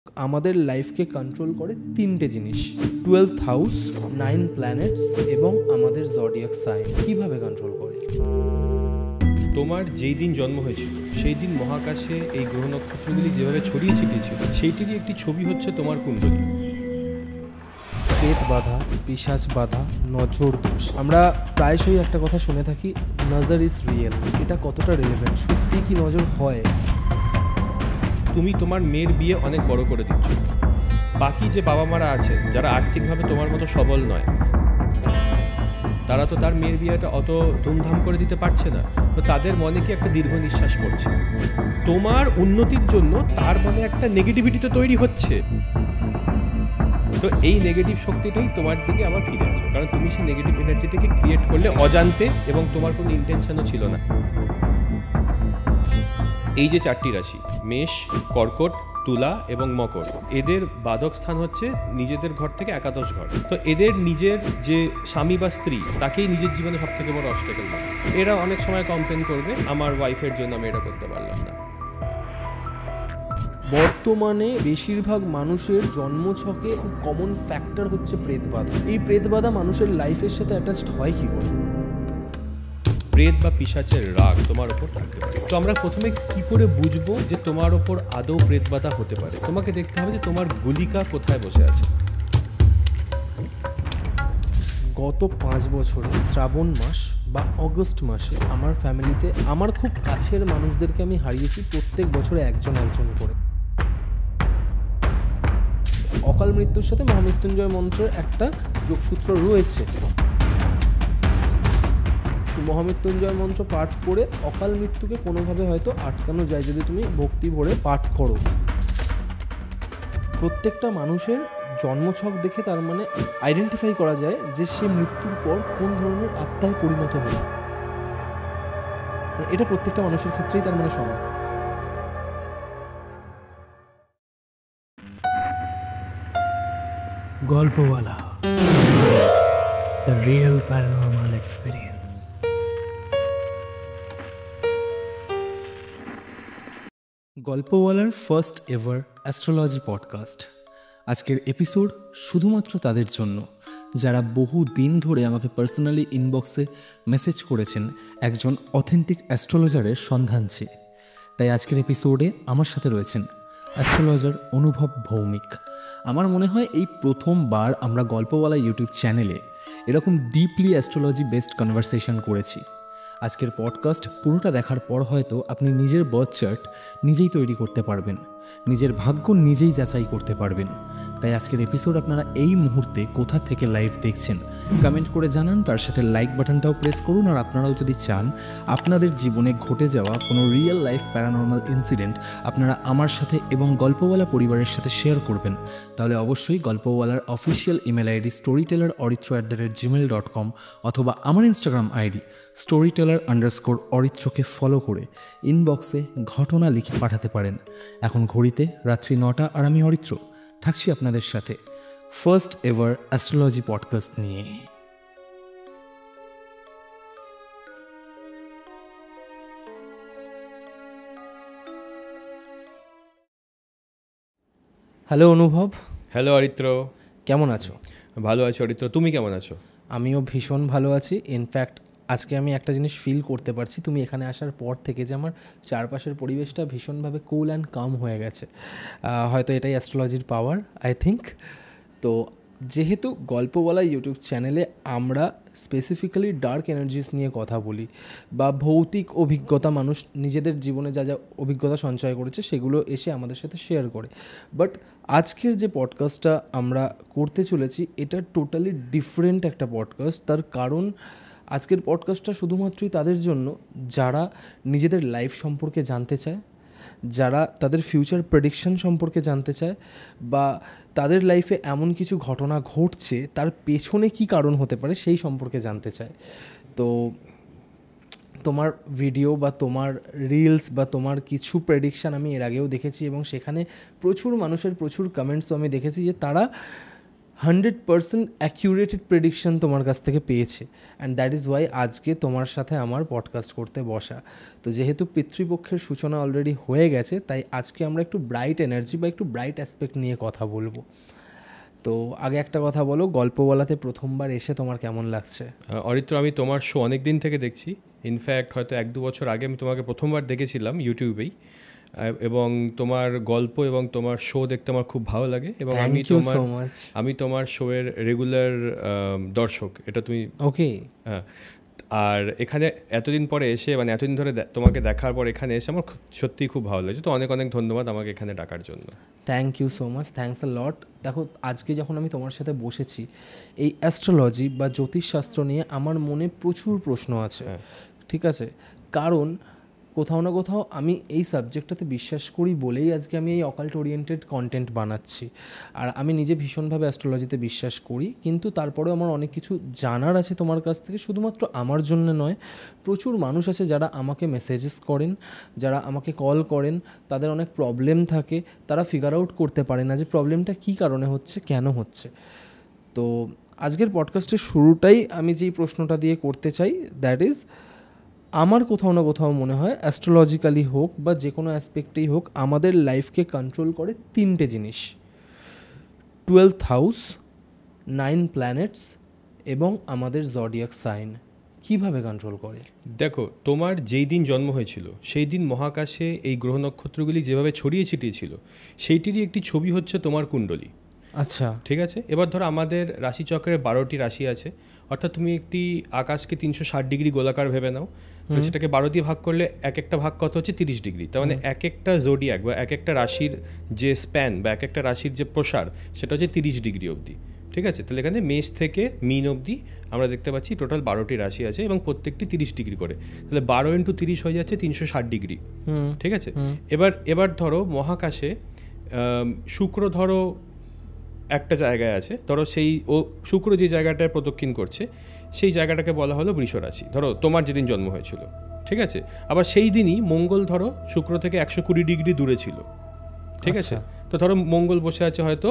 আমাদের লাইফকে কন্ট্রোল করে তিনটে জিনিস: 12th হাউস, 9 প্ল্যানেটস এবং আমাদের জডিয়াক সাইন। কিভাবে কন্ট্রোল করে? তোমার যেই দিন জন্ম হয়েছিল সেই দিন মহাকাশে এই গ্রহ নক্ষত্রগুলি যেভাবে ছড়িয়ে ছিটিয়েছিল সেইটিরই একটি ছবি হচ্ছে তোমার কুণ্ডলী। প্রেত বাধা, পিশাচ বাধা, নজর দোষ। আমরা প্রায়শই একটা কথা শুনে থাকি, নজর ইজ রিয়েল। এটা কতটা রিলেভেন্ট? সত্যি কি নজর হয়? তুমি তোমার মেয়ের বিয়ে অনেক বড় করে দিচ্ছ। বাকি যে বাবা মারা আছে যারা আর্থিকভাবে তোমার মতো সবল নয়, তারা তো তার মেয়ের বিয়েটা অত ধুমধাম করে দিতে পারছে না, তো তাদের মনে কি একটা দীর্ঘ নিঃশ্বাস পড়ছে। তোমার উন্নতির জন্য তার মনে একটা নেগেটিভিটি তো তৈরি হচ্ছে, তো এই নেগেটিভ শক্তিটাই তোমার দিকে আবার ফিরে আসবে, কারণ তুমি সেই নেগেটিভ এনার্জিটাকে ক্রিয়েট করলে অজান্তে এবং তোমার কোনো ইন্টেনশনও ছিল না। এই যে 4টি রাশি, মেষ, কর্কট, তুলা এবং মকর, এদের বাধক স্থান হচ্ছে নিজেদের ঘর থেকে একাদশ ঘর। তো এদের নিজের যে স্বামী বা স্ত্রী তাকেই নিজের জীবনে সব থেকে বড় অবস্টাকেল মানে। এরা অনেক সময় কমপ্লেন করবে, আমার ওয়াইফের জন্য আমি এটা করতে পারলাম না। বর্তমানে বেশিরভাগ মানুষের জন্মছকে কমন ফ্যাক্টর হচ্ছে প্রেতবাধা। এই প্রেতবাধা মানুষের লাইফের সাথে অ্যাটাচড হয় কি করে? প্রেত বা পিশাচের রাগ তোমার ওপর থাকতে পারে। তো আমরা প্রথমে কি করে বুঝবো যে তোমার ওপর আদৌ প্রেতবাধা হতে পারে? তোমাকে দেখতে হবে যে তোমার গুলিকা কোথায় বসে আছে। গত 5 বছরে শ্রাবণ মাস বা অগস্ট মাসে আমার ফ্যামিলিতে আমার খুব কাছের মানুষদেরকে আমি হারিয়েছি, প্রত্যেক বছরে একজন করে। অকাল মৃত্যুর সাথে মহামৃত্যুঞ্জয় মন্ত্রের একটা যোগসূত্র রয়েছে। মহামৃত্যুঞ্জয় মন্ত্র পাঠ করে অকাল মৃত্যুকে কোনোভাবে হয়তো আটকানো যায় যদি তুমি ভক্তি ভরে পাঠ করো। প্রত্যেকটা মানুষের জন্মছক দেখে তার মানে আইডেন্টিফাই করা যায় যে সে মৃত্যুর পর কোন ধরনের আত্মায় পরিণত হবে। এটা প্রত্যেকটা মানুষের ক্ষেত্রেই তার মানে সম্ভব। Golpowala, the real paranormal experience. গল্পওয়ালার ফার্স্ট এভার অ্যাস্ট্রোলজি পডকাস্ট। আজকের এপিসোড শুধুমাত্র তাদের জন্য যারা বহু দিন ধরে আমাকে পার্সোনালি ইনবক্সে মেসেজ করেছেন একজন অথেন্টিক অ্যাস্ট্রোলজারের সন্ধান চেয়ে। তাই আজকের এপিসোডে আমার সাথে রয়েছেন অ্যাস্ট্রোলজার অনুভব ভৌমিক। আমার মনে হয় এই প্রথমবার আমরা গল্পওয়ালা ইউটিউব চ্যানেলে এরকম ডিপলি অ্যাস্ট্রোলজি বেসড কনভারসেশন করেছি। আজকের পডকাস্ট পুরোটা দেখার পর হয়তো আপনি নিজের বার্থ চার্ট নিজেই তৈরি করতে পারবেন, নিজের ভাগ্য নিজেই যাচাই করতে পারবেন। তাই আজকের এপিসোড আপনারা এই মুহূর্তে কোথা থেকে লাইভ দেখছেন কমেন্ট করে জানান, তার সাথে লাইক বাটনটাও প্রেস করুন। আর আপনারাও যদি চান আপনাদের জীবনে ঘটে যাওয়া কোনো রিয়েল লাইফ প্যারানর্মাল ইনসিডেন্ট আপনারা আমার সাথে এবং গল্পওয়ালা পরিবারের সাথে শেয়ার করবেন, তাহলে অবশ্যই গল্পওয়ালার অফিসিয়াল ইমেল আইডি storyteller@gmail.com অথবা আমার ইনস্টাগ্রাম আইডি storyteller_অরিত্রকে ফলো করে ইনবক্সে ঘটনা লিখে পাঠাতে পারেন। এখন ঘড়িতে রাত্রি 9টা আর আমি অরিত্র থাকছি আপনাদের সাথে ফার্স্ট এভার অ্যাস্ট্রোলজি পডকাস্ট নিয়ে। হ্যালো অনুভব। হ্যালো অরিত্র, কেমন আছো? ভালো আছো অরিত্র, তুমি কেমন আছো? আমিও ভীষণ ভালো আছি। ইনফ্যাক্ট আজকে আমি একটা জিনিস ফিল করতে পারছি তুমি এখানে আসার পর থেকে, যে আমার চারপাশের পরিবেশটা ভীষণভাবে কুল অ্যান্ড কাম হয়ে গেছে। হয়তো এটাই অ্যাস্ট্রোলজির পাওয়ার, আই থিঙ্ক। তো যেহেতু গল্পওয়ালা ইউটিউব চ্যানেলে আমরা স্পেসিফিক্যালি ডার্ক এনার্জিস নিয়ে কথা বলি বা ভৌতিক অভিজ্ঞতা, মানুষ নিজেদের জীবনে যা যা অভিজ্ঞতা সঞ্চয় করেছে সেগুলো এসে আমাদের সাথে শেয়ার করে, বাট আজকের যে পডকাস্টটা আমরা করতে চলেছি এটা টোটালি ডিফারেন্ট একটা পডকাস্ট। তার কারণ আজকের পডকাস্টটা শুধুমাত্রই তাদের জন্য যারা নিজেদের লাইফ সম্পর্কে জানতে চায়, যারা তাদের ফিউচার প্রেডিকশন সম্পর্কে জানতে চায়, বা তাদের লাইফে এমন কিছু ঘটনা ঘটছে তার পেছনে কি কারণ হতে পারে সেই সম্পর্কে জানতে চায়। তো তোমার ভিডিও বা তোমার রিলস বা তোমার কিছু প্রেডিকশান আমি এর আগেও দেখেছি এবং সেখানে প্রচুর মানুষের প্রচুর কমেন্টসও আমি দেখেছি যে তারা 100% অ্যাকিউরেটেড প্রেডিকশন তোমার কাছ থেকে পেয়েছে, অ্যান্ড দ্যাট ইজ ওয়াই আজকে তোমার সাথে আমার পডকাস্ট করতে বসা। তো যেহেতু পিতৃপক্ষের সূচনা অলরেডি হয়ে গেছে, তাই আজকে আমরা একটু ব্রাইট এনার্জি বা একটু ব্রাইট অ্যাসপেক্ট নিয়ে কথা বলবো। তো আগে একটা কথা বলো, গল্প বলাতে প্রথমবার এসে তোমার কেমন লাগছে? অরিত্র, আমি তোমার শো অনেক দিন থেকে দেখছি। ইনফ্যাক্ট হয়তো 1-2 বছর আগে আমি তোমাকে প্রথমবার দেখেছিলাম ইউটিউবেই, এবং তোমার গল্প এবং তোমার শো দেখতে আমার খুব ভালো লাগে, এবং আমি তোমার শোয়ের রেগুলার দর্শক, এটা তুমি ওকে। হ্যাঁ, আর এখানে এতদিন পরে এসে, মানে এতদিন ধরে তোমাকে দেখার পর এখানে এসে আমার সত্যিই খুব ভালো লাগছে। তো অনেক অনেক ধন্যবাদ আমাকে এখানে ডাকার জন্য। Thank you so much, thanks a lot. দেখো, আজকে যখন আমি তোমার সাথে বসেছি, এই অ্যাস্ট্রোলজি বা জ্যোতিষশাস্ত্র নিয়ে আমার মনে প্রচুর প্রশ্ন আছে। ঠিক আছে, কারণ কোথাও না কোথাও আমি এই সাবজেক্টটাতে বিশ্বাস করি বলেই আজকে আমি এই অকাল্ট ওরিয়েন্টেড কন্টেন্ট বানাচ্ছি। আর আমি নিজে ভীষণভাবে অ্যাস্ট্রোলজিতে বিশ্বাস করি, কিন্তু তারপরেও আমার অনেক কিছু জানার আছে তোমার কাছ থেকে। শুধুমাত্র আমার জন্য নয়, প্রচুর মানুষ আছে যারা আমাকে মেসেজেস করেন, যারা আমাকে কল করেন, তাদের অনেক প্রবলেম থাকে, তারা ফিগার আউট করতে পারে না যে প্রবলেমটা কী কারণে হচ্ছে, কেন হচ্ছে। তো আজকের পডকাস্টের শুরুটাই আমি যেই প্রশ্নটা দিয়ে করতে চাই, দ্যাট ইজ, আমার কোথাও না কোথাও মনে হয় অ্যাস্ট্রোলজিক্যালি হোক বা যে কোনো অ্যাসপেক্টেই হোক, আমাদের লাইফকে কন্ট্রোল করে 3টে জিনিস: 12th হাউস, 9 প্ল্যানেটস এবং আমাদের জডিয়াক সাইন। কিভাবে কন্ট্রোল করে? দেখো, তোমার যেই দিন জন্ম হয়েছিল সেই দিন মহাকাশে এই গ্রহ নক্ষত্রগুলি যেভাবে ছড়িয়ে ছিটিয়ে ছিল, সেইটিরই একটি ছবি হচ্ছে তোমার কুণ্ডলী। আচ্ছা, ঠিক আছে। এবার ধরো আমাদের রাশিচক্রের 12টি রাশি আছে, অর্থাৎ তুমি একটি আকাশকে 360 ডিগ্রি গোলাকার ভেবে নাও, তো সেটাকে 12 দিয়ে ভাগ করলে এক একটা ভাগ কত হচ্ছে 30 ডিগ্রি। তার মানে এক একটা জোডিয়াক বা এক একটা রাশির যে স্প্যান বা এক একটা রাশির যে প্রসার, সেটা হচ্ছে 30 ডিগ্রি অবধি। ঠিক আছে, তাহলে এখানে মেষ থেকে মিন অবধি আমরা দেখতে পাচ্ছি টোটাল 12টি রাশি আছে এবং প্রত্যেকটি 30 ডিগ্রি করে, তাহলে 12 × 30 হয়ে যাচ্ছে 360 ডিগ্রি। ঠিক আছে। এবার ধরো মহাকাশে শুক্র ধরো একটা জায়গায় আছে, ধরো সেই শুক্র যে জায়গাটায় প্রদক্ষিণ করছে সেই জায়গাটাকে বলা হলো বৃষ রাশি, ধরো তোমার যেদিন জন্ম হয়েছিল। ঠিক আছে। আবার সেই দিনই মঙ্গল ধরো শুক্র থেকে 120 ডিগ্রি দূরে ছিল। ঠিক আছে। তো ধরো মঙ্গল বসে আছে হয়তো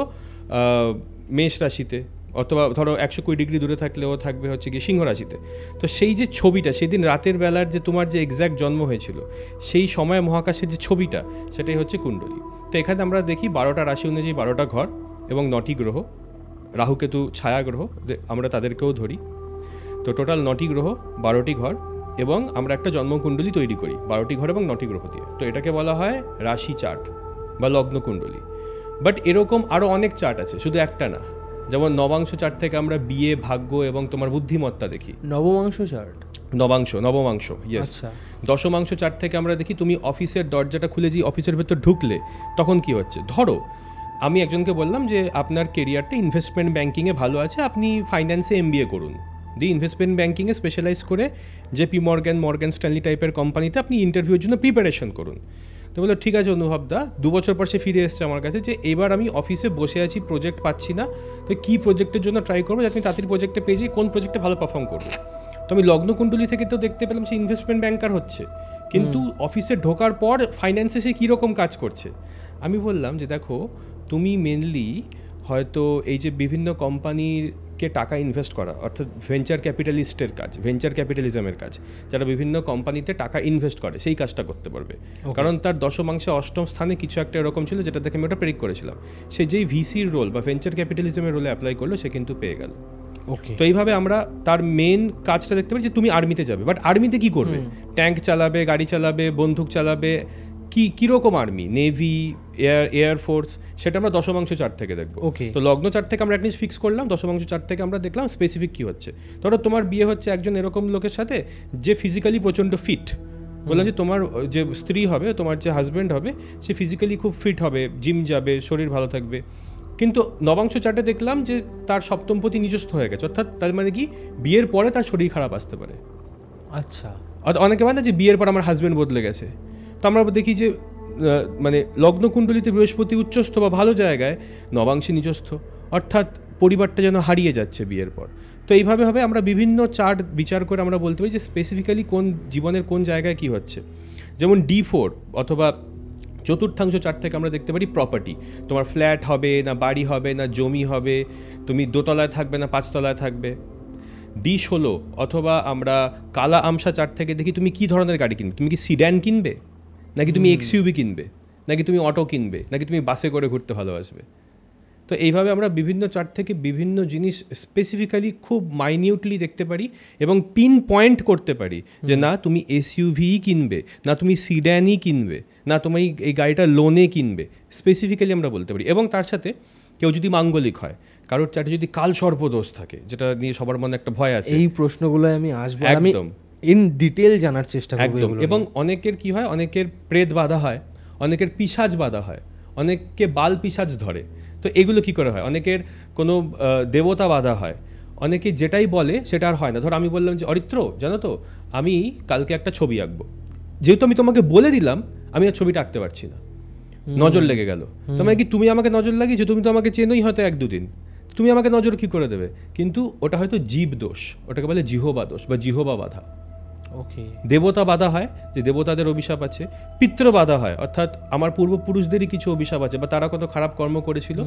মেষ রাশিতে, অথবা ধরো 120 ডিগ্রি দূরে থাকলেও থাকবে হচ্ছে কি সিংহ রাশিতে। তো সেই যে ছবিটা, সেদিন রাতের বেলার যে তোমার যে এক্স্যাক্ট জন্ম হয়েছিল সেই সময় মহাকাশের যে ছবিটা, সেটাই হচ্ছে কুণ্ডলী। তো এখানে আমরা দেখি 12টা রাশি অনুযায়ী 12টা ঘর এবং 9টি গ্রহ, রাহুকেতু ছায়া গ্রহ আমরা তাদেরকেও ধরি। তো টোটাল 9টি গ্রহ, 12টি ঘর, এবং আমরা একটা জন্মকুণ্ডলী তৈরি করি 12টি ঘর এবং 9টি গ্রহ দিয়ে। তো এটাকে বলা হয় রাশি চার্ট বা লগ্ন কুণ্ডলী। বাট এরকম আরও অনেক চার্ট আছে, শুধু একটা না। যেমন নবাংশ চার্ট থেকে আমরা বিয়ে, ভাগ্য এবং তোমার বুদ্ধিমত্তা দেখি। নবমাংশ চার্ট? নবমাংশ, ইয়েস। দশমাংশ চার্ট থেকে আমরা দেখি তুমি অফিসের দরজাটা খুলে যে অফিসের ভেতর ঢুকলে তখন কি হচ্ছে। ধরো আমি একজনকে বললাম যে আপনার কেরিয়ারটা ইনভেস্টমেন্ট ব্যাঙ্কিংয়ে ভালো আছে, আপনি ফাইন্যান্সে MBA করুন, দিয়ে ইনভেস্টমেন্ট ব্যাঙ্কিংয়ে স্পেশালাইজ করে JP মর্গ্যান স্ট্যানলি টাইপের কোম্পানিতে আপনি ইন্টারভিউর জন্য প্রিপারেশন করুন। তো বললো ঠিক আছে অনুভবদা। 2 বছর পর সে ফিরে এসছে আমার কাছে যে এবার আমি অফিসে বসে আছি, প্রজেক্ট পাচ্ছি না, তো কী প্রজেক্টের জন্য ট্রাই করবো যাতে আমি তাড়াতাড়ি প্রজেক্টে পেয়ে যাই, কোন প্রজেক্টে ভালো পারফর্ম করবো। তো আমি লগ্নকুণ্ডলী থেকে তো দেখতে পেলাম সে ইনভেস্টমেন্ট ব্যাঙ্কার হচ্ছে, কিন্তু অফিসে ঢোকার পর ফাইন্যান্সে সে কীরকম কাজ করছে। আমি বললাম যে দেখো, তুমি মেনলি হয়তো এই যে বিভিন্ন কোম্পানিকে টাকা ইনভেস্ট করা, অর্থাৎ ভেঞ্চার ক্যাপিটালিস্টের কাজ, ভেঞ্চার ক্যাপিটালিজমের কাজ, যারা বিভিন্ন কোম্পানিতে টাকা ইনভেস্ট করে সেই কাজটা করতে পারবে। কারণ তার দশমাংশে 8ম স্থানে কিছু একটা এরকম ছিল যেটা দেখে আমি ওটা প্রেডিক্ট করেছিলাম। সে যেই VCর রোল বা ভেঞ্চার ক্যাপিটালিজমের রোলে অ্যাপ্লাই করলো, সে কিন্তু পেয়ে গেল। তো এইভাবে আমরা তার মেন কাজটা দেখতে পারি যে তুমি আর্মিতে যাবে, বাট আর্মিতে কি করবে? ট্যাঙ্ক চালাবে, গাড়ি চালাবে, বন্দুক চালাবে, কীরকম আর্মি, নেভি, এয়ারফোর্স, সেটা আমরা দশমাংশ চার্ট থেকে দেখবো। তো লগ্ন চার্ট থেকে আমরা একটা ফিক্স করলাম, দশমাংশ চার্ট থেকে আমরা দেখলাম স্পেসিফিক কী হচ্ছে। ধরো তোমার বিয়ে হচ্ছে একজন এরকম লোকের সাথে যে ফিজিক্যালি প্রচণ্ড ফিট। বললাম যে তোমার যে স্ত্রী হবে, তোমার যে হাজব্যান্ড হবে, সে ফিজিক্যালি খুব ফিট হবে, জিম যাবে, শরীর ভালো থাকবে। কিন্তু নবাংশ চার্টে দেখলাম যে তার সপ্তমপতি নিজস্ব হয়ে গেছে, অর্থাৎ তার মানে কি বিয়ের পরে তার শরীর খারাপ আসতে পারে। আচ্ছা, অনেকে মানে যে বিয়ের পর আমার হাজব্যান্ড বদলে গেছে। তো আমরা দেখি যে মানে লগ্নকুণ্ডলিতে বৃহস্পতি উচ্চস্থ বা ভালো জায়গায়, নবাংশে নিজস্থ, অর্থাৎ পরিবারটা যেন হারিয়ে যাচ্ছে বিয়ের পর। তো এইভাবে আমরা বিভিন্ন চার্ট বিচার করে আমরা বলতে পারি যে স্পেসিফিক্যালি কোন জীবনের কোন জায়গায় কি হচ্ছে। যেমন D4 অথবা চতুর্থাংশ চার্ট থেকে আমরা দেখতে পারি প্রপার্টি, তোমার ফ্ল্যাট হবে না বাড়ি হবে না জমি হবে, তুমি দোতলায় থাকবে না পাঁচতলায় থাকবে। D16 অথবা আমরা কালা আমসা চার্ট থেকে দেখি তুমি কি ধরনের গাড়ি কিনবে, তুমি কি সিড্যান কিনবে, নাকি তুমি XUV কিনবে, নাকি তুমি অটো কিনবে, নাকি তুমি বাসে করে ঘুরতে ভালোবাসবে। তো এইভাবে আমরা বিভিন্ন চার্ট থেকে বিভিন্ন জিনিস স্পেসিফিক্যালি খুব মাইনিউটলি দেখতে পারি এবং পিন পয়েন্ট করতে পারি যে না তুমি SUVই কিনবে, না তুমি সিড্যানই কিনবে, না তুমি এই গাড়িটা লোনে কিনবে, স্পেসিফিক্যালি আমরা বলতে পারি। এবং তার সাথে কেউ যদি মাঙ্গলিক হয়, কারোর চার্টে যদি কাল সর্পদোষ থাকে, যেটা নিয়ে সবার মনে একটা ভয় আছে, এই প্রশ্নগুলো আমি আসবো, আমি একদম ইন ডিটেল জানার চেষ্টা করব একদম। এবং অনেকের কি হয়, অনেকের প্রেত বাধা হয়, অনেকের পিশাচ বাধা হয়, অনেককে বাল পিশাচ ধরে। তো এগুলো কি করে হয়, অনেকের কোনো দেবতা বাধা হয়, অনেকে যেটাই বলে সেটা আর হয় না। ধর আমি বললাম যে অরিত্র জানো তো আমি কালকে একটা ছবি আঁকবো, যেহেতু আমি তোমাকে বলে দিলাম আমি আর ছবিটা আঁকতে পারছি না, নজর লেগে গেল। তোমার কি তুমি আমাকে নজর লাগিয়েছো, তুমি তো আমাকে চেনোই হয়তো 1-2 দিন, তুমি আমাকে নজর কি করে দেবে? কিন্তু ওটা হয়তো জীব দোষ, ওটাকে বলে জিহবা দোষ বা জিহবা বাধা। ওকে, দেবতা বাধা হয় যে দেবতাদের অভিশাপ আছে, পিতৃ বাধা হয় অর্থাৎ আমার পূর্বপুরুষদেরই কিছু অভিশাপ আছে বা তারা কত খারাপ কর্ম করেছিল,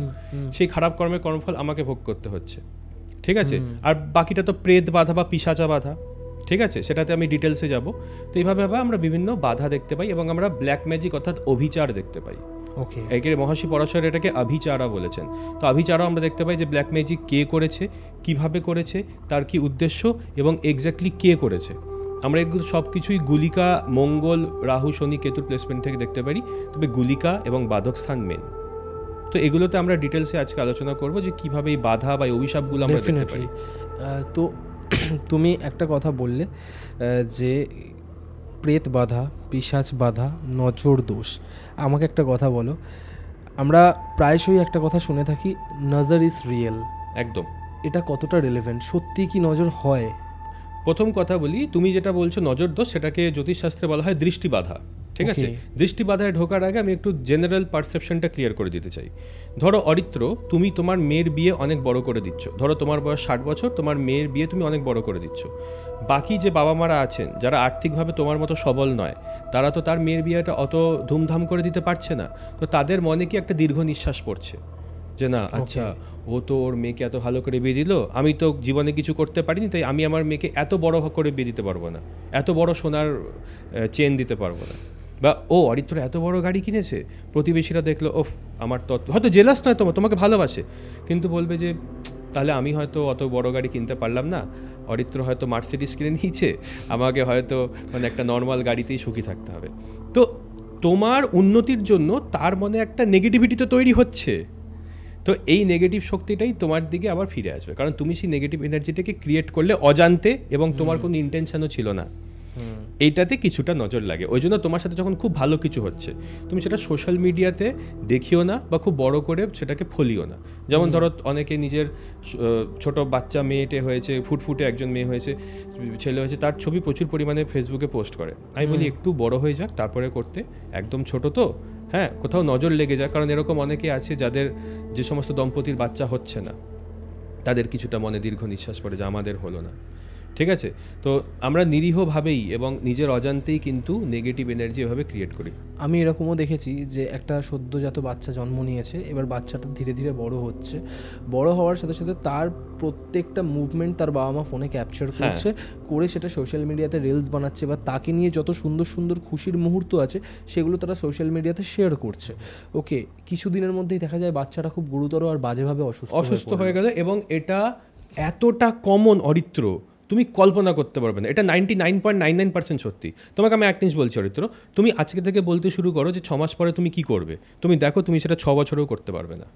সেই খারাপ কর্মের কর্মফল আমাকে ভোগ করতে হচ্ছে, ঠিক আছে। আর বাকিটা তো প্রেত বাধা বা পিশাচা বাধা, ঠিক আছে, সেটাতে আমি ডিটেলসে যাব। তো এইভাবে আমরা বিভিন্ন বাধা দেখতে পাই এবং আমরা ব্ল্যাক ম্যাজিক অর্থাৎ অভিচার দেখতে পাই। ওকে, একে মহর্ষি পরাশর এটাকে অভিচারা বলেছেন। তো অভিচারও আমরা দেখতে পাই যে ব্ল্যাক ম্যাজিক কে করেছে, কিভাবে করেছে, তার কি উদ্দেশ্য এবং এক্স্যাক্টলি কে করেছে। আমরা এগুলো সব কিছুই গুলিকা, মঙ্গল, রাহু, শনি, কেতুর প্লেসমেন্ট থেকে দেখতে পারি, তবে গুলিকা এবং বাধক স্থান মেন। তো এগুলোতে আমরা ডিটেলসে আজকে আলোচনা করব যে কিভাবে এই বাধা বা এই অভিশাপগুলো আমরা দেখতে পারি। তো তুমি একটা কথা বললে যে প্রেত বাধা, পিশাচ বাধা, নজর দোষ। আমাকে একটা কথা বলো, আমরা প্রায়শই একটা কথা শুনে থাকি, নজর ইজ রিয়েল। একদম, এটা কতটা রিলেভেন্ট? সত্যি কি নজর হয়? প্রথম কথা বলি, তুমি যেটা বলছো নজর দোষ, সেটাকে জ্যোতিষশাস্ত্রে বলা হয় দৃষ্টি বাধা, ঠিক আছে। দৃষ্টি বাধায় ঢোকার আগে আমি একটু জেনারেল পারসেপশনটা ক্লিয়ার করে দিতে চাই। ধরো অরিত্র, তুমি তোমার মেয়ের বিয়ে অনেক বড় করে দিচ্ছ, ধরো তোমার বয়স 60 বছর, তোমার মেয়ের বিয়ে তুমি অনেক বড় করে দিচ্ছ। বাকি যে বাবা মারা আছেন যারা আর্থিকভাবে তোমার মতো সবল নয়, তারা তো তার মেয়ের বিয়েটা অত ধুমধাম করে দিতে পারছে না। তো তাদের মনে কি একটা দীর্ঘ নিঃশ্বাস পড়ছে যে না আচ্ছা ও তো ওর মেয়েকে এত ভালো করে বিয়ে দিল, আমি তো জীবনে কিছু করতে পারিনি, তাই আমি আমার মেয়েকে এত বড় করে বিয়ে দিতে পারবো না, এত বড় সোনার চেন দিতে পারবো না। বা ও অরিত্র এত বড় গাড়ি কিনেছে, প্রতিবেশীরা দেখলো ওফ আমার তো, হয়তো জেলাস নয় তোমাকে ভালোবাসে, কিন্তু বলবে যে তাহলে আমি হয়তো অত বড় গাড়ি কিনতে পারলাম না, অরিত্র হয়তো মার্সিডিস কিনে নিয়েছে, আমাকে হয়তো মানে একটা নর্মাল গাড়িতেই সুখী থাকতে হবে। তো তোমার উন্নতির জন্য তার মনে একটা নেগেটিভিটি তো তৈরি হচ্ছে। তো এই নেগেটিভ শক্তিটাই তোমার দিকে আবার ফিরে আসবে, কারণ তুমি সেই নেগেটিভ এনার্জিটাকে ক্রিয়েট করলে অজান্তে এবং তোমার কোনো ইন্টেনশনও ছিল না। এইটাতে কিছুটা নজর লাগে। ওই জন্য তোমার সাথে যখন খুব ভালো কিছু হচ্ছে, তুমি সেটা সোশ্যাল মিডিয়াতে দেখিও না বা খুব বড় করে সেটাকে ফলিও না। যেমন ধরো অনেকে নিজের ছোট বাচ্চা মেয়েটে হয়েছে, ফুটফুটে একজন মেয়ে হয়েছে, ছেলে হয়েছে, তার ছবি প্রচুর পরিমাণে ফেসবুকে পোস্ট করে। আমি বলি একটু বড় হয়ে যাক তারপরে করতে, একদম ছোট তো, হ্যাঁ কোথাও নজর লেগে যায়। কারণ এরকম অনেকে আছে যাদের, যে সমস্ত দম্পতির বাচ্চা হচ্ছে না, তাদের কিছুটা মনে দীর্ঘ নিঃশ্বাস পড়ে যে আমাদের হলো না, ঠিক আছে। তো আমরা নিরীহভাবেই এবং নিজের অজান্তেই কিন্তু নেগেটিভ এনার্জি এভাবে ক্রিয়েট করি। আমি এরকমও দেখেছি যে একটা সদ্যজাত বাচ্চা জন্ম নিয়েছে, এবার বাচ্চাটা ধীরে ধীরে বড় হচ্ছে, বড় হওয়ার সাথে সাথে তার প্রত্যেকটা মুভমেন্ট তার বাবা মা ফোনে ক্যাপচার করছে, করে সেটা সোশ্যাল মিডিয়াতে রিলস বানাচ্ছে, বা তাকে নিয়ে যত সুন্দর সুন্দর খুশির মুহূর্ত আছে সেগুলো তারা সোশ্যাল মিডিয়াতে শেয়ার করছে। ওকে, কিছুদিনের মধ্যেই দেখা যায় বাচ্চাটা খুব গুরুতর আর বাজেভাবে অসুস্থ হয়ে গেল। এবং এটা এতটা কমন অরিত্র, তুমি কল্পনা করতে পারবে না। এটা 99.99% সত্যি। তোমাকে আমি এক জিনিস বলছি অরিত্র, তুমি আজকে থেকে বলতে শুরু করো যে 6 মাস পরে তুমি কি করবে, তুমি দেখো তুমি সেটা 6 বছরেও করতে পারবে না।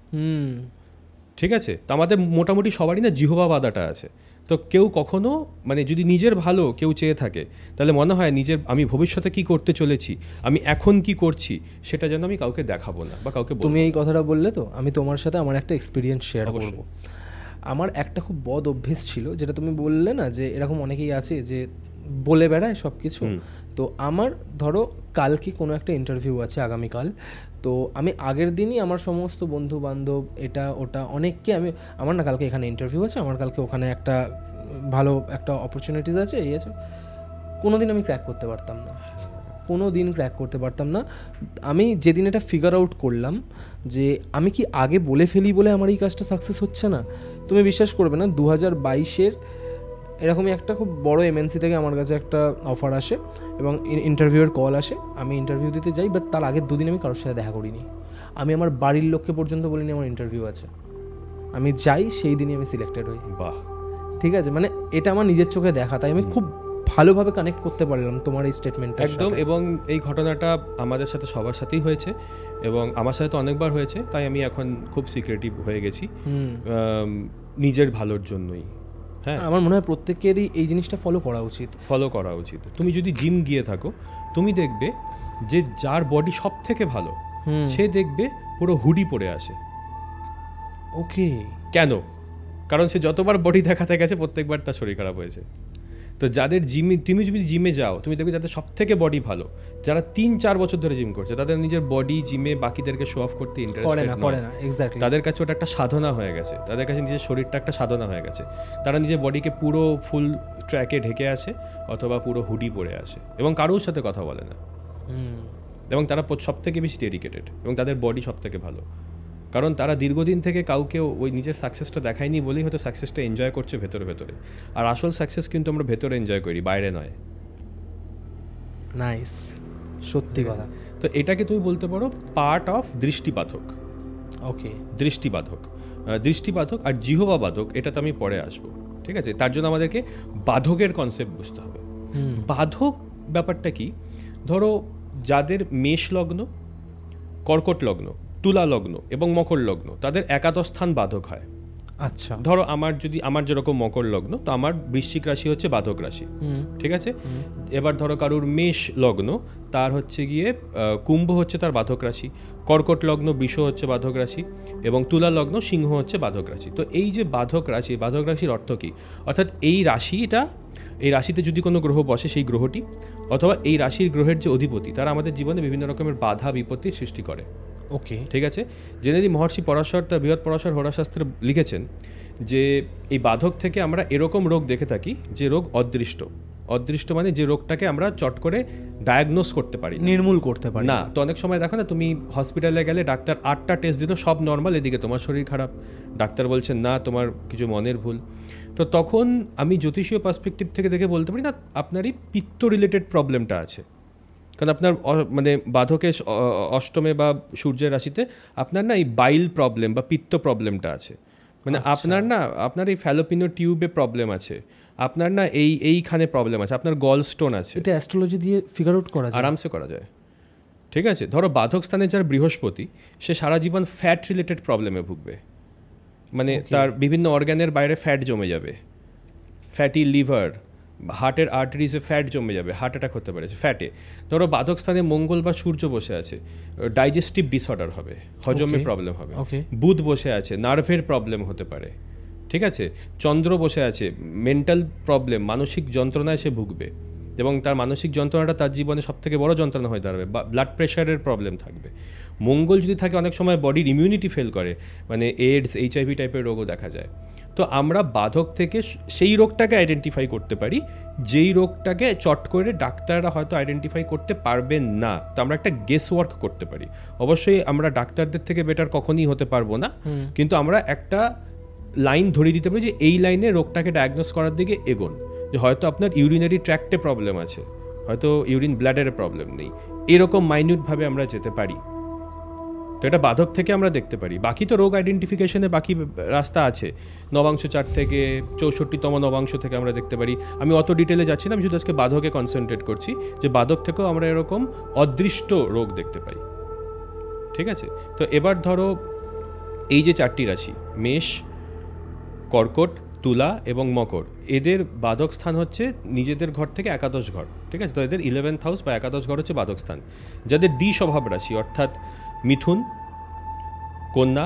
ঠিক আছে। তো আমাদের মোটামুটি সবারই না জিহবা বাধাটা আছে। তো কেউ কখনো মানে যদি নিজের ভালো কেউ চেয়ে থাকে, তাহলে মনে হয় নিজের আমি ভবিষ্যতে কি করতে চলেছি, আমি এখন কি করছি, সেটা যেন আমি কাউকে দেখাবো না বা কাউকে। তুমি এই কথাটা বললে তো আমি তোমার সাথে আমার একটা এক্সপিরিয়েন্স শেয়ার করবো। আমার একটা খুব বদ অভ্যেস ছিল, যেটা তুমি বললে না যে এরকম অনেকেই আছে যে বলে বেড়ায় সব কিছু। তো আমার ধরো কালকে কোনো একটা ইন্টারভিউ আছে আগামীকাল, তো আমি আগের দিনই আমার সমস্ত বন্ধু বান্ধব এটা ওটা অনেককে আমি, আমার না কালকে এখানে ইন্টারভিউ আছে, আমার কালকে ওখানে একটা ভালো একটা অপরচুনিটিস আছে, এই আছে, কোনো দিন আমি ক্র্যাক করতে পারতাম না। কোনো দিন ক্র্যাক করতে পারতাম না। আমি যেদিন এটা ফিগার আউট করলাম যে আমি কি আগে বলে ফেলি বলে আমার এই কাজটা সাকসেস হচ্ছে না, তুমি বিশ্বাস করবে না 2022-এর এরকমই একটা খুব বড় এমএনসি থেকে আমার কাছে একটা অফার আসে এবং ইন্টারভিউয়ের কল আসে। আমি ইন্টারভিউ দিতে যাই, বাট তার আগের দুদিন আমি কারোর সাথে দেখা করিনি। আমি আমার বাড়ির লোককে পর্যন্ত বলিনি আমার ইন্টারভিউ আছে। আমি যাই, সেই দিনই আমি সিলেক্টেড হই। বাহ, ঠিক আছে, মানে এটা আমার নিজের চোখে দেখা, তাই আমি খুব ভালোভাবে কানেক্ট করতে পারলাম তোমার এই স্টেটমেন্টটা একদম। এবং এই ঘটনাটা আমাদের সাথে সবার সাথেই হয়েছে এবং আমার সাথে তো অনেকবার হয়েছে, তাই আমি এখন খুব সিক্রেটিভ হয়ে গেছি নিজের ভালোর জন্যই। হ্যাঁ, আমার মনে হয় প্রত্যেকেরই এই জিনিসটা ফলো করা উচিত। তুমি যদি জিম গিয়ে থাকো, তুমি দেখবে যে যার বডি সব থেকে ভালো সে দেখবে পুরো হুডি পরে আসে। ওকে, কেন? কারণ সে যতবার বডি দেখাতে গেছে প্রত্যেকবার তার শরীর খারাপ হয়েছে। তো যাদের তুমি যদি জিমে যাও, তুমি দেখবে যাদের সব থেকে বডি ভালো, যারা 3-4 বছর ধরে জিম করছে, তাদের নিজের বডি জিমে বাকিদেরকে শো অফ করতে ইন্টারেস্টেড না। এক্স্যাক্টলি, তাদের কাছে ওটা একটা সাধনা হয়ে গেছে, তাদের কাছে নিজের শরীরটা একটা সাধনা হয়ে গেছে। তারা নিজের বডিকে পুরো ফুল ট্র্যাকে ঢেকে আসে অথবা পুরো হুডি পরে আসে এবং কারোর সাথে কথা বলে না। এবং তারা সব থেকে বেশি ডেডিকেটেড এবং তাদের বডি সব থেকে ভালো, কারণ তারা দীর্ঘদিন থেকে কাউকে ওই নিজের সাকসেসটা দেখায়নি বলেই হয়তো সাকসেসটা এনজয় করছে ভেতরে ভেতরে। আর আসল সাকসেস কিন্তু আমরা ভেতরে এনজয় করি, বাইরে নয়। নাইস, সত্যি কথা। তো এটাকে তুমি বলতে পারো পার্ট অফ দৃষ্টিবাধক। ওকে, দৃষ্টিবাধক আর জিহবা বাধক, এটাতে আমি পরে আসবো। ঠিক আছে, তার জন্য আমাদেরকে বাধকের কনসেপ্ট বুঝতে হবে। বাধক ব্যাপারটা কি? ধরো যাদের মেষ লগ্ন, কর্কট লগ্ন, তুলা লগ্ন এবং মকর লগ্ন, তাদের একাদশ স্থান বাধক হয়। আচ্ছা, ধরো আমার যেরকম মকর লগ্ন, তো আমার বৃশ্চিক রাশি হচ্ছে বাধক রাশি। ঠিক আছে, এবার ধরো কারুর মেষ লগ্ন, তার হচ্ছে গিয়ে কুম্ভ হচ্ছে তার বাধক রাশি, কর্কট লগ্ন বৃষ হচ্ছে বাধক রাশি এবং তুলা লগ্ন সিংহ হচ্ছে বাধক রাশি। তো এই যে বাধক রাশির অর্থ কী? অর্থাৎ এই রাশিতে যদি কোনো গ্রহ বসে, সেই গ্রহটি অথবা এই রাশির গ্রহের যে অধিপতি, তারা আমাদের জীবনে বিভিন্ন রকমের বাধা বিপত্তির সৃষ্টি করে। ওকে, ঠিক আছে। জেনেদি মহর্ষি পরাশর তার বৃহৎ পরাশর হোরাশাস্ত্রে লিখেছেন যে এই বাধক থেকে আমরা এরকম রোগ দেখে থাকি যে রোগ অদৃষ্ট মানে যে রোগটাকে আমরা চট করে ডায়াগনোস করতে পারি, নির্মূল করতে পারি না। তো অনেক সময় দেখো না, তুমি হসপিটালে গেলে ডাক্তার 8টা টেস্ট দিল, সব নর্মাল, এদিকে তোমার শরীর খারাপ, ডাক্তার বলছেন না তোমার কিছু মনের ভুল। তো তখন আমি জ্যোতিষীয় পার্সপেক্টিভ থেকে দেখে বলতে পারি না, আপনারই পিত্ত রিলেটেড প্রবলেমটা আছে। কারণ আপনার মানে বাধকে অষ্টমে বা সূর্যের রাশিতে আপনার না এই বাইল প্রবলেম বা পিত্ত প্রবলেমটা আছে। মানে আপনার এই ফ্যালোপিনো টিউবে প্রবলেম আছে, আপনার না এইখানে প্রবলেম আছে, আপনার গল স্টোন আছে। এটা অ্যাস্ট্রোলজি দিয়ে ফিগার আউট করা যায়, আরামসে করা যায়। ঠিক আছে, ধরো বাধক স্থানে যার বৃহস্পতি, সে সারা জীবন ফ্যাট রিলেটেড প্রবলেমে ভুগবে। মানে তার বিভিন্ন অর্গানের বাইরে ফ্যাট জমে যাবে, ফ্যাটি লিভার, হার্টের আর্টারিজে ফ্যাট জমে যাবে, হার্ট অ্যাটাক হতে পারে ফ্যাটে। ধরো বাধক স্থানে মঙ্গল বা সূর্য বসে আছে, ডাইজেস্টিভ ডিসঅর্ডার হবে, হজমে প্রবলেম হবে। বুধ বসে আছে, নার্ভের প্রবলেম হতে পারে। ঠিক আছে, চন্দ্র বসে আছে, মেন্টাল প্রবলেম, মানসিক যন্ত্রণায় সে ভুগবে এবং তার মানসিক যন্ত্রণাটা তার জীবনে সবথেকে বড় যন্ত্রণা হয়ে দাঁড়াবে, বা ব্লাড প্রেশারের প্রবলেম থাকবে। মঙ্গল যদি থাকে, অনেক সময় বডির ইমিউনিটি ফেল করে, মানে এইডস, HIV টাইপের রোগও দেখা যায়। তো আমরা বাধক থেকে সেই রোগটাকে আইডেন্টিফাই করতে পারি, যেই রোগটাকে চট করে ডাক্তাররা হয়তো আইডেন্টিফাই করতে পারবেন না। তো আমরা একটা গেস ওয়ার্ক করতে পারি। অবশ্যই আমরা ডাক্তারদের থেকে বেটার কখনই হতে পারবো না, কিন্তু আমরা একটা লাইন ধরিয়ে দিতে পারি যে এই লাইনে রোগটাকে ডায়াগনোস করার দিকে এগোন। যে হয়তো আপনার ইউরিনারি ট্র্যাক্টে প্রবলেম আছে, হয়তো ইউরিন ব্লাডারে প্রবলেম নেই, এরকম মাইনিউটভাবে আমরা যেতে পারি। তো এটা বাধক থেকে আমরা দেখতে পারি। বাকি তো রোগ আইডেন্টিফিকেশনের বাকি রাস্তা আছে, নবাংশ চার্ট থেকে 64তম নবাংশ থেকে আমরা দেখতে পারি। আমি অত ডিটেলে যাচ্ছি না, আমি শুধু আজকে বাধকে কনসেন্ট্রেট করছি, যে বাধক থেকেও আমরা এরকম অদৃষ্ট রোগ দেখতে পাই। ঠিক আছে, তো এবার ধরো এই যে 4টি রাশি, মেষ, কর্কট, তুলা এবং মকর, এদের বাধক স্থান হচ্ছে নিজেদের ঘর থেকে একাদশ ঘর। ঠিক আছে, তো এদের 11th হাউস বা একাদশ ঘর হচ্ছে বাধক স্থান। যাদের দ্বিস্বভাব রাশি, অর্থাৎ মিথুন, কন্যা,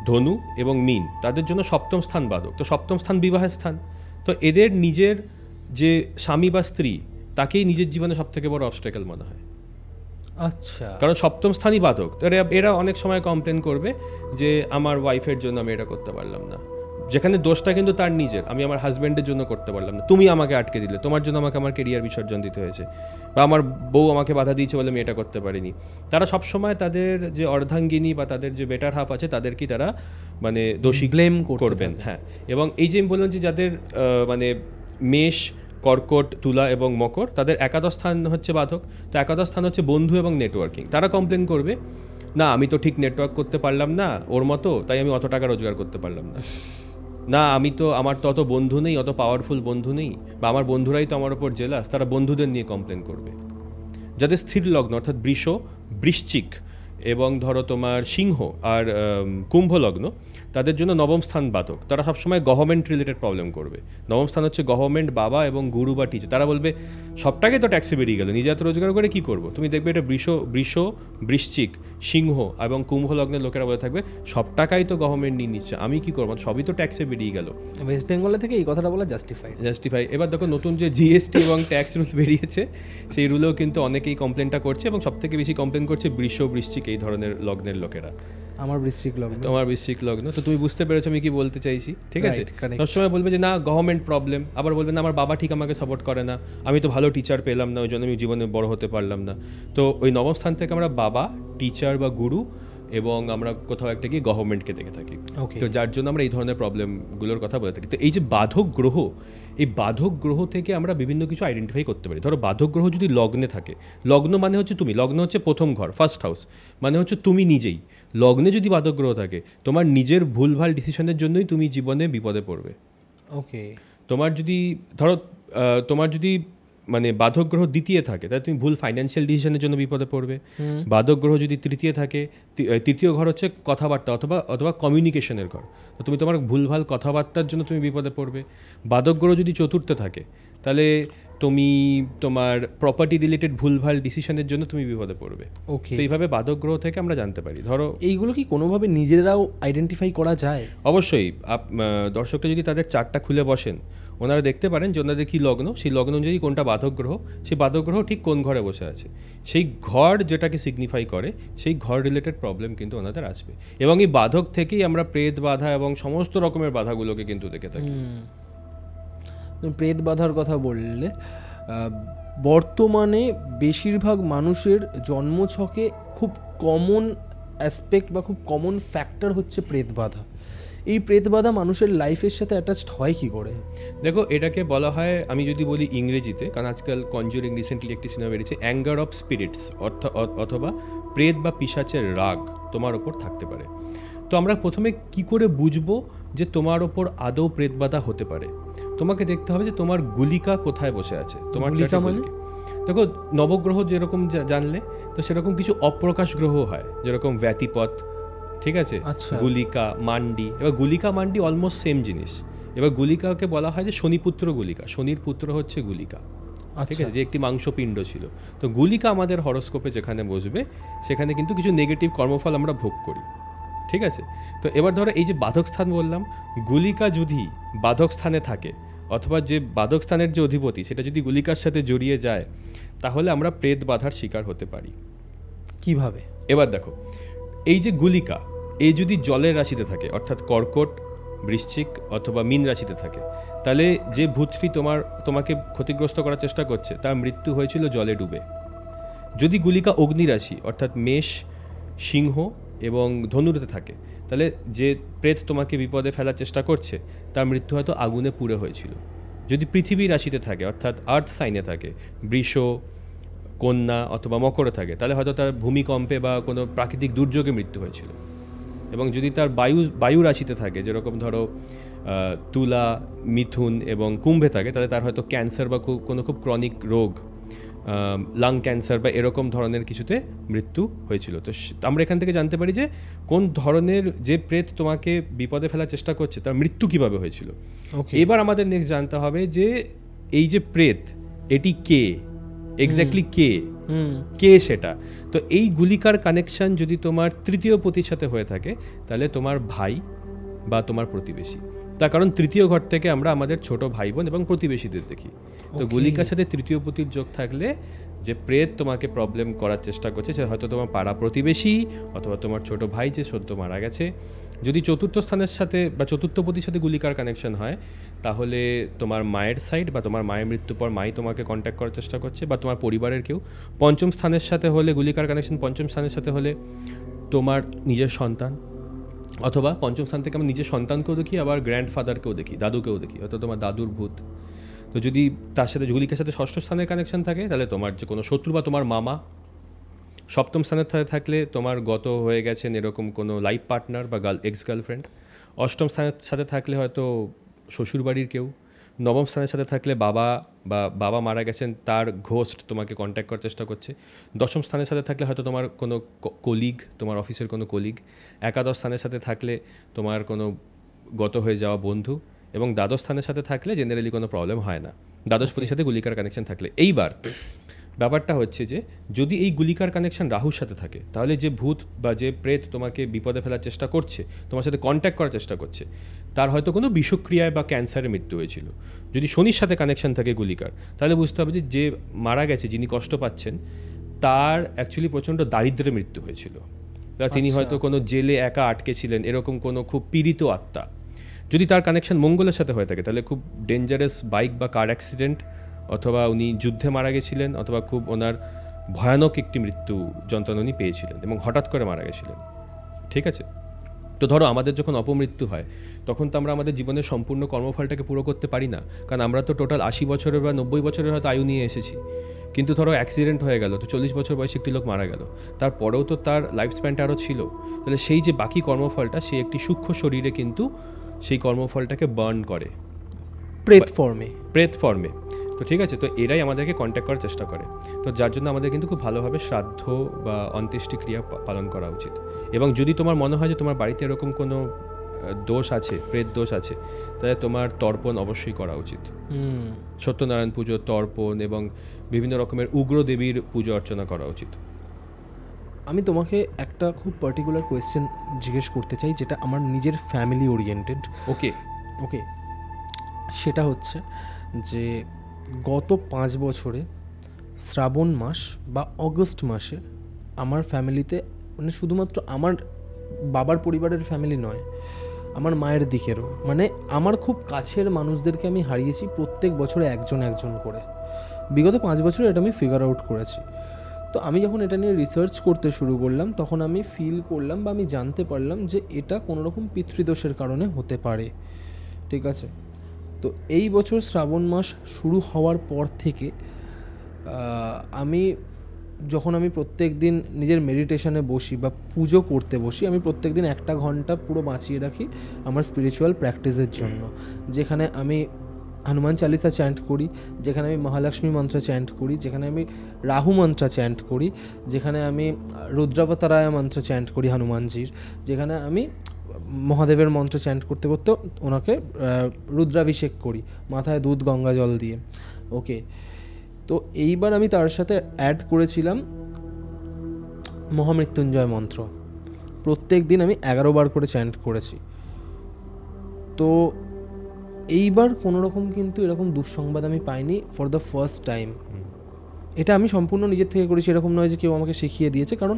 ধনু এবং মীন, তাদের জন্য 7ম স্থান বাধক। তো 7ম স্থান বিবাহের স্থান। তো এদের নিজের যে স্বামী বা স্ত্রী, তাকেই নিজের জীবনে সবথেকে বড় অবস্ট্যাকল মনে হয়। আচ্ছা, কারণ 7ম স্থানই বাধক। তো এরা অনেক সময় কমপ্লেন করবে যে আমার ওয়াইফের জন্য আমি এটা করতে পারলাম না, যেখানে দোষটা কিন্তু তার নিজের, আমি আমার হাজব্যান্ডের জন্য করতে পারলাম না, তুমি আমাকে আটকে দিলে, তোমার জন্য আমাকে আমার কেরিয়ার বিসর্জন দিতে হয়েছে, বা আমার বউ আমাকে বাধা দিয়েছে বলে আমি এটা করতে পারিনি। তারা সবসময় তাদের যে অর্ধাঙ্গিনী বা তাদের যে বেটার হাফ আছে তাদেরকেই তারা মানে দোষী ব্লেম করবেন। হ্যাঁ, এবং এই যে আমি বললাম যে যাদের মানে মেষ, কর্কট, তুলা এবং মকর, তাদের একাদশ স্থান হচ্ছে বাধক। তো একাদশ স্থান হচ্ছে বন্ধু এবং নেটওয়ার্কিং। তারা কমপ্লেন করবে, না আমি তো ঠিক নেটওয়ার্ক করতে পারলাম না ওর মতো, তাই আমি অত টাকা রোজগার করতে পারলাম না, না আমি তো, আমার তো অত বন্ধু নেই, অত পাওয়ারফুল বন্ধু নেই, বা আমার বন্ধুরাই তো আমার ওপর জেলাস, তারা বন্ধুদের নিয়ে কমপ্লেন করবে। যাদের স্থির লগ্ন অর্থাৎ বৃষ, বৃশ্চিক এবং ধরো তোমার সিংহ আর কুম্ভ লগ্ন, তাদের জন্য নবম স্থান বাধক। তারা সবসময় গভর্নমেন্ট রিলেটেড প্রবলেম করবে। নবম স্থান হচ্ছে গভর্নমেন্ট, বাবা এবং গুরু বা টিচার। তারা বলবে সবটাকে তো ট্যাক্সে বেরিয়ে গেল, নিজে এত রোজগার করে কী করবো। তুমি দেখবে এটা বৃষ, বৃশ্চিক, সিংহ এবং কুম্ভ লগ্নের লোকেরা বলে থাকবে সব টাকাই তো গভর্নমেন্ট নিয়ে নিচ্ছে, আমি কী করবো, সবই তো ট্যাক্সে বেরিয়ে গেল। ওয়েস্ট বেঙ্গলে থেকে এই কথাটা বলা জাস্টিফাই। এবার দেখো নতুন যে জিএসটি এবং ট্যাক্স রুল বেরিয়েছে, সেই রুলেও কিন্তু অনেকেই কমপ্লেনটা করছে, এবং সবথেকে বেশি কমপ্লেন করছে বৃষ, বৃশ্চিক এই ধরনের লগ্নের লোকেরা। আমার বৃশ্চিক লগ্ন। তোমার বৃশ্চিক লগ্ন, তো তুমি বুঝতে পেরেছো আমি কি বলতে চাইছি, ঠিক আছে? correct. সবসময় বলবে যে না গভর্নমেন্ট প্রবলেম, আবার বলবে না আমার বাবা ঠিক আমাকে সাপোর্ট করে না, আমি তো ভালো টিচার পেলাম না, ওই জন্য আমি জীবনে বড় হতে পারলাম না। তো ওই নবম স্থান থেকে আমরা বাবা, টিচার বা গুরু এবং আমরা কোথাও একটা গিয়ে গভর্নমেন্টকে দেখে থাকি। তো যার জন্য আমরা এই ধরনের প্রবলেমগুলোর কথা বলে থাকি। তো এই যে বাধক গ্রহ, এই বাধক গ্রহ থেকে আমরা বিভিন্ন কিছু আইডেন্টিফাই করতে পারি। ধরো বাধক গ্রহ যদি লগ্নে থাকে, লগ্ন মানে হচ্ছে তুমি, লগ্ন হচ্ছে প্রথম ঘর, ফার্স্ট হাউস, মানে হচ্ছে তুমি নিজেই। লগ্নে যদি বাধক গ্রহ থাকে, তোমার নিজের ভুলভাল ডিসিশনের জন্যই তুমি জীবনে বিপদে পড়বে। ওকে। তোমার যদি ধরো তোমার যদি মানে বাধক গ্রহ দ্বিতীয় থাকে, তাহলে তুমি ভুল ফাইন্যান্সিয়াল ডিসিশনের জন্য বিপদে পড়বে। বাধক গ্রহ যদি তৃতীয় থাকে, তৃতীয় ঘর হচ্ছে কথাবার্তা অথবা কমিউনিকেশনের ঘর, তো তুমি তোমার ভুলভাল কথাবার্তার জন্য তুমি বিপদে পড়বে। বাধক গ্রহ যদি চতুর্থে থাকে, তাহলে তুমি তোমার প্রপার্টি রিলেটেড ভুলভাল ডিসিশনের জন্য তুমি বিপদে পড়বে। ওকে। তো এইভাবে বাধক গ্রহ থেকে আমরা জানতে পারি। ধরো এইগুলো কি কোনোভাবে নিজেরাও আইডেন্টিফাই করা যায়? অবশ্যই। দর্শকরা যদি তাদের চার্টটা খুলে বসেন, ওনারা দেখতে পারেন যে ওনাদের কী লগ্ন, সেই লগ্ন অনুযায়ী কোনটা বাধক গ্রহ, সেই বাধক গ্রহ ঠিক কোন ঘরে বসে আছে, সেই ঘর যেটাকে সিগনিফাই করে, সেই ঘর রিলেটেড প্রবলেম কিন্তু ওনাদের আসবে। এবং এই বাধক থেকেই আমরা প্রেত বাধা এবং সমস্ত রকমের বাধাগুলোকে কিন্তু দেখে থাকি। তুমি প্রেত বাধার কথা বললে, বর্তমানে বেশিরভাগ মানুষের জন্মছকে খুব কমন অ্যাসপেক্ট বা খুব কমন ফ্যাক্টর হচ্ছে প্রেত বাধা। এই প্রেত বাধা মানুষের লাইফের সাথে অ্যাটাচড হয় কি করে? দেখো এটাকে বলা হয়, আমি যদি বলি ইংরেজিতে, কারণ আজকাল কনজুরিং রিসেন্টলি একটি সিনেমা বেরিয়েছে, অ্যাঙ্গার অফ স্পিরিটস, অথবা প্রেত বা পিশাচের রাগ তোমার ওপর থাকতে পারে। তো আমরা প্রথমে কি করে বুঝবো যে তোমার ওপর আদৌ প্রেত বাধা হতে পারে? তোমাকে দেখতে হবে যে তোমার গুলিকা কোথায় বসে আছে। তোমার গুলিকা মানে? দেখো নবগ্রহ যেরকম জানলে, তো সেরকম কিছু অপ্রকাশ গ্রহ হয়, যেরকম ব্যতিপথ, ঠিক আছে, গুলিকা, মান্ডি। এবার গুলিকা মান্ডি অলমোস্ট সেম জিনিস। এবার গুলিকাকে বলা হয় যে শনিপুত্র গুলিকা, শনির পুত্র হচ্ছে গুলিকা, ঠিক আছে, যে একটি মাংসপিণ্ড ছিল। তো গুলিকা আমাদের হরোস্কোপে যেখানে বসবে, সেখানে কিন্তু কিছু নেগেটিভ কর্মফল আমরা ভোগ করি, ঠিক আছে। তো এবার ধরো এই যে বাধক স্থান বললাম, গুলিকা যদি বাধক স্থানে থাকে, অথবা যে বাধক স্থানের যে অধিপতি সেটা যদি গুলিকার সাথে জড়িয়ে যায়, তাহলে আমরা প্রেত বাধার শিকার হতে পারি। কিভাবে? এবার দেখো, এই যে গুলিকা, এই যদি জলের রাশিতে থাকে, অর্থাৎ কর্কট, বৃশ্চিক অথবা মীন রাশিতে থাকে, তাহলে যে ভূতটি তোমাকে ক্ষতিগ্রস্ত করার চেষ্টা করছে, তার মৃত্যু হয়েছিল জলে ডুবে। যদি গুলিকা অগ্নি রাশি, অর্থাৎ মেষ, সিংহ এবং ধনুতে থাকে, তাহলে যে প্রেত তোমাকে বিপদে ফেলার চেষ্টা করছে, তার মৃত্যু হয়তো আগুনে পুড়ে হয়েছিল। যদি পৃথিবী রাশিতে থাকে, অর্থাৎ আর্থ সাইনে থাকে, বৃষ, কন্যা অথবা মকরে থাকে, তাহলে হয়তো তার ভূমিকম্পে বা কোনো প্রাকৃতিক দুর্যোগে মৃত্যু হয়েছিল। এবং যদি তার বায়ু রাশিতে থাকে, যেরকম ধরো তুলা, মিথুন এবং কুম্ভে থাকে, তাহলে তার হয়তো ক্যান্সার বা কোনো খুব ক্রনিক রোগ, লাং ক্যান্সার বা এরকম ধরনের কিছুতে মৃত্যু হয়েছিল। তো আমরা এখান থেকে জানতে পারি যে কোন ধরনের যে প্রেত তোমাকে বিপদে ফেলার চেষ্টা করছে, তার মৃত্যু কিভাবে হয়েছিল। এবার আমাদের নেক্সট জানতে হবে যে এই যে প্রেত, এটি কে, এক্স্যাক্টলি কে সেটা। তো এই গুলিকার কানেকশন যদি তোমার তৃতীয় পতির সাথে হয়ে থাকে, তাহলে তোমার ভাই বা তোমার প্রতিবেশী। তার কারণ তৃতীয় ঘর থেকে আমরা আমাদের ছোট ভাই বোন এবং প্রতিবেশীদের দেখি। তো গুলিকার সাথে তৃতীয় পতির যোগ থাকলে যে প্রেত তোমাকে প্রবলেম করার চেষ্টা করছে, সে হয়তো তোমার পাড়া প্রতিবেশী, অথবা তোমার ছোট ভাই যে সদ্য মারা গেছে, যদি চতুর্থ স্থানের সাথে বা চতুর্থপতির সাথে গুলিকার কানেকশন হয়, তাহলে তোমার মায়ের সাইড বা তোমার মায়ের মৃত্যুর পর মাই তোমাকে কন্ট্যাক্ট করার চেষ্টা করছে, বা তোমার পরিবারের কেউ। পঞ্চম স্থানের সাথে হলে গুলিকার কানেকশন, পঞ্চম স্থানের সাথে হলে তোমার নিজের সন্তান, অথবা পঞ্চম স্থান থেকে আমি নিজের সন্তানকেও দেখি, আবার গ্র্যান্ডফাদারকেও দেখি, দাদুকেও দেখি, অর্থাৎ তোমার দাদুর ভূত। তো যদি তার সাথে গুলিকার সাথে ষষ্ঠ স্থানের কানেকশন থাকে, তাহলে তোমার যে কোনো শত্রু বা তোমার মামা। সপ্তম স্থানের সাথে থাকলে তোমার গত হয়ে গেছেন এরকম কোনো লাইফ পার্টনার বা এক্স গার্লফ্রেন্ড। অষ্টম স্থানের সাথে থাকলে হয়তো শ্বশুরবাড়ির কেউ। নবম স্থানের সাথে থাকলে বাবা মারা গেছেন, তার ঘোস্ট তোমাকে কন্ট্যাক্ট করার চেষ্টা করছে। দশম স্থানের সাথে থাকলে হয়তো তোমার কোনো কলিগ, তোমার অফিসের কোনো কলিগ। একাদশ স্থানের সাথে থাকলে তোমার কোনো গত হয়ে যাওয়া বন্ধু। এবং দ্বাদশ স্থানের সাথে থাকলে জেনারেলি কোনো প্রবলেম হয় না, দ্বাদশপতির সাথে গুলিকার কানেকশন থাকলে। এইবার ব্যাপারটা হচ্ছে যে যদি এই গুলিকার কানেকশন রাহুর সাথে থাকে, তাহলে যে ভূত বা যে প্রেত তোমাকে বিপদে ফেলার চেষ্টা করছে, তোমার সাথে কন্ট্যাক্ট করার চেষ্টা করছে, তার হয়তো কোনো বিষক্রিয়ায় বা ক্যান্সারে মৃত্যু হয়েছিল। যদি শনির সাথে কানেকশন থাকে গুলিকার, তাহলে বুঝতে হবে যে মারা গেছে, যিনি কষ্ট পাচ্ছেন, তার অ্যাকচুয়ালি প্রচণ্ড দারিদ্র্যে মৃত্যু হয়েছিল। তিনি হয়তো কোনো জেলে একা আটকে ছিলেন, এরকম কোনো খুব পীড়িত আত্মা। যদি তার কানেকশন মঙ্গলের সাথে হয়ে থাকে, তাহলে খুব ডেঞ্জারাস বাইক বা কার অ্যাক্সিডেন্ট, অথবা উনি যুদ্ধে মারা গেছিলেন, অথবা খুব ওনার ভয়ানক একটি মৃত্যু যন্ত্রণা উনি পেয়েছিলেন এবং হঠাৎ করে মারা গেছিলেন। ঠিক আছে? তো ধরো আমাদের যখন অপমৃত্যু হয়, তখন তো আমরা আমাদের জীবনের সম্পূর্ণ কর্মফলটাকে পুরো করতে পারি না, কারণ আমরা তো টোটাল 80 বছরের বা 90 বছরের হয়তো আয়ু নিয়ে এসেছি। কিন্তু ধরো অ্যাক্সিডেন্ট হয়ে গেল, তো 40 বছর বয়সে একটি লোক মারা গেল, তারপরেও তো তার লাইফ স্প্যানটা আরও ছিল। তাহলে সেই যে বাকি কর্মফলটা, সেই একটি সূক্ষ্ম শরীরে কিন্তু সেই কর্মফলটাকে বার্ন করে প্রেত ফর্মে। তো ঠিক আছে, তো এরাই আমাদেরকে কন্ট্যাক্ট করার চেষ্টা করে। তো যার জন্য আমাদের কিন্তু খুব ভালোভাবে শ্রাদ্ধ বা অন্ত্যেষ্টিক্রিয়া পালন করা উচিত। এবং যদি তোমার মনে হয় যে তোমার বাড়িতে এরকম কোনো দোষ আছে, প্রেত দোষ আছে, তাহলে তোমার তর্পণ অবশ্যই করা উচিত। সত্যনারায়ণ পুজো, তর্পণ এবং বিভিন্ন রকমের উগ্র দেবীর পুজো অর্চনা করা উচিত। আমি তোমাকে একটা খুব পার্টিকুলার কোয়েশ্চেন জিজ্ঞেস করতে চাই, যেটা আমার নিজের ফ্যামিলি ওরিয়েন্টেড। ওকে, সেটা হচ্ছে যে গত 5 বছরে শ্রাবণ মাস বা অগস্ট মাসে আমার ফ্যামিলিতে, মানে শুধুমাত্র আমার বাবার পরিবারের ফ্যামিলি নয়, আমার মায়ের দিকেরও, মানে আমার খুব কাছের মানুষদেরকে আমি হারিয়েছি প্রত্যেক বছরে একজন করে। বিগত 5 বছরে এটা আমি ফিগার আউট করেছি। তো আমি যখন এটা নিয়ে রিসার্চ করতে শুরু করলাম, তখন আমি ফিল করলাম বা আমি জানতে পারলাম যে এটা কোনোরকম পিতৃদোষের কারণে হতে পারে। ঠিক আছে? তো এই বছর শ্রাবণ মাস শুরু হওয়ার পর থেকে আমি প্রত্যেক দিন নিজের মেডিটেশনে বসি বা পুজো করতে বসি, আমি প্রত্যেক দিন 1 ঘন্টা পুরো বাঁচিয়ে রাখি আমার স্পিরিচুয়াল প্র্যাকটিসের জন্য, যেখানে আমি হনুমান চালিসা চ্যান্ট করি, যেখানে আমি মহালক্ষ্মী মন্ত্র চ্যান্ট করি, যেখানে আমি রাহু মন্ত্র চ্যান্ট করি, যেখানে আমি রুদ্রাবতারায় মন্ত্র চ্যান্ট করি হনুমানজির, যেখানে আমি মহাদেবের মন্ত্র চ্যান্ট করতে করতে ওনাকে রুদ্রাভিষেক করি মাথায় দুধ গঙ্গা জল দিয়ে। ওকে, তো এইবার আমি তার সাথে অ্যাড করেছিলাম মহামৃত্যুঞ্জয় মন্ত্র। প্রত্যেক দিন আমি 11 বার করে চ্যান্ট করেছি। তো এইবার কোনোরকম কিন্তু এরকম দুঃসংবাদ আমি পাইনি ফর দ্য ফার্স্ট টাইম। এটা আমি সম্পূর্ণ নিজের থেকে করেছি, এরকম নয় যে কেউ আমাকে শিখিয়ে দিয়েছে, কারণ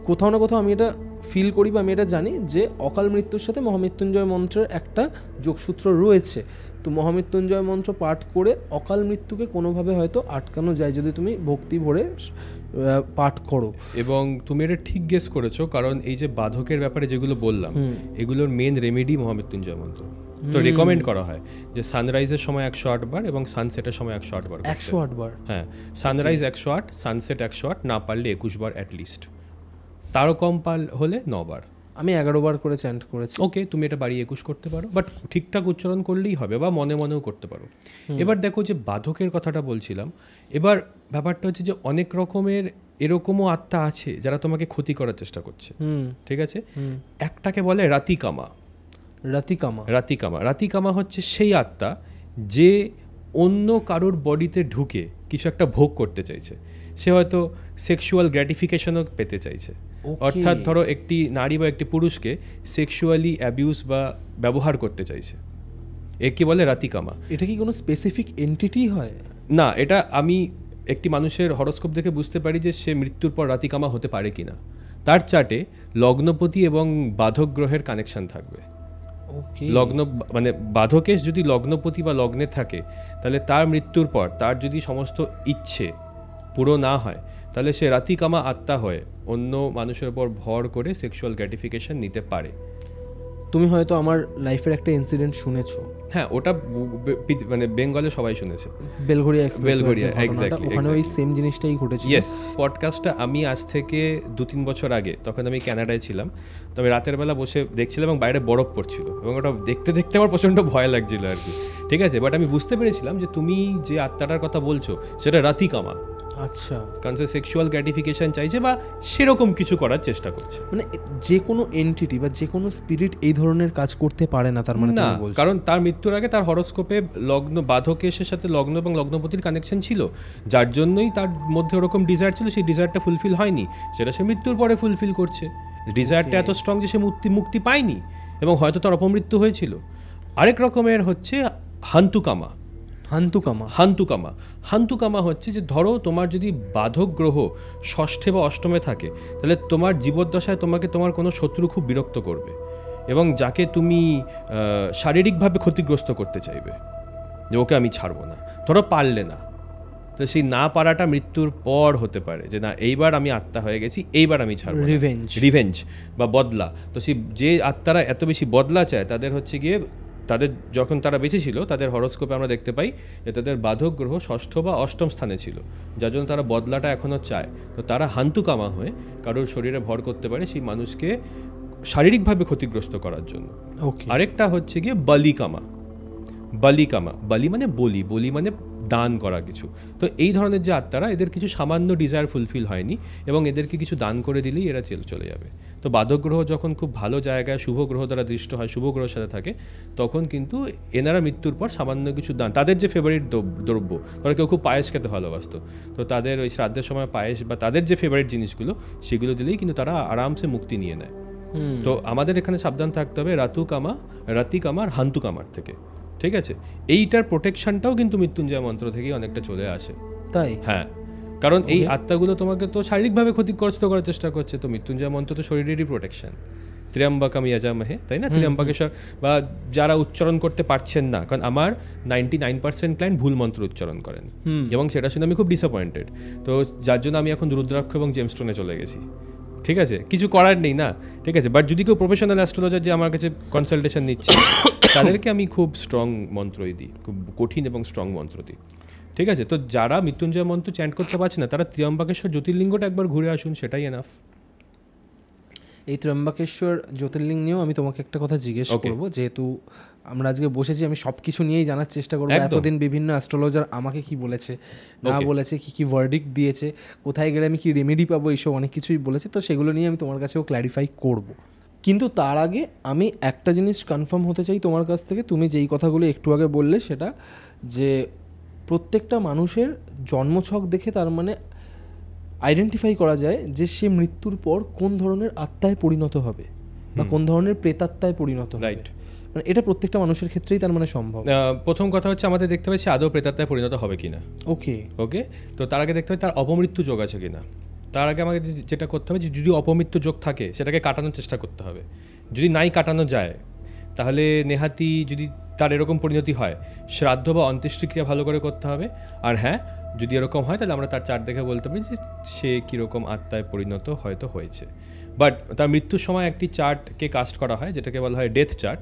কোথাও না কোথাও আমি এটা ফিল করি বা আমি এটা জানি যে অকাল মৃত্যুর সাথে মহামৃত্যুঞ্জয় মন্ত্রের একটা যোগসূত্র রয়েছে। তো মহামৃত্যুঞ্জয় মন্ত্র পাঠ করে অকাল মৃত্যুকে কোনোভাবে হয়তো আটকানো যায়, যদি তুমি ভক্তি ভরে পাঠ করো। এবং তুমি এটা ঠিক গেস করেছো, কারণ এই যে বাধকের ব্যাপারে যেগুলো বললাম, এগুলোর মেন রেমেডি মহামৃত্যুঞ্জয় মন্ত্র। তো রেকমেন্ড করা হয় যে সানরাইজের সময় 108 বার এবং সানসেটের সময় 108 বার। 108 বার? হ্যাঁ, সানরাইজ 108, সানসেট 108, না পারলে 21 বার অ্যাটলিস্ট, তারও কম হলে 9 বার। আমি 11 বার করে চ্যান্ট করেছি। ওকে, তুমি এটা বাড়ি 21 করতে পারো, বাট ঠিকঠাক উচ্চারণ করলেই হবে, বা মনে মনেও করতে পারো। এবার দেখো যে বাধকের কথাটা বলছিলাম, এবার ব্যাপারটা হচ্ছে যে অনেক রকমের এরকমও আত্মা আছে যারা তোমাকে ক্ষতি করার চেষ্টা করছে। ঠিক আছে? একটাকে বলে রাতিকামা। রাতিকামা হচ্ছে সেই আত্মা যে অন্য কারোর বডিতে ঢুকে কিছু একটা ভোগ করতে চাইছে। সে হয়তো সেক্সুয়াল গ্র্যাটিফিকেশনও পেতে চাইছে। অর্থাৎ ধরো একটি নারী বা একটি পুরুষকে সেক্সুয়ালি অ্যাবিউজ বা ব্যবহার করতে চাইছে, একে বলে রাতিকামা। এটা কি কোনো স্পেসিফিক এন্টিটি হয়? না, এটা আমি একটি মানুষের হরোস্কোপ দেখে বুঝতে পারি যে সে মৃত্যুর পর রাতিকামা হতে পারে কিনা। তার চার্টে লগ্নপতি এবং বাধক গ্রহের কানেকশন থাকবে। ওকে, লগ্ন মানে বাধকেশ যদি লগ্নপতি বা লগ্নে থাকে, তাহলে তার মৃত্যুর পর তার যদি সমস্ত ইচ্ছে পুরো না হয়, তাহলে সে রাতিকামা আত্মা হয়ে অন্য মানুষের উপর ভর করে সেক্সুয়াল গ্র্যাটিফিকেশন নিতে পারে। তুমি হয়তো আমার লাইফের একটা ইনসিডেন্ট শুনেছো। হ্যাঁ, ওটা মানে বেঙ্গলে সবাই শুনেছে, বেলঘরিয়া এক্সপ্রেস, বেলঘরিয়া, exactly, ওখানে ওই exactly. সেম জিনিসটাই ঘটেছিল। ইয়েস, পডকাস্টটা আমি আজ থেকে 2-3 বছর আগে, তখন আমি কানাডায় ছিলাম, তো আমি রাতের বেলা বসে দেখছিলাম এবং বাইরে বরফ পড়ছিল এবং ওটা দেখতে দেখতে আমার প্রচণ্ড ভয় লাগছিল আর কি, ঠিক আছে। বাট আমি বুঝতে পেরেছিলাম যে তুমি যে আত্মাটার কথা বলছো সেটা রাতিকামা, আচ্ছা, কারণ সে সেক্সুয়াল গ্র্যাটিফিকেশন চাইছে বা সেরকম কিছু করার চেষ্টা করছে। মানে যে কোনো এন্টিটি বা যে কোনো স্পিরিট এই ধরনের কাজ করতে পারে না, তার মানে না, তুমি বলছো? কারণ তার মৃত্যুর আগে তার হরোস্কোপে লগ্ন বাধকেশের সাথে লগ্ন এবং লগ্নপতির কানেকশন ছিল, যার জন্যই তার মধ্যে ওরকম ডিজায়ার ছিল, সেই ডিজায়ারটা ফুলফিল হয়নি, সেটা সে মৃত্যুর পরে ফুলফিল করছে। ডিজায়ারটা এত স্ট্রং যে সে মুক্তি পায়নি এবং হয়তো তার অপমৃত্যু হয়েছিল। আরেক রকমের হচ্ছে হান্তুকামা। হান্তুকামা হচ্ছে যে ধরো তোমার যদি বাধক গ্রহ ষষ্ঠে বা অষ্টমে থাকে, তাহলে তোমার জীবদ্দশায় তোমাকে তোমার কোনো শত্রু খুব বিরক্ত করবে এবং যাকে তুমি শারীরিকভাবে ক্ষতিগ্রস্ত করতে চাইবে, যে ওকে আমি ছাড়বো না, ধরো পারলে না, তো সেই না পারাটা মৃত্যুর পর হতে পারে, যে না এইবার আমি আত্মা হয়ে গেছি, এইবার আমি ছাড়বো। রিভেঞ্জ বা বদলা। তো সেই যে আত্মারা এত বেশি বদলা চায়, তাদের হচ্ছে গিয়ে তাদের যখন তারা বেঁচে ছিল তাদের হরোস্কোপে আমরা দেখতে পাই যে তাদের বাধক গ্রহ ষষ্ঠ বা অষ্টম স্থানে ছিল, যার জন্য তারা বদলাটা এখনও চায়। তো তারা হান্তুকামা হয়ে কারোর শরীরে ভর করতে পারে সেই মানুষকে শারীরিকভাবে ক্ষতিগ্রস্ত করার জন্য। আরেকটা হচ্ছে গিয়ে বলিকামা। বলি মানে বলি মানে দান করা কিছু। তো এই ধরনের যে আত্মারা, এদের কিছু সামান্য ডিজায়ার ফুলফিল হয়নি এবং এদেরকে কিছু দান করে দিলেই এরা চলে যাবে। তো বাধক গ্রহ যখন খুব ভালো জায়গায় শুভ গ্রহ দ্বারা দৃষ্ট হয়, শুভ গ্রহের সাথে থাকে, তখন কিন্তু এনারা মৃত্যুর পর সামান্য কিছু দান, তাদের যে ফেভারিট দ্রব্য, তারা কেউ খুব পায়েস খেতে ভালোবাসতো, তো তাদের ওই শ্রাদ্ধের সময় পায়েস বা তাদের যে ফেভারিট জিনিসগুলো সেগুলো দিলেই কিন্তু তারা আরামসে মুক্তি নিয়ে নেয়। তো আমাদের এখানে সাবধান থাকতে হবে রাতিকামা আর হান্তুকামার থেকে, ঠিক আছে। এইটার প্রোটেকশনটাও কিন্তু মৃত্যুঞ্জয় মন্ত্র থেকেই অনেকটা চলে আসে। তাই? হ্যাঁ, কারণ এই আত্মাগুলো তোমাকে তো শারীরিকভাবে ক্ষতিগ্রস্ত করার চেষ্টা করছে, তো মৃত্যুঞ্জয় মন্ত্র তো শরীরেরই প্রোটেকশন। ত্র্যম্বকম যজামহে, তাই না? ত্র্যম্বকেশ্বর, বা যারা উচ্চারণ করতে পারছেন না, কারণ আমার 99% ক্লায়েন্ট ভুল মন্ত্র উচ্চারণ করেন এবং সেটা শুনে আমি খুব ডিসঅ্যাপয়েন্টেড। তো যার জন্য আমি এখন রুদ্রাক্ষ এবং জেমস্টোনে চলে গেছি, ঠিক আছে, কিছু করার নেই না, ঠিক আছে। বাট যদি কেউ প্রফেশনাল অ্যাস্ট্রোলজার যে আমার কাছে কনসালটেশন নিচ্ছে, তাদেরকে আমি খুব স্ট্রং মন্ত্রই দিই, খুব কঠিন এবং স্ট্রং মন্ত্র দিই, ঠিক আছে। তো যারা মৃত্যুঞ্জয় মন্ত্র চ্যান্ট করতে পারছে না, তারা ত্র্যম্বকেশ্বর জ্যোতির্লিঙ্গটা একবার ঘুরে আসুন, সেটাই এনাফ। এই ত্র্যম্বকেশ্বর জ্যোতির্লিঙ্গ নিয়েও আমি তোমাকে একটা কথা জিজ্ঞেস করবো, যেহেতু আমরা আজকে বসেছি, আমি সব কিছু নিয়েই জানার চেষ্টা করবো। এতদিন বিভিন্ন অ্যাস্ট্রোলজার আমাকে কি বলেছে না বলেছে, কি ভার্ডিক্ট দিয়েছে, কোথায় গেলে আমি কি রেমেডি পাবো, এইসব অনেক কিছুই বলেছে, তো সেগুলো নিয়ে আমি তোমার কাছেও ক্ল্যারিফাই করবো। কিন্তু তার আগে আমি একটা জিনিস কনফার্ম হতে চাই তোমার কাছ থেকে। তুমি যেই কথাগুলো একটু আগে বললে, সেটা যে প্রত্যেকটা মানুষের জন্মছক দেখে তার মানে আইডেন্টিফাই করা যায় যে সে মৃত্যুর পর কোন ধরনের আত্মায় পরিণত হবে বা কোন ধরনের প্রেতাত্মায় পরিণত হবে। রাইট, মানে এটা প্রত্যেকটা মানুষের ক্ষেত্রেই তার মানে সম্ভব। প্রথম কথা হচ্ছে আমাদের দেখতে হবে সে আদৌ প্রেতাত্মায় পরিণত হবে কিনা। ওকে, তো তার আগে দেখতে হবে তার অপমৃত্যু যোগ আছে কিনা। তার আগে আমাকে যেটা করতে হবে, যে যদি অপমৃত্যু যোগ থাকে সেটাকে কাটানোর চেষ্টা করতে হবে। যদি নাই কাটানো যায়, তাহলে নেহাতি যদি তার এরকম পরিণতি হয়, শ্রাদ্ধ বা অন্ত্যেষ্টিক্রিয়া ভালো করে করতে হবে। আর হ্যাঁ, যদি এরকম হয়, তাহলে আমরা তার চার্ট দেখে বলতে পারি যে সে কীরকম আত্মায় পরিণত হয়তো হয়েছে। বাট তার মৃত্যুর সময় একটি চার্টকে কাস্ট করা হয়, যেটাকে বলা হয় ডেথ চার্ট।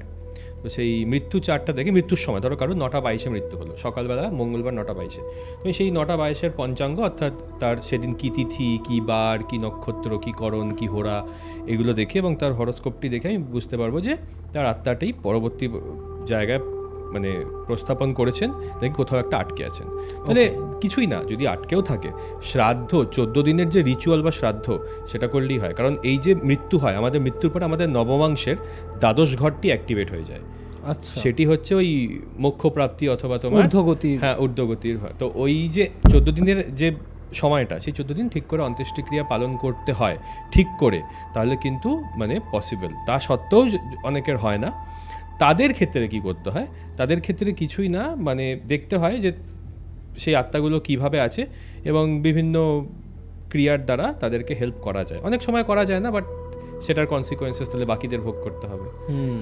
তো সেই মৃত্যু চার্টটা দেখে মৃত্যুর সময়, ধরো কারো 9:22 মৃত্যু হলো, সকালবেলা মঙ্গলবার 9:22, তুমি সেই 9:22 পঞ্চাঙ্গ, অর্থাৎ তার সেদিন কী তিথি, কী বার, কী নক্ষত্র, কী করণ, কী হোরা, এগুলো দেখে এবং তার হরোস্কোপটি দেখে আমি বুঝতে পারবো যে তার আত্মাটাই পরবর্তী জায়গায় মানে প্রস্থাপন করেছেন, দেখি কোথাও একটা আটকে আছেন। তাহলে কিছুই না, যদি আটকেও থাকে, শ্রাদ্ধ 14 দিনের যে রিচুয়াল বা শ্রাদ্ধ, সেটা করলেই হয়। কারণ এই যে মৃত্যু হয়, আমাদের মৃত্যুর পরে আমাদের নবমাংশের দ্বাদশ ঘরটি অ্যাক্টিভেট হয়ে যায়। আচ্ছা, সেটি হচ্ছে ওই মোক্ষপ্রাপ্তি অথবা তোমার ঊর্ধ্বগতির হয়। তো ওই যে 14 দিনের যে সময়টা, সেই 14 দিন ঠিক করে অন্ত্যেষ্টিক্রিয়া পালন করতে হয় ঠিক করে, তাহলে কিন্তু মানে পসিবল। তা সত্ত্বেও অনেকের হয় না। তাদের ক্ষেত্রে কি করতে হয়? তাদের ক্ষেত্রে কিছুই না, মানে দেখতে হয় যে সেই আত্মাগুলো কিভাবে আছে এবং বিভিন্ন ক্রিয়ার দ্বারা তাদেরকে হেল্প করা যায়। অনেক সময় করা যায় না, বাট সেটার কনসিকোয়েন্সেস তাহলে বাকিদের ভোগ করতে হবে।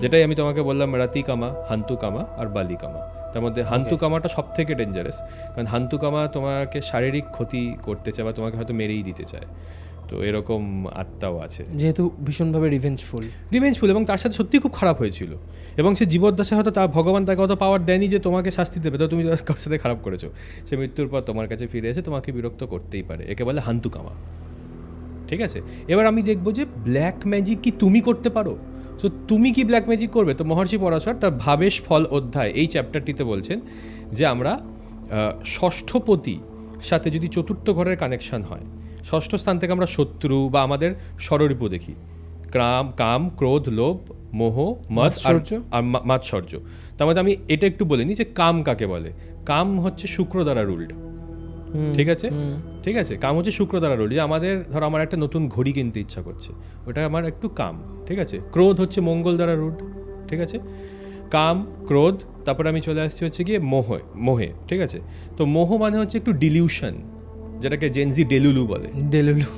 যেটাই আমি তোমাকে বললাম, রাতি কামা, হান্তু কামা আর বালি কামা। তার মধ্যে হান্তু কামাটা সব থেকে ডেঞ্জারাস, কারণ হান্তু কামা তোমাকে শারীরিক ক্ষতি করতে চায় বা তোমাকে হয়তো মেরেই দিতে চায়। তো এরকম আত্মাও আছে, যেহেতু ভীষণভাবে রিভেঞ্জফুল এবং তার সাথে সত্যি খুব খারাপ হয়েছিল, এবং সে জীবদ্দশায় হয়তো তার ভগবান তাকে অত পাওয়ার দেয়নি যে তোমাকে শাস্তি দেবে, তো তুমি কারোর সাথে খারাপ করেছো, সে মৃত্যুর পর তোমার কাছে ফিরে এসে তোমাকে বিরক্ত করতেই পারে। একে বলে হান্তু কামা। ঠিক আছে, এবার আমি দেখবো যে ব্ল্যাক ম্যাজিক কি তুমি করতে পারো। তো তুমি কি ব্ল্যাক ম্যাজিক করবে? তো মহর্ষি পরাশর তার ভাবেশ ফল অধ্যায় এই চ্যাপ্টারটিতে বলছেন যে আমরা ষষ্ঠপতি সাথে যদি চতুর্থ ঘরের কানেকশন হয়, ষষ্ঠ স্থান থেকে আমরা শত্রু বা আমাদের ষড়রিপু দেখি, কাম, ক্রোধ, লোভ, মোহ, মদ আর মাৎসর্য। তার মধ্যে আমি এটা একটু বলে নিই যে কাম কাকে বলে। কাম হচ্ছে শুক্র দ্বারা রুলড। ঠিক আছে, ঠিক আছে, কাম হচ্ছে শুক্র দ্বারা রুলড। যে আমাদের ধরো আমার একটা নতুন ঘড়ি কিনতে ইচ্ছা করছে, ওটা আমার একটু কাম। ঠিক আছে, ক্রোধ হচ্ছে মঙ্গল দ্বারা রুলড। ঠিক আছে, কাম, ক্রোধ, তারপরে আমি চলে আসছি হচ্ছে গিয়ে মোহে। ঠিক আছে, তো মোহ মানে হচ্ছে একটু ডিলিউশন, যেটাকে জেনজি ডেলুলু বলে।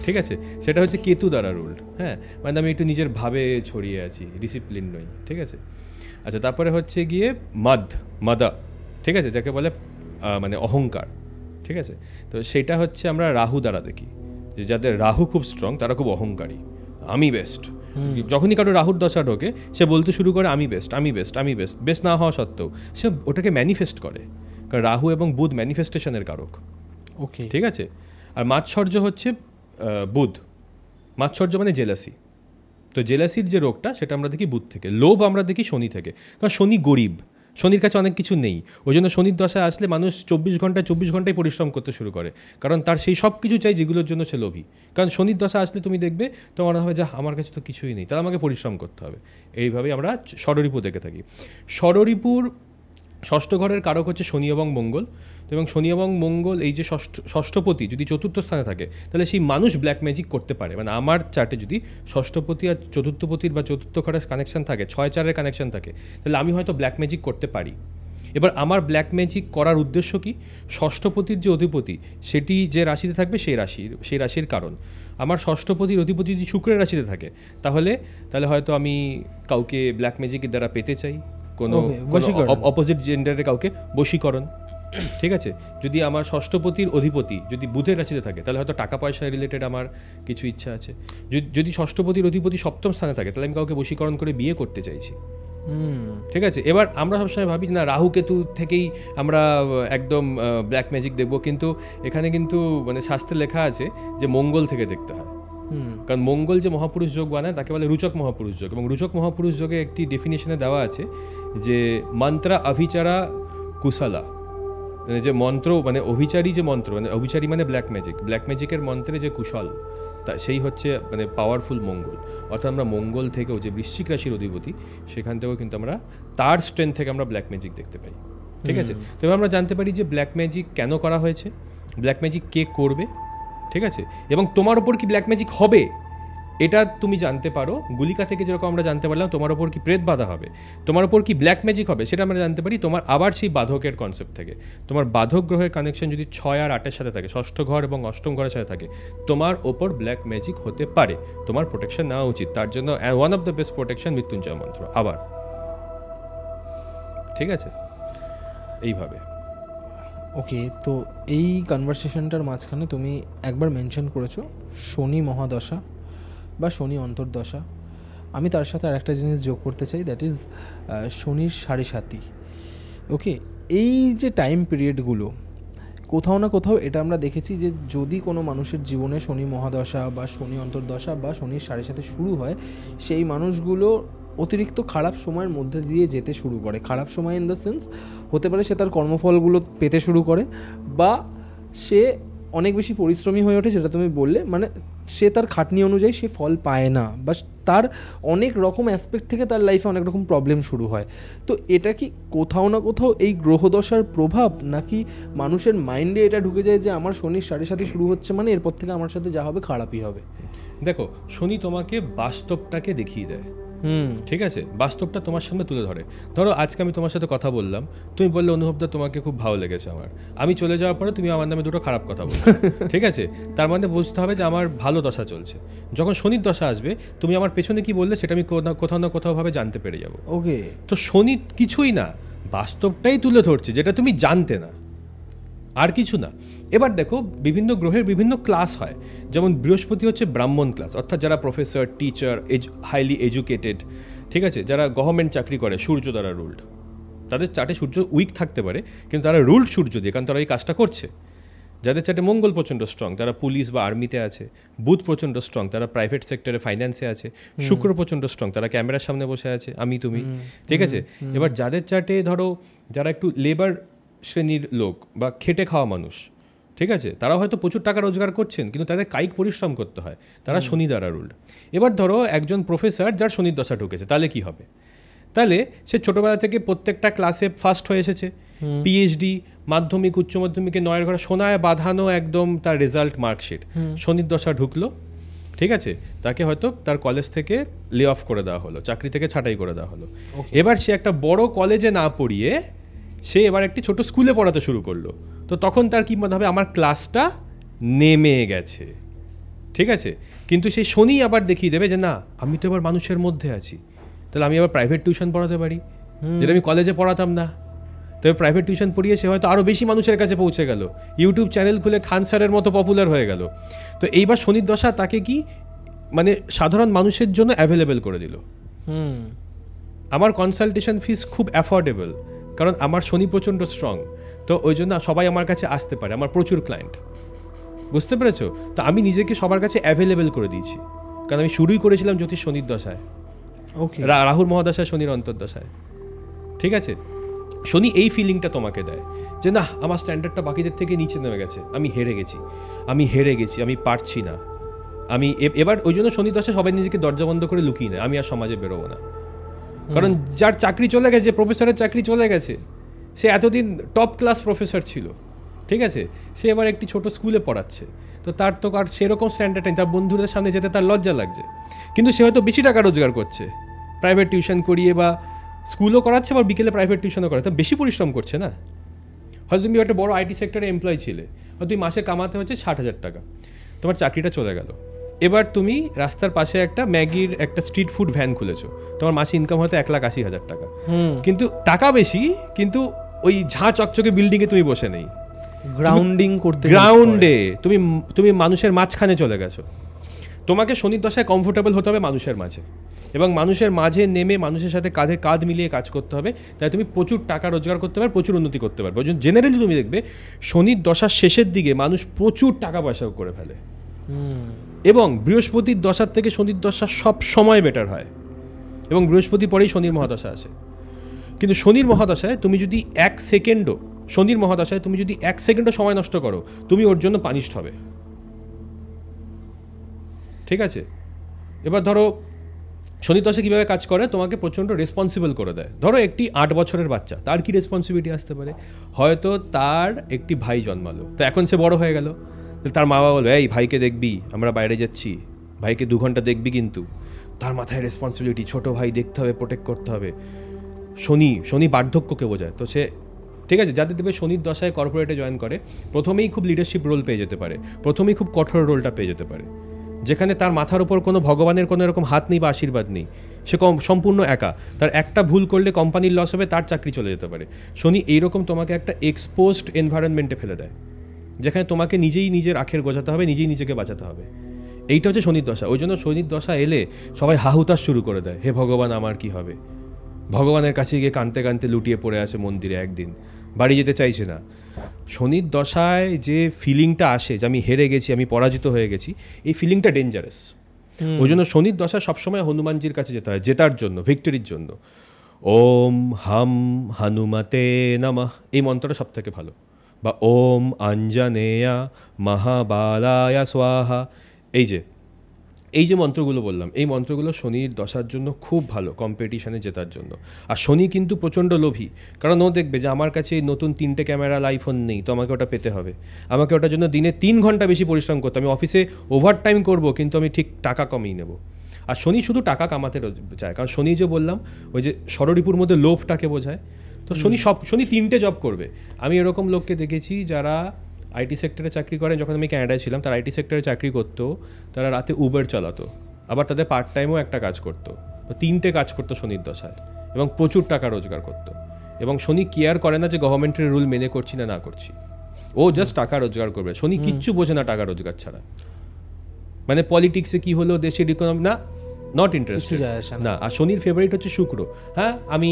ঠিক আছে, সেটা হচ্ছে কেতু দ্বারা রুলড। হ্যাঁ, মানে আমি একটু নিজের ভাবে ছড়িয়ে আছি, ডিসিপ্লিন নই। ঠিক আছে, আচ্ছা, তারপরে হচ্ছে গিয়ে মাদা। ঠিক আছে, যাকে বলে মানে অহংকার। ঠিক আছে, তো সেটা হচ্ছে আমরা রাহু দ্বারা দেখি, যে যাদের রাহু খুব স্ট্রং তারা খুব অহংকারী, আমি বেস্ট। যখনই কারো রাহুর দশা ঢোকে সে বলতে শুরু করে আমি বেস্ট, আমি বেস্ট, আমি বেস্ট। বেস্ট না হওয়া সত্ত্বেও সে ওটাকে ম্যানিফেস্ট করে, কারণ রাহু এবং বুধ ম্যানিফেস্টেশনের কারক। ওকে, ঠিক আছে, আর মাৎসর্য হচ্ছে বুধ। মাৎসর্য মানে জেলাসি। তো জেলাসির যে রোগটা সেটা আমরা দেখি বুধ থেকে। লোভ আমরা দেখি শনি থেকে, কারণ শনি গরিব, শনির কাছে অনেক কিছু নেই। ওই জন্য শনির দশায় আসলে মানুষ 24 ঘন্টায় পরিশ্রম করতে শুরু করে, কারণ তার সেই সব কিছু চাই যেগুলোর জন্য সে লোভী। কারণ শনির দশা আসলে তুমি দেখবে তোমার মনে হবে যে আমার কাছে তো কিছুই নেই, তাহলে আমাকে পরিশ্রম করতে হবে। এইভাবেই আমরা ষড়রিপু দেখে থাকি। ষড়রিপুর ষষ্ঠ ঘরের কারক হচ্ছে শনি এবং মঙ্গল। এবং শনি এবং মঙ্গল এই যে ষষ্ঠপতি যদি চতুর্থ স্থানে থাকে, তাহলে সেই মানুষ ব্ল্যাক ম্যাজিক করতে পারে। মানে আমার চার্টে যদি ষষ্ঠপতি আর চতুর্থপতির বা চতুর্থ ঘরের কানেকশন থাকে, 6-4-এর কানেকশন থাকে, তাহলে আমি হয়তো ব্ল্যাক ম্যাজিক করতে পারি। এবার আমার ব্ল্যাক ম্যাজিক করার উদ্দেশ্য কি? ষষ্ঠপতির যে অধিপতি সেটি যে রাশিতে থাকবে সেই রাশির কারণ। আমার ষষ্ঠপতির অধিপতি যদি শুক্রের রাশিতে থাকে, তাহলে হয়তো আমি কাউকে ব্ল্যাক ম্যাজিকের দ্বারা পেতে চাই, কোনো অপোজিট জেন্ডারে কাউকে বশীকরণ। ঠিক আছে, যদি আমার ষষ্ঠপতির অধিপতি যদি বুধের রাশিতে থাকে, তাহলে হয়তো টাকা পয়সা রিলেটেড আমার কিছু ইচ্ছা আছে। যদি ষষ্ঠপতির অধিপতি সপ্তম স্থানে থাকে, তাহলে আমি কাউকে বশীকরণ করে বিয়ে করতে চাইছি। ঠিক আছে, এবার আমরা সবসময় ভাবি না রাহু কেতু থেকেই আমরা একদম ব্ল্যাক ম্যাজিক দেখবো, কিন্তু এখানে কিন্তু মানে শাস্ত্রে লেখা আছে যে মঙ্গল থেকে দেখতে হয়। কারণ মঙ্গল যে মহাপুরুষ যোগ বানায় তাকে বলে রুচক মহাপুরুষ যোগ, এবং রুচক মহাপুরুষ যোগে একটি ডেফিনেশনে দেওয়া আছে যে মন্ত্রা অভিচারা কুশলা, মানে যে মন্ত্র মানে অভিচারী যে মন্ত্র, মানে অভিচারী মানে ব্ল্যাক ম্যাজিকের মন্ত্রে যে কুশল, তা সেই হচ্ছে মানে পাওয়ারফুল মঙ্গল। অর্থাৎ আমরা মঙ্গল থেকেও, যে বৃশ্চিক রাশির অধিপতি, সেখান থেকেও কিন্তু আমরা তার স্ট্রেংথ থেকে আমরা ব্ল্যাক ম্যাজিক দেখতে পাই। ঠিক আছে, তবে আমরা জানতে পারি যে ব্ল্যাক ম্যাজিক কেন করা হয়েছে, ব্ল্যাক ম্যাজিক কে করবে। ঠিক আছে, এবং তোমার ওপর কি ব্ল্যাক ম্যাজিক হবে এটা তুমি জানতে পারো গুলিকা থেকে, যেরকম আমরা জানতে পারলাম তোমার ওপর কি প্রেত বাধা হবে, তোমার ওপর কি ব্ল্যাক ম্যাজিক হবে, সেটা আমরা জানতে পারি তোমার আবার সেই বাধকের কনসেপ্ট থেকে। তোমার বাধক গ্রহের কানেকশন যদি 6 আর 8-এর সাথে থাকে, ষষ্ঠ ঘর এবং অষ্টম ঘরের সাথে থাকে, তোমার ওপর ব্ল্যাক ম্যাজিক হতে পারে। তোমার প্রোটেকশন নেওয়া উচিত। তার জন্য one of the best protection Mrityunjaya মন্ত্র আবার। ঠিক আছে, এইভাবে। ওকে, তো এই কনভারসেশনটার মাঝখানে তুমি একবার মেনশন করেছো শনি মহাদশা বা শনি অন্তর্দশা। আমি তার সাথে আরেকটা জিনিস যোগ করতে চাই, দ্যাট ইজ শনির সাড়ে সাতি। ওকে, এই যে টাইম পিরিয়ডগুলো কোথাও না কোথাও এটা আমরা দেখেছি যে যদি কোনো মানুষের জীবনে শনি মহাদশা বা শনি অন্তর্দশা বা শনির সাড়ে সাথে শুরু হয়, সেই মানুষগুলো অতিরিক্ত খারাপ সময়ের মধ্যে দিয়ে যেতে শুরু করে। খারাপ সময় ইন দ্য সেন্স হতে পারে সে তার কর্মফলগুলো পেতে শুরু করে, বা সে অনেক বেশি পরিশ্রমী হয়ে ওঠে, যেটা তুমি বললে, মানে সে তার খাটনি অনুযায়ী সে ফল পায় না, বা তার অনেক রকম অ্যাসপেক্ট থেকে তার লাইফে অনেক রকম প্রবলেম শুরু হয়। তো এটা কি কোথাও না কোথাও এই গ্রহদশার প্রভাব, নাকি মানুষের মাইন্ডে এটা ঢুকে যায় যে আমার শনির সাড়ে সাথে শুরু হচ্ছে মানে এরপর থেকে আমার সাথে যা হবে খারাপই হবে? দেখো, শনি তোমাকে বাস্তবটাকে দেখিয়ে দেয়। ঠিক আছে, বাস্তবটা তোমার সামনে তুলে ধরে। ধরো আজকে আমি তোমার সাথে কথা বললাম, তুমি বললে অনুভবদা তোমাকে খুব ভালো লেগেছে আমার, আমি চলে যাওয়ার পরে তুমি আমার নামে দুটো খারাপ কথা বলছো, ঠিক আছে, তার মানে বুঝতে হবে যে আমার ভালো দশা চলছে। যখন শনির দশা আসবে তুমি আমার পেছনে কি বললে সেটা আমি কোথাও না কোথাও ভাবে জানতে পেরে যাবো। ওকে, তো শনি কিছুই না, বাস্তবটাই তুলে ধরছে যেটা তুমি জানতে না, আর কিছু না। এবার দেখো বিভিন্ন গ্রহের বিভিন্ন ক্লাস হয়, যেমন বৃহস্পতি হচ্ছে ব্রাহ্মণ ক্লাস, অর্থাৎ যারা প্রফেসর, টিচার, হাইলি এডুকেটেড, ঠিক আছে, যারা গভর্নমেন্ট চাকরি করে, সূর্য দ্বারা রুলড। তাদের চার্টে সূর্য উইক থাকতে পারে, কিন্তু তারা রুলড সূর্য দিয়ে, কারণ তারা এই কাজটা করছে। যাদের চার্টে মঙ্গল প্রচণ্ড স্ট্রং, তারা পুলিশ বা আর্মিতে আছে। বুধ প্রচণ্ড স্ট্রং, তারা প্রাইভেট সেক্টরে ফাইন্যান্সে আছে। শুক্র প্রচণ্ড স্ট্রং, তারা ক্যামেরার সামনে বসে আছে, আমি তুমি, ঠিক আছে। এবার যাদের চার্টে ধরো যারা একটু লেবার শ্রেণীর লোক বা খেটে খাওয়া মানুষ, ঠিক আছে, তারা হয়তো প্রচুর টাকা রোজগার করছেন, কিন্তু তাদের কায়িক পরিশ্রম করতে হয়, তারা শনি দ্বারা রুলড। এবার ধরো একজন প্রফেসর যার শনির দশা ঢুকেছে, তাহলে কি হবে? তাহলে সে ছোটোবেলা থেকে প্রত্যেকটা ক্লাসে ফার্স্ট হয়ে এসেছে, পিএইচডি, মাধ্যমিক, উচ্চ মাধ্যমিকে 9 ঘরে সোনায় বাঁধানো একদম তার রেজাল্ট মার্কশিট। শনির দশা ঢুকলো, ঠিক আছে, তাকে হয়তো তার কলেজ থেকে লে অফ করে দেওয়া হলো, চাকরি থেকে ছাঁটাই করে দেওয়া হলো। এবার সে একটা বড় কলেজে না পড়িয়ে সে এবার একটি ছোট স্কুলে পড়াতে শুরু করলো। তো তখন তার কি মনে হবে, আমার ক্লাসটা নেমে গেছে, ঠিক আছে। কিন্তু সেই শনি আবার দেখিয়ে দেবে যে না, আমি তো এবার মানুষের মধ্যে আছি, তাহলে আমি আবার প্রাইভেট টিউশন পড়াতে পারি, যেটা আমি কলেজে পড়াতাম না। তবে প্রাইভেট টিউশন পড়িয়ে সে হয়তো আরও বেশি মানুষের কাছে পৌঁছে গেল, ইউটিউব চ্যানেল খুলে খান স্যারের মতো পপুলার হয়ে গেল। তো এইবার শনির দশা তাকে কি মানে সাধারণ মানুষের জন্য অ্যাভেলেবেল করে দিল। আমার কনসালটেশন ফিস খুব অ্যাফোর্ডেবল, কারণ আমার শনি প্রচণ্ড স্ট্রং, তো ওই জন্য সবাই আমার কাছে আসতে পারে, আমার প্রচুর ক্লায়েন্ট, বুঝতে পেরেছো? তো আমি নিজেকে সবার কাছে অ্যাভেলেবেল করে দিয়েছি, কারণ আমি শুরুই করেছিলাম জ্যোতিষ শনির দশায়, ওকে, রাহুর মহাদশায়, শনির অন্তর্দশায়, ঠিক আছে। শনি এই ফিলিংটা তোমাকে দেয় যে না, আমার স্ট্যান্ডার্ডটা বাকিদের থেকে নিচে নেমে গেছে, আমি হেরে গেছি, আমি পারছি না, আমি এবার ওই জন্য শনি দশায় সবাই নিজেকে দরজা বন্ধ করে লুকিয়ে নেয়, আমি আর সমাজে বেরোবো না। কারণ যার চাকরি চলে গেছে, প্রফেসরের চাকরি চলে গেছে, সে এতদিন টপ ক্লাস প্রফেসর ছিল, ঠিক আছে, সে এবার একটি ছোট স্কুলে পড়াচ্ছে, তো তার তো আর সেরকম স্ট্যান্ডার্ড নেই, তার বন্ধুদের সামনে যেতে তার লজ্জা লাগছে। কিন্তু সে হয়তো বেশি টাকা রোজগার করছে, প্রাইভেট টিউশন করিয়ে বা স্কুলও করাচ্ছে, বা বিকেলে প্রাইভেট টিউশনও করে, তো বেশি পরিশ্রম করছে না। হয়তো তুমি একটা বড় আইটি সেক্টরে এমপ্লয় ছিলে, হয়তো তুমি মাসে কামাতে হচ্ছে 60,000 টাকা, তোমার চাকরিটা চলে গেল। এবার তুমি রাস্তার পাশে একটা ম্যাগির একটা স্ট্রিট ফুড ভ্যান খুলেছো, তোমার মাসে ইনকাম হয়তো 1,80,000 টাকা, কিন্তু টাকা বেশি, কিন্তু ওই ঝাঁ চকচকে বিল্ডিংয়ে তুমি বসে নেই, গ্রাউন্ডিং করতে, গ্রাউন্ডে তুমি মানুষের মাঝখানে চলে গেছো। তোমাকে শনির দশায় কমফোর্টেবল হতে হবে মানুষের মাঝে, এবং মানুষের মাঝে নেমে মানুষের সাথে কাঁধে কাঁধ মিলিয়ে কাজ করতে হবে, তাই তুমি প্রচুর টাকা রোজগার করতে পারবে, প্রচুর উন্নতি করতে পারবে। জেনারেলি তুমি দেখবে শনির দশার শেষের দিকে মানুষ প্রচুর টাকা পয়সাও করে ফেলে, এবং বৃহস্পতির দশার থেকে শনির দশা সব সময় বেটার হয়, এবং বৃহস্পতি পরেই শনির মহাদশা আসে। কিন্তু শনির মহাদশায় তুমি যদি 1 সেকেন্ডও সময় নষ্ট করো, তুমি ওর জন্য পানিশড হবে, ঠিক আছে। এবার ধরো শনির দশা কীভাবে কাজ করে, তোমাকে প্রচণ্ড রেসপন্সিবল করে দেয়। ধরো একটি 8 বছরের বাচ্চা, তার কি রেসপন্সিবিলিটি আসতে পারে, হয়তো তার একটি ভাই জন্মালো, তো এখন সে বড় হয়ে গেল, তার মা বাবা বলবে এই ভাইকে দেখবি, আমরা বাইরে যাচ্ছি, ভাইকে 2 ঘন্টা দেখবি, কিন্তু তার মাথায় রেসপন্সিবিলিটি, ছোট ভাই দেখতে হবে, প্রোটেক্ট করতে হবে। শনি বার্ধক্যকে বোঝায়, তো সে, ঠিক আছে, যাদের দেবে শনির দশায় কর্পোরেটে জয়েন করে, প্রথমেই খুব লিডারশিপ রোল পেয়ে যেতে পারে, প্রথমেই খুব কঠোর রোলটা পেয়ে যেতে পারে, যেখানে তার মাথার ওপর কোনো ভগবানের কোনো এরকম হাত নেই বা আশীর্বাদ নেই, সে সম্পূর্ণ একা, তার একটা ভুল করলে কোম্পানির লস হবে, তার চাকরি চলে যেতে পারে। শনি এইরকম তোমাকে একটা এক্সপোজড এনভায়রনমেন্টে ফেলে দেয়, যেখানে তোমাকে নিজেই নিজের আখের গোছাতে হবে, নিজেই নিজেকে বাঁচাতে হবে। এইটা হচ্ছে শনির দশা। ওই জন্য শনির দশা এলে সবাই হাহুতাশ শুরু করে দেয়, হে ভগবান আমার কি হবে। ভগবানের কাছে গিয়ে কাঁদতে কাঁদতে লুটিয়ে পড়ে আছে মন্দিরে, একদিন বাড়ি যেতে চাইছে না। শনির দশায় যে ফিলিংটা আসে যে আমি হেরে গেছি, আমি পরাজিত হয়ে গেছি, এই ফিলিংটা ডেঞ্জারাস। ওই জন্য শনির দশা সবসময় হনুমানজির কাছে যেতে হয় জেতার জন্য, ভিক্টরির জন্য। ওম হাম হনুমতে নমঃ, এই মন্ত্রটা সব থেকে ভালো, বা ওম আঞ্জনেয়া মহাবালায়া স্বাহা। এই যে মন্ত্রগুলো বললাম, এই মন্ত্রগুলো শনির দশার জন্য খুব ভালো, কম্পিটিশনে জেতার জন্য। আর শনি কিন্তু প্রচণ্ড লোভী, কারণ ও দেখবে যে আমার কাছে এই নতুন 3টে ক্যামেরাল আইফোন নেই, তো আমাকে ওটা পেতে হবে, আমাকে ওটার জন্য দিনে 3 ঘন্টা বেশি পরিশ্রম করতে, আমি অফিসে ওভার টাইম করবো, কিন্তু আমি ঠিক টাকা কমিয়ে নেব। আর শনি শুধু টাকা কামাতে চায়, কারণ শনি যে বললাম ওই যে ষড়রিপুর মধ্যে লোভটাকে বোঝায়। তো শনি 3টে জব করবে। আমি এরকম লোককে দেখেছি যারা আইটি সেক্টরে চাকরি করেন, যখন আমি ক্যানাডায় ছিলাম তারা আইটি সেক্টরে চাকরি করতো, তারা রাতে উবের চালাতো, আবার তাদের পার্ট টাইমও একটা কাজ করতো। তো 3টে কাজ করতো শনির দশায় এবং প্রচুর টাকা রোজগার করতো। এবং শনি কেয়ার করে না যে গভর্নমেন্টের রুল মেনে করছি না করছি, ও জাস্ট টাকা রোজগার করবে। শনি কিচ্ছু বোঝে না টাকা রোজগার ছাড়া, মানে পলিটিক্সে কি হলো, দেশের ইকোনমি না, নট ইন্টারেস্টেড না। আর শনির ফেভারিট হচ্ছে শুক্র। হ্যাঁ, আমি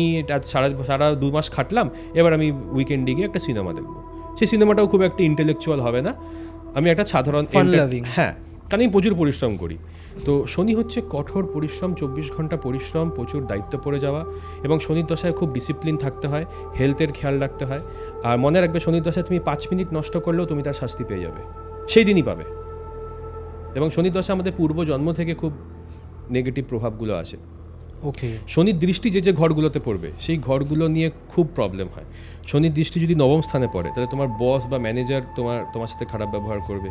সারা 2 মাস খাটলাম, এবার আমি উইকেন্ডে গিয়ে একটা সিনেমা দেখবো। সেই সিনেমাটাও খুব একটা ইন্টেলেকচুয়াল হবে না, আমি একটা সাধারণ, হ্যাঁ, কারণ আমি প্রচুর পরিশ্রম করি। তো শনি হচ্ছে কঠোর পরিশ্রম, 24 ঘন্টা পরিশ্রম, প্রচুর দায়িত্ব পড়ে যাওয়া, এবং শনির দশায় খুব ডিসিপ্লিন থাকতে হয়, হেলথের খেয়াল রাখতে হয়। আর মনে রাখবে, শনির দশায় তুমি 5 মিনিট নষ্ট করলেও তুমি তার শাস্তি পেয়ে যাবে, সেই দিনই পাবে। এবং শনির দশা আমাদের পূর্ব জন্ম থেকে খুব নেগেটিভ প্রভাবগুলো আসে। ওকে, শনির দৃষ্টি যে ঘরগুলোতে পড়বে সেই ঘরগুলো নিয়ে খুব প্রবলেম হয়। শনির দৃষ্টি যদি 9ম স্থানে পড়ে তাহলে তোমার বস বা ম্যানেজার তোমার সাথে খারাপ ব্যবহার করবে।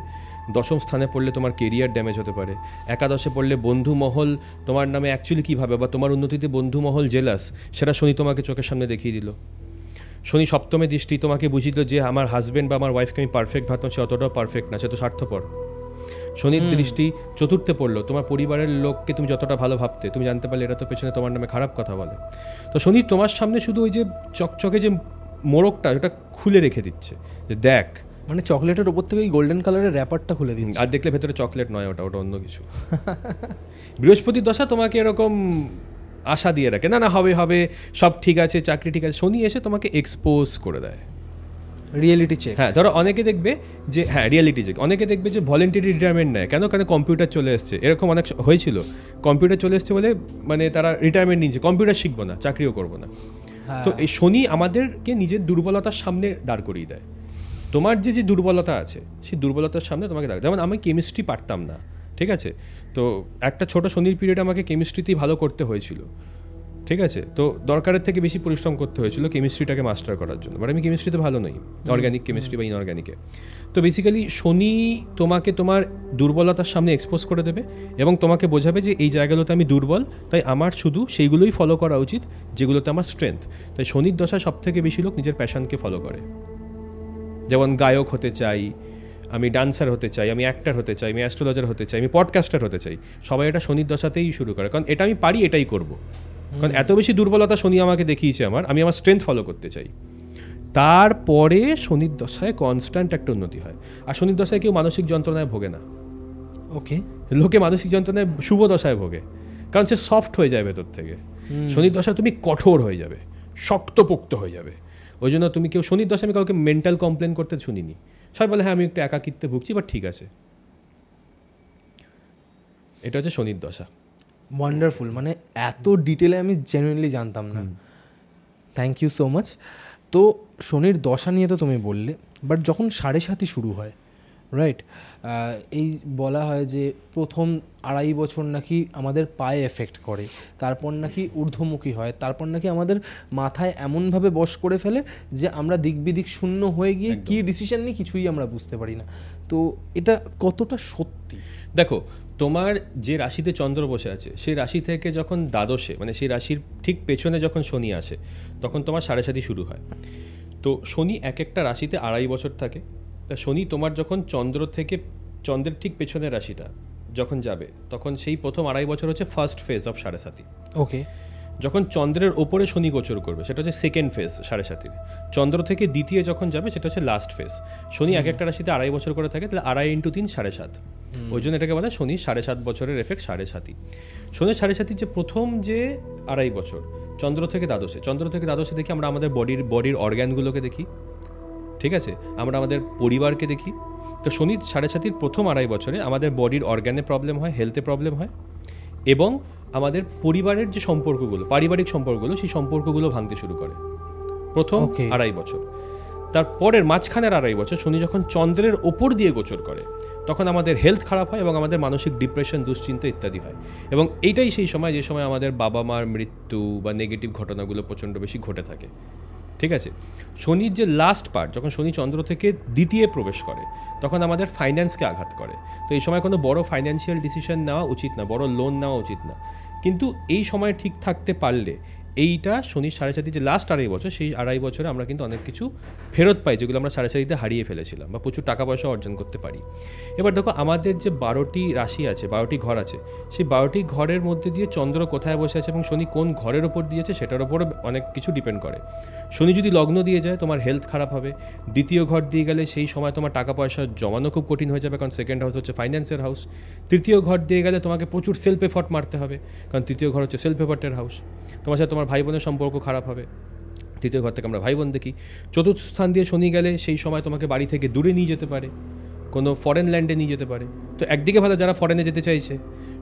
10ম স্থানে পড়লে তোমার কেরিয়ার ড্যামেজ হতে পারে। একাদশে পড়লে বন্ধু মহল তোমার নামে অ্যাকচুয়ালি কী ভাবে বা তোমার উন্নতিতে বন্ধু মহল জেলাস, সেটা শনি তোমাকে চোখের সামনে দেখিয়ে দিল। শনি 7মে দৃষ্টি তোমাকে বুঝিয়ে দিল যে আমার হাজব্যান্ড বা আমার ওয়াইফকে আমি পারফেক্ট ভাবতাম, সে অতটাও পারফেক্ট না, সে তো স্বার্থপর। শনির দৃষ্টি 4র্থে পড়লো, তোমার পরিবারের লোককে তুমি যতটা ভালো ভাবতে, তুমি জানতে পারলে এরা তো পেছনে তোমার নামে খারাপ কথা বলে। তো শনি তোমার সামনে শুধু ওই যে চকচকে যে মোড়কটা, ওটা খুলে রেখে দিচ্ছে যে দেখ, মানে চকলেটের ওপর থেকে গোল্ডেন কালারের র্যাপারটা খুলে দিচ্ছে, আর দেখলে ভেতরে চকলেট নয়, ওটা অন্য কিছু। বৃহস্পতির দশা তোমাকে এরকম আশা দিয়ে রাখে, না হবে, সব ঠিক আছে, চাকরি ঠিক আছে। শনি এসে তোমাকে এক্সপোজ করে দেয়, রিয়েলিটি চেক। হ্যাঁ, ধরো অনেকে দেখবে যে, হ্যাঁ, রিয়েলিটি চেক, অনেকে দেখবে যে ভলেন্টারি রিটায়ারমেন্ট নেয়। কেন? কারণ কম্পিউটার চলে এসছে, এরকম অনেক হয়েছিল। কম্পিউটার চলে এসছে বলে মানে তারা রিটায়ারমেন্ট নিচ্ছে, কম্পিউটার শিখবো না, চাকরিও করবো না। তো এই শনি আমাদেরকে নিজের দুর্বলতার সামনে দাঁড় করিয়ে দেয়। তোমার যে দুর্বলতা আছে সেই দুর্বলতার সামনে তোমাকে দাঁড়, যেমন আমি কেমিস্ট্রি পারতাম না, ঠিক আছে, তো একটা ছোট শনির পিরিয়ড আমাকে কেমিস্ট্রিতেই ভালো করতে হয়েছিল, ঠিক আছে, তো দরকারের থেকে বেশি পরিশ্রম করতে হয়েছিল কেমিস্ট্রিটাকে মাস্টার করার জন্য। বাট আমি কেমিস্ট্রিতে ভালো নই, অর্গ্যানিক কেমিস্ট্রি বা ইনঅর্গ্যানিকে। তো বেসিক্যালি শনি তোমাকে তোমার দুর্বলতার সামনে এক্সপোজ করে দেবে এবং তোমাকে বোঝাবে যে এই জায়গাগুলোতে আমি দুর্বল, তাই আমার শুধু সেইগুলোই ফলো করা উচিত যেগুলোতে আমার স্ট্রেংথ। তাই শনির দশায় সব থেকে বেশি লোক নিজের প্যাশনকে ফলো করে। যেমন গায়ক হতে চাই, আমি ডান্সার হতে চাই, আমি অ্যাক্টর হতে চাই, আমি অ্যাস্ট্রোলজার হতে চাই, আমি পডকাস্টার হতে চাই, সবাই এটা শনির দশাতেই শুরু করে, কারণ এটা আমি পারি, এটাই করব। কারণ এত বেশি দুর্বলতা শনি আমাকে দেখিয়েছে, আমি আমার স্ট্রেংথ ফলো করতে চাই। তারপরে শনির দশায় কনস্ট্যান্ট একটা উন্নতি হয়। আর শনির দশায় কেউ মানসিক যন্ত্রণায় ভোগে না। ওকে, লোকে মানসিক যন্ত্রণায় শুভ দশায় ভোগে, কারণ সে সফট হয়ে যায় ভেতর থেকে। শনির দশায় তুমি কঠোর হয়ে যাবে, শক্তপোক্ত হয়ে যাবে। ওই জন্য তুমি কেউ শনির দশায়, আমি কাউকে মেন্টাল কমপ্লেন করতে শুনিনি। সবাই বলে হ্যাঁ আমি একটু একাকিত্বে ভুগছি, বাট ঠিক আছে। এটা হচ্ছে শনির দশা। ওয়ান্ডারফুল, মানে এত ডিটেলে আমি জেনুইনলি জানতাম না। Thank you so much. তো শনির দশা নিয়ে তো তুমি বললে, বাট যখন 7.5 শুরু হয়, রাইট, এই বলা হয় যে প্রথম 2.5 বছর নাকি আমাদের পায়ে এফেক্ট করে, তারপর নাকি ঊর্ধ্বমুখী হয়, তারপর নাকি আমাদের মাথায় এমনভাবে বশ করে ফেলে যে আমরা দিক বিদিক শূন্য হয়ে গিয়ে কী ডিসিশন নিই কিছুই আমরা বুঝতে পারি না। তো এটা কতটা সত্যি? দেখো, তোমার যে রাশিতে চন্দ্র বসে আছে সেই রাশি থেকে যখন দ্বাদশে, মানে সেই রাশির ঠিক পেছনে যখন শনি আসে, তখন তোমার 7.5 শুরু হয়। তো শনি এক একটা রাশিতে 2.5 বছর থাকে। তা শনি তোমার যখন চন্দ্রের ঠিক পেছনের রাশিটা যখন যাবে, তখন সেই প্রথম 2.5 বছর হচ্ছে ফার্স্ট ফেজ অফ 7.5। ওকে, যখন চন্দ্রের ওপরে শনি গোচর করবে সেটা হচ্ছে সেকেন্ড ফেজ 7.5। চন্দ্র থেকে দ্বিতীয় যখন যাবে সেটা হচ্ছে লাস্ট ফেজ। শনি এক একটা রাশিতে 2.5 বছর করে থাকে, তাহলে 2.5 × 3 7.5। ওই জন্য এটাকে বলে শনি 7.5 বছরের এফেক্ট 7.5। শনির 7.5 যে প্রথম যে 2.5 বছর চন্দ্র থেকে দ্বাদশে দেখি আমরা আমাদের বডির অর্গ্যানগুলোকে দেখি, ঠিক আছে, আমরা আমাদের পরিবারকে দেখি। তো শনির 7.5 প্রথম 2.5 বছরে আমাদের বডির অর্গ্যানে প্রবলেম হয়, হেলথে প্রবলেম হয়, এবং আমাদের পরিবারের যে সম্পর্কগুলো, পারিবারিক সম্পর্কগুলো, সেই সম্পর্কগুলো ভাঙতে শুরু করে প্রথম 2.5 বছর। তারপরের মাঝখানের 2.5 বছর শনি যখন চন্দ্রের ওপর দিয়ে গোচর করে, তখন আমাদের হেলথ খারাপ হয় এবং আমাদের মানসিক ডিপ্রেশন, দুশ্চিন্তা ইত্যাদি হয়। এবং এইটাই সেই সময় যে সময় আমাদের বাবা মার মৃত্যু বা নেগেটিভ ঘটনাগুলো প্রচণ্ড বেশি ঘটে থাকে। ঠিক আছে। শনির যে লাস্ট পার্ট, যখন শনি চন্দ্র থেকে দ্বিতীয় প্রবেশ করে তখন আমাদের ফাইন্যান্সকে আঘাত করে। তো এই সময় কোনো বড় ফাইন্যান্সিয়াল ডিসিশন নেওয়া উচিত না, বড় লোন নেওয়া উচিত না। কিন্তু এই সময় ঠিক থাকতে পারলে এইটা শনির 4.5 যে লাস্ট 2.5 বছর, সেই 2.5 বছরে আমরা কিন্তু অনেক কিছু ফেরত পাই যেগুলো আমরা 4.5 হারিয়ে ফেলেছিলাম, বা প্রচুর টাকা পয়সা অর্জন করতে পারি। এবার দেখো আমাদের যে 12টি রাশি আছে, 12টি ঘর আছে, সেই 12টি ঘরের মধ্যে দিয়ে চন্দ্র কোথায় বসে আছে এবং শনি কোন ঘরের ওপর দিয়েছে সেটার ওপরে অনেক কিছু ডিপেন্ড করে। শনি যদি লগ্ন দিয়ে যায় তোমার হেলথ খারাপ হবে, দ্বিতীয় ঘর দিয়ে গেলে সেই সময় তোমার টাকা পয়সা জমানো খুব কঠিন হয়ে যাবে, কারণ সেকেন্ড হাউস হচ্ছে ফাইন্যান্সের হাউস। তৃতীয় ঘর দিয়ে গেলে তোমাকে প্রচুর সেলফ এফর্ট মারতে হবে, কারণ তৃতীয় ঘর হচ্ছে সেলফ এফর্টের হাউস। তোমার সাথে তোমার ভাই বোনের সম্পর্ক খারাপ হবে, তৃতীয় ঘর থেকে আমরা ভাই বোন দেখি। চতুর্থ স্থান দিয়ে শনি গেলে সেই সময় তোমাকে বাড়ি থেকে দূরে নিয়ে যেতে পারে, কোনো ফরেন ল্যান্ডে নিয়ে যেতে পারে। তো একদিকে ভালো যারা ফরেনে যেতে চাইছে,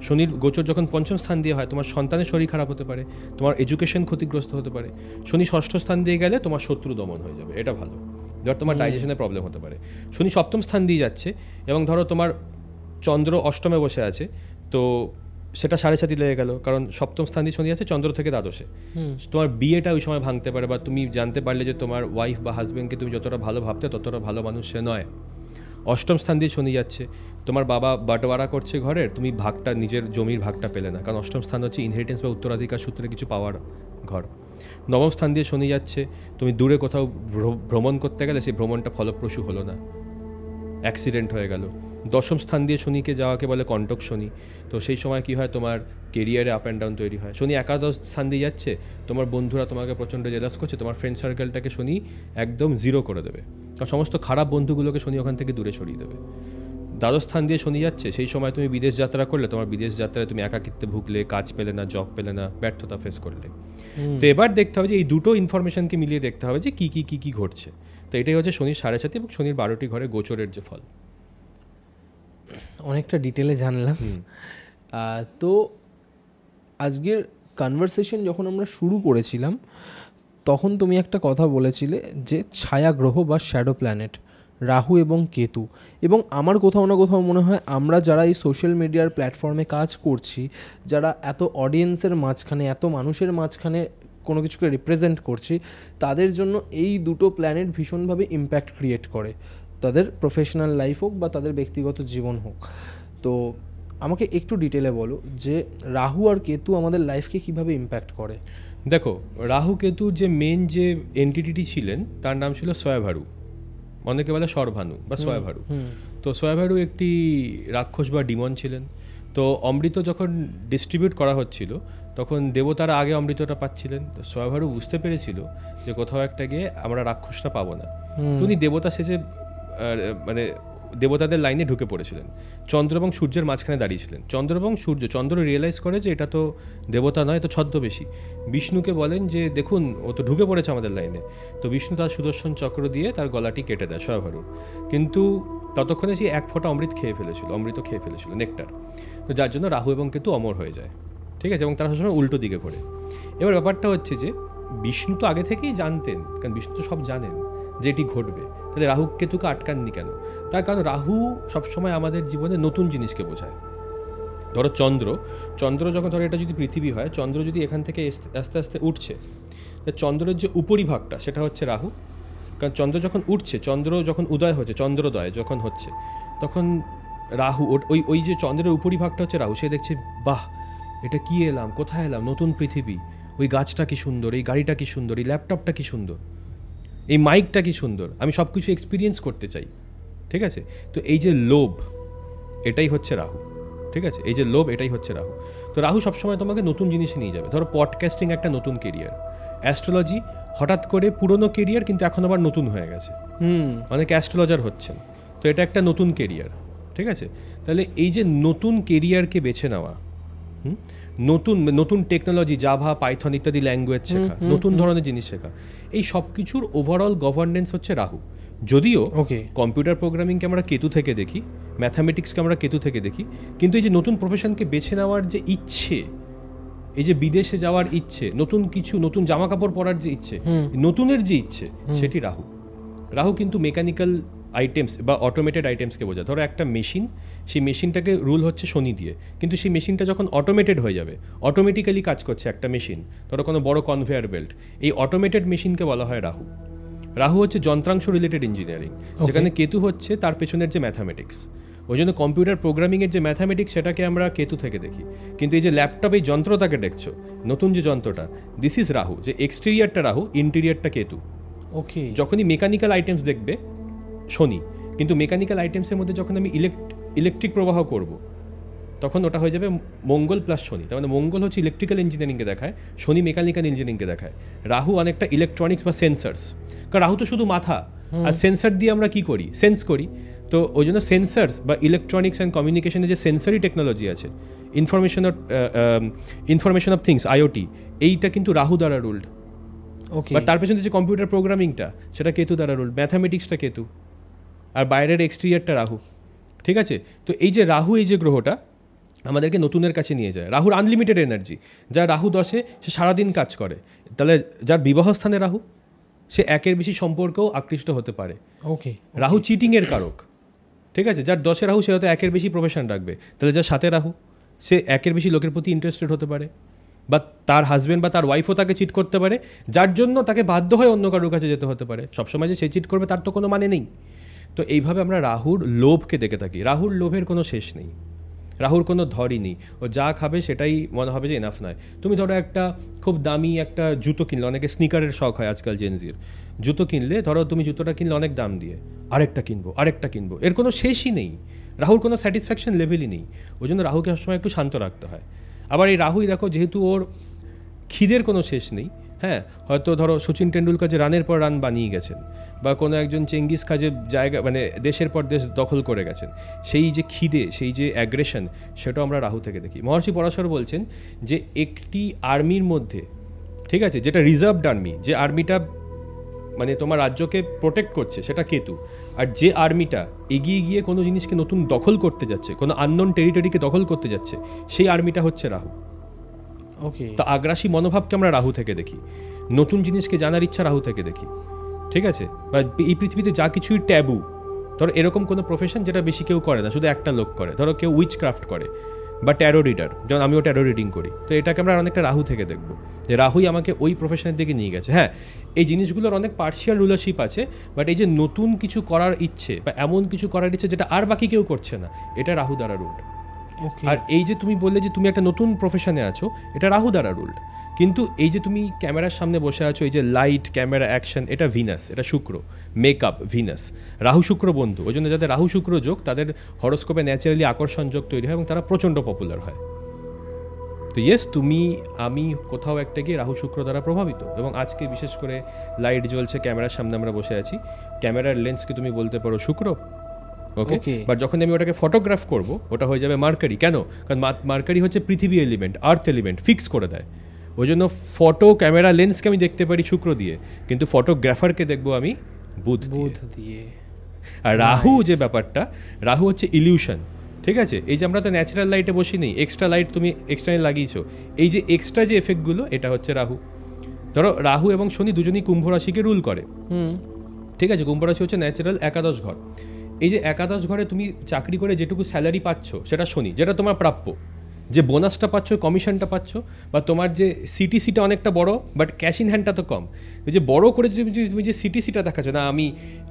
শনির গোচর যখন পঞ্চম স্থান দিয়ে হয় তোমার সন্তানের শরীর খারাপ হতে পারে, তোমার এডুকেশন ক্ষতিগ্রস্ত হতে পারে। শনি ষষ্ঠ স্থান দিয়ে গেলে তোমার শত্রু দমন হয়ে যাবে, এটা ভালো। ধর তোমার ডাইজেশনের প্রবলেম হতে পারে। শনি সপ্তম স্থান দিয়ে যাচ্ছে এবং ধরো তোমার চন্দ্র অষ্টমে বসে আছে, তো সেটা 7.5 লেগে গেল, কারণ সপ্তম স্থান দিয়ে শনি আছে চন্দ্র থেকে দ্বাদশে। তোমার বিয়েটা ওই সময় ভাঙতে পারে, বা তুমি জানতে পারলে যে তোমার ওয়াইফ বা হাজব্যান্ডকে তুমি যতটা ভালো ভাবতে ততটা ভালো মানুষ সে নয়। অষ্টম স্থান দিয়ে শনি যাচ্ছে, তোমার বাবা বাটোয়ারা করছে ঘরের, তুমি ভাগটা, নিজের জমির ভাগটা পেলে না, কারণ অষ্টম স্থান হচ্ছে ইনহেরিটেন্স বা উত্তরাধিকার সূত্রে কিছু পাওয়ার ঘর। নবম স্থান দিয়ে শনি যাচ্ছে, তুমি দূরে কোথাও ভ্রমণ করতে গেলে সেই ভ্রমণটা ফলপ্রসূ হলো না, অ্যাক্সিডেন্ট হয়ে গেল। দশম স্থান দিয়ে শনিকে যাওয়াকে বলে কণ্টক শনি। তো সেই সময় কি হয়, তোমার কেরিয়ারে আপ অ্যান্ড ডাউন তৈরি হয়। শনি একাদশ স্থান দিয়ে যাচ্ছে, তোমার বন্ধুরা তোমাকে প্রচণ্ড জেলাস করছে, তোমার ফ্রেন্ড সার্কেলটাকে শনি একদম জিরো করে দেবে, কারণ সমস্ত খারাপ বন্ধুগুলোকে শনি ওখান থেকে দূরে সরিয়ে দেবে। দ্বাদশ স্থান দিয়ে শনি যাচ্ছে, সেই সময় তুমি বিদেশ যাত্রা করলে, তোমার বিদেশ যাত্রায় তুমি একাকিত্বে ভুগলে, কাজ পেলে না, জব পেলে না, ব্যর্থতা ফেস করলে। তো এবার দেখতে হবে যে এই দুটো ইনফরমেশনকে মিলিয়ে দেখতে হবে যে কী কী কী কী ঘটছে। তো এটাই হচ্ছে শনির 7.5 এবং শনির 12টি ঘরে গোচরের যে ফল। অনেকটা ডিটেলে জানলাম। তো আজকের কনভারসেশন যখন আমরা শুরু করেছিলাম তখন তুমি একটা কথা বলেছিলে যে ছায়া গ্রহ বা শ্যাডো প্ল্যানেট রাহু এবং কেতু, এবং আমার কোথাও না কোথাও মনে হয় আমরা যারা এই সোশ্যাল মিডিয়ার প্ল্যাটফর্মে কাজ করছি, যারা এত অডিয়েন্সের মাঝখানে, এত মানুষের মাঝখানে কোনো কিছুকে রিপ্রেজেন্ট করছি, তাদের জন্য এই দুটো প্ল্যানেট ভীষণভাবে ইম্প্যাক্ট ক্রিয়েট করে, তাদের প্রফেশনাল লাইফ হোক বা তাদের ব্যক্তিগত জীবন হোক। তো আমাকে একটু ডিটেলে বলো যে রাহু আর কেতু আমাদের লাইফকে কিভাবে ইম্প্যাক্ট করে। দেখো, রাহু কেতুর যে মেন যে এন্টিটিটি ছিলেন তার নাম ছিল স্বয়ভারু, অনেকে বলে সর্বানু বা স্বয়ভারু। তো স্বয়ভারু একটি রাক্ষস বা ডিমন ছিলেন। তো অমৃত যখন ডিস্ট্রিবিউট করা হচ্ছিল তখন দেবতারা আগে অমৃতটা পাচ্ছিলেন। তো স্বয়ভারু বুঝতে পেরেছিল যে কোথাও একটা গিয়ে আমরা রাক্ষসটা পাবো না, তো উনি দেবতা সেজে মানে দেবতাদের লাইনে ঢুকে পড়েছিলেন, চন্দ্র এবং সূর্যের মাঝখানে দাঁড়িয়েছিলেন। চন্দ্র এবং সূর্য, চন্দ্র রিয়েলাইজ করে যে এটা তো দেবতা নয়, তো ছদ্মবেশী। বিষ্ণুকে বলেন যে দেখুন ও তো ঢুকে পড়েছে আমাদের লাইনে। তো বিষ্ণু তার সুদর্শন চক্র দিয়ে তার গলাটি কেটে দেয় স্বয়ভারুর, কিন্তু ততক্ষণে সে 1 ফোঁটা অমৃত খেয়ে ফেলেছিল, নেকটার। তো যার জন্য রাহু এবং কেতু অমর হয়ে যায়, ঠিক আছে, এবং তারা সবসময় উল্টো দিকে ঘোরে। এবার ব্যাপারটা হচ্ছে যে বিষ্ণু তো আগে থেকেই জানতেন, কারণ বিষ্ণু তো সব জানেন যে এটি ঘটবে, তাহলে রাহু কেতুকে আটকাননি কেন? তার কারণ রাহু সবসময় আমাদের জীবনে নতুন জিনিসকে বোঝায়। ধরো চন্দ্র যখন, ধরো এটা যদি পৃথিবী হয়, চন্দ্র যদি এখান থেকে আস্তে আস্তে উঠছে, চন্দ্রের যে উপরিভাগটা সেটা হচ্ছে রাহু। কারণ চন্দ্র যখন উঠছে, চন্দ্র যখন উদয় হচ্ছে, চন্দ্রোদয় যখন হচ্ছে, তখন রাহু ওই যে চন্দ্রের উপরিভাগটা হচ্ছে রাহু। সে দেখছে বাহ, এটা কি এলাম, কোথায় এলাম, নতুন পৃথিবী, ওই গাছটা কি সুন্দর, এই গাড়িটা কি সুন্দর, এই ল্যাপটপটা কি সুন্দর, এই মাইকটা কি সুন্দর, আমি সব কিছু এক্সপিরিয়েন্স করতে চাই, ঠিক আছে। তো এই যে লোভ, এটাই হচ্ছে রাহু, ঠিক আছে, এই যে লোভ, এটাই হচ্ছে রাহু। তো রাহু সবসময় তোমাকে নতুন জিনিসে নিয়ে যাবে। ধরো পডকাস্টিং একটা নতুন কেরিয়ার, অ্যাস্ট্রোলজি হঠাৎ করে পুরনো কেরিয়ার কিন্তু এখন আবার নতুন হয়ে গেছে, অনেক অ্যাস্ট্রোলজার হচ্ছেন, তো এটা একটা নতুন কেরিয়ার, ঠিক আছে। তাহলে এই যে নতুন কেরিয়ারকে বেছে নেওয়া, নতুন টেকনোলজি, জাভা, পাইথন ইত্যাদি ল্যাঙ্গুয়েজ শেখা, নতুন ধরনের জিনিস শেখা, এই সব কিছুর ওভারঅল গভর্নেন্স হচ্ছে রাহু। যদিও কম্পিউটার প্রোগ্রামিংকে আমরা কেতু থেকে দেখি, ম্যাথামেটিক্সকে আমরা কেতু থেকে দেখি, কিন্তু এই যে নতুন প্রফেশনকে বেছে নেওয়ার যে ইচ্ছে, এই যে বিদেশে যাওয়ার ইচ্ছে, নতুন কিছু, নতুন জামা কাপড় পরার যে ইচ্ছে, নতুনের যে ইচ্ছে, সেটি রাহু। রাহু কিন্তু মেকানিক্যাল আইটেমস বা অটোমেটেড আইটেমসকে বোঝায়। ধরো একটা মেশিন, সেই মেশিনটাকে রুল হচ্ছে শনি দিয়ে, কিন্তু সেই মেশিনটা যখন অটোমেটেড হয়ে যাবে, অটোমেটিক্যালি কাজ করছে একটা মেশিন, ধরো কোনো বড় কনভেয়ার বেল্ট, এই অটোমেটেড মেশিনকে বলা হয় রাহু। রাহু হচ্ছে যন্ত্রাংশ রিলেটেড ইঞ্জিনিয়ারিং, যেখানে কেতু হচ্ছে তার পেছনের যে ম্যাথামেটিক্স। ওই জন্য কম্পিউটার প্রোগ্রামিংয়ের যে ম্যাথামেটিক্স সেটাকে আমরা কেতু থেকে দেখি, কিন্তু এই যে ল্যাপটপ এই যন্ত্রটাকে দেখছো, নতুন যে যন্ত্রটা, দিস ইজ রাহু, যে এক্সটেরিয়ারটা রাহু, ইন্টেরিয়ারটা কেতু। ওকে, যখনই মেকানিক্যাল আইটেমস দেখবে শনি, কিন্তু মেকানিক্যাল আইটেমসের মধ্যে যখন আমি ইলেকট্রিক প্রবাহ করব, তখন ওটা হয়ে যাবে মঙ্গল প্লাস শনি। তার মানে মঙ্গল হচ্ছে ইলেকট্রিক্যাল ইঞ্জিনিয়ারিংকে দেখায়, শনি মেকানিক্যাল ইঞ্জিনিয়ারিংকে দেখায়, রাহু অনেকটা ইলেকট্রনিক্স বা সেন্সার্স। কারণ রাহু তো শুধু মাথা, আর সেন্সার দিয়ে আমরা কি করি, সেন্স করি। তো ওই জন্য সেন্সার্স বা ইলেকট্রনিক্স অ্যান্ড কমিউনিকেশনের যে সেন্সারি টেকনোলজি আছে, ইনফরমেশন অফ থিংস, আইওটি, এইটা কিন্তু রাহু দ্বারা রুলড। ওকে, বা তার পেছনে যে কম্পিউটার প্রোগ্রামিংটা, সেটা কেতু দ্বারা রুল, ম্যাথামেটিক্সটা কেতু, আর বাইরের এক্সটেরিয়ারটা রাহু। ঠিক আছে, তো এই যে রাহু, এই যে গ্রহটা আমাদেরকে নতুনের কাছে নিয়ে যায়। রাহুর আনলিমিটেড এনার্জি, যা রাহু 10-এ সে সারাদিন কাজ করে। তাহলে যার বিবাহ স্থানে রাহু, সে একের বেশি সম্পর্কেও আকৃষ্ট হতে পারে। ওকে, রাহু চিটিংয়ের কারক। ঠিক আছে, যার 10-এ রাহু সে হয়তো একের বেশি প্রফেশন রাখবে, তাহলে যার 7-এ রাহু সে একের বেশি লোকের প্রতি ইন্টারেস্টেড হতে পারে, বা তার হাজব্যান্ড বা তার ওয়াইফও তাকে চিট করতে পারে, যার জন্য তাকে বাধ্য হয়ে অন্য কারোর কাছে যেতে হতে পারে। সবসময় যে সে চিট করবে তার তো কোনো মানে নেই। তো এইভাবে আমরা রাহুর লোভকে দেখে থাকি। রাহুর লোভের কোনো শেষ নেই, রাহুর কোনো ধরই নেই। ও যা খাবে সেটাই মনে হবে যে এনাফ নয়। তুমি ধরো একটা খুব দামি একটা জুতো কিনলে, অনেকে স্নিকারের শখ হয় আজকাল জেনজির, জুতো কিনলে ধরো তুমি জুতোটা কিনলে অনেক দাম দিয়ে, আরেকটা কিনবো, এর কোনো শেষই নেই। রাহুর কোনো স্যাটিসফ্যাকশন লেভেলই নেই। ওই জন্য রাহুকে সবসময় একটু শান্ত রাখতে হয়। আবার এই রাহুই দেখো, যেহেতু ওর খিদের কোনো শেষ নেই, হ্যাঁ, হয়তো ধরো সচিন টেন্ডুলকার যে রানের পর রান বানিয়ে গেছেন, বা কোনো একজন চেঙ্গিস খাজের জায়গা, মানে দেশের পর দেশ দখল করে গেছেন, সেই যে খিদে, সেই যে অ্যাগ্রেশন, সেটাও আমরা রাহু থেকে দেখি। মহর্ষি পরাশর বলছেন যে একটি আর্মির মধ্যে, ঠিক আছে, যেটা রিজার্ভড আর্মি, যে আর্মিটা মানে তোমার রাজ্যকে প্রোটেক্ট করছে, সেটা কেতু। আর যে আর্মিটা এগিয়ে গিয়ে কোনো জিনিসকে নতুন দখল করতে যাচ্ছে, কোনো আননোন টেরিটরিকে দখল করতে যাচ্ছে, সেই আর্মিটা হচ্ছে রাহু। ওকে, তো আগ্রাসী মনোভাবকে আমরা রাহু থেকে দেখি, নতুন জিনিসকে জানার ইচ্ছা রাহু থেকে দেখি। ঠিক আছে, বা এই পৃথিবীতে যা কিছুই ট্যাবু, ধরো এরকম কোনো প্রফেশন যেটা বেশি কেউ করে না, শুধু একটা লোক করে, ধরো কেউ উইচ ক্রাফট করে বা ট্যারো রিডার, যেমন আমিও ট্যারো রিডিং করি, তো এটাকে আমরা অনেকটা রাহু থেকে দেখবো, যে রাহুই আমাকে ওই প্রফেশনের দিকে নিয়ে গেছে। হ্যাঁ, এই জিনিসগুলোর অনেক পার্শিয়াল রুলারশিপ আছে, বাট এই যে নতুন কিছু করার ইচ্ছে বা এমন কিছু করার ইচ্ছে যেটা আর বাকি কেউ করছে না, এটা রাহু দ্বারা রুলড। ওকে, আর এই যে তুমি বললে যে তুমি একটা নতুন প্রফেশনে আছো, এটা রাহু দ্বারা রুলড। কিন্তু এই যে তুমি ক্যামেরার সামনে বসে আছো, এই যে লাইট, ক্যামেরা, অ্যাকশন, এটা ভিনাস, এটা শুক্র, মেকআপ ভিনাস, রাহু শুক্র বন্ধু। ওই জন্য যাদের রাহু শুক্র যোগ, তাদের হরোস্কোপে ন্যাচারালি আকর্ষণ যোগ তৈরি হয় এবং তারা প্রচণ্ড পপুলার হয়। তো ইয়েস, আমি কোথাও একটা গিয়ে রাহু শুক্র দ্বারা প্রভাবিত। এবং আজকে বিশেষ করে লাইট জ্বলছে, ক্যামেরার সামনে আমরা বসে আছি, ক্যামেরার লেন্সকে তুমি বলতে পারো শুক্র। ওকে, বাট যখন আমি ওটাকে ফটোগ্রাফ করব, ওটা হয়ে যাবে মার্কারি। কেন? কারণ মার্কারি হচ্ছে পৃথিবী এলিমেন্ট, আর্থ এলিমেন্ট, ফিক্স করে দেয়। ওই জন্য ফটো ক্যামেরা লেন্সকে আমি দেখতে পারি শুক্র দিয়ে, কিন্তু ফটোগ্রাফারকে দেখবো আমি বুধ দিয়ে। আর রাহু যে ব্যাপারটা, রাহু হচ্ছে ইলিউশন। ঠিক আছে, এই যে আমরা তো ন্যাচারাল লাইটে বসি নেই, এক্সট্রা লাইট তুমি এক্সট্রা লাগিয়েছো, এই যে এক্সট্রা যে এফেক্টগুলো, এটা হচ্ছে রাহু। ধরো রাহু এবং শনি দুজনই কুম্ভ রাশিকে রুল করে। ঠিক আছে, কুম্ভ রাশি হচ্ছে ন্যাচারাল একাদশ ঘর। এই যে একাদশ ঘরে তুমি চাকরি করে যেটুকু স্যালারি পাচ্ছ, সেটা শনি, যেটা তোমার প্রাপ্য, যে বোনাসটা পাচ্ছ, কমিশনটা পাচ্ছ, বা তোমার যে সিটিসিটা অনেকটা বড়, বাট ক্যাশ ইন হ্যান্ডটা তো কম। ওই যে বড় করে তুমি যে সিটিসিটা দেখাচ্ছ, না আমি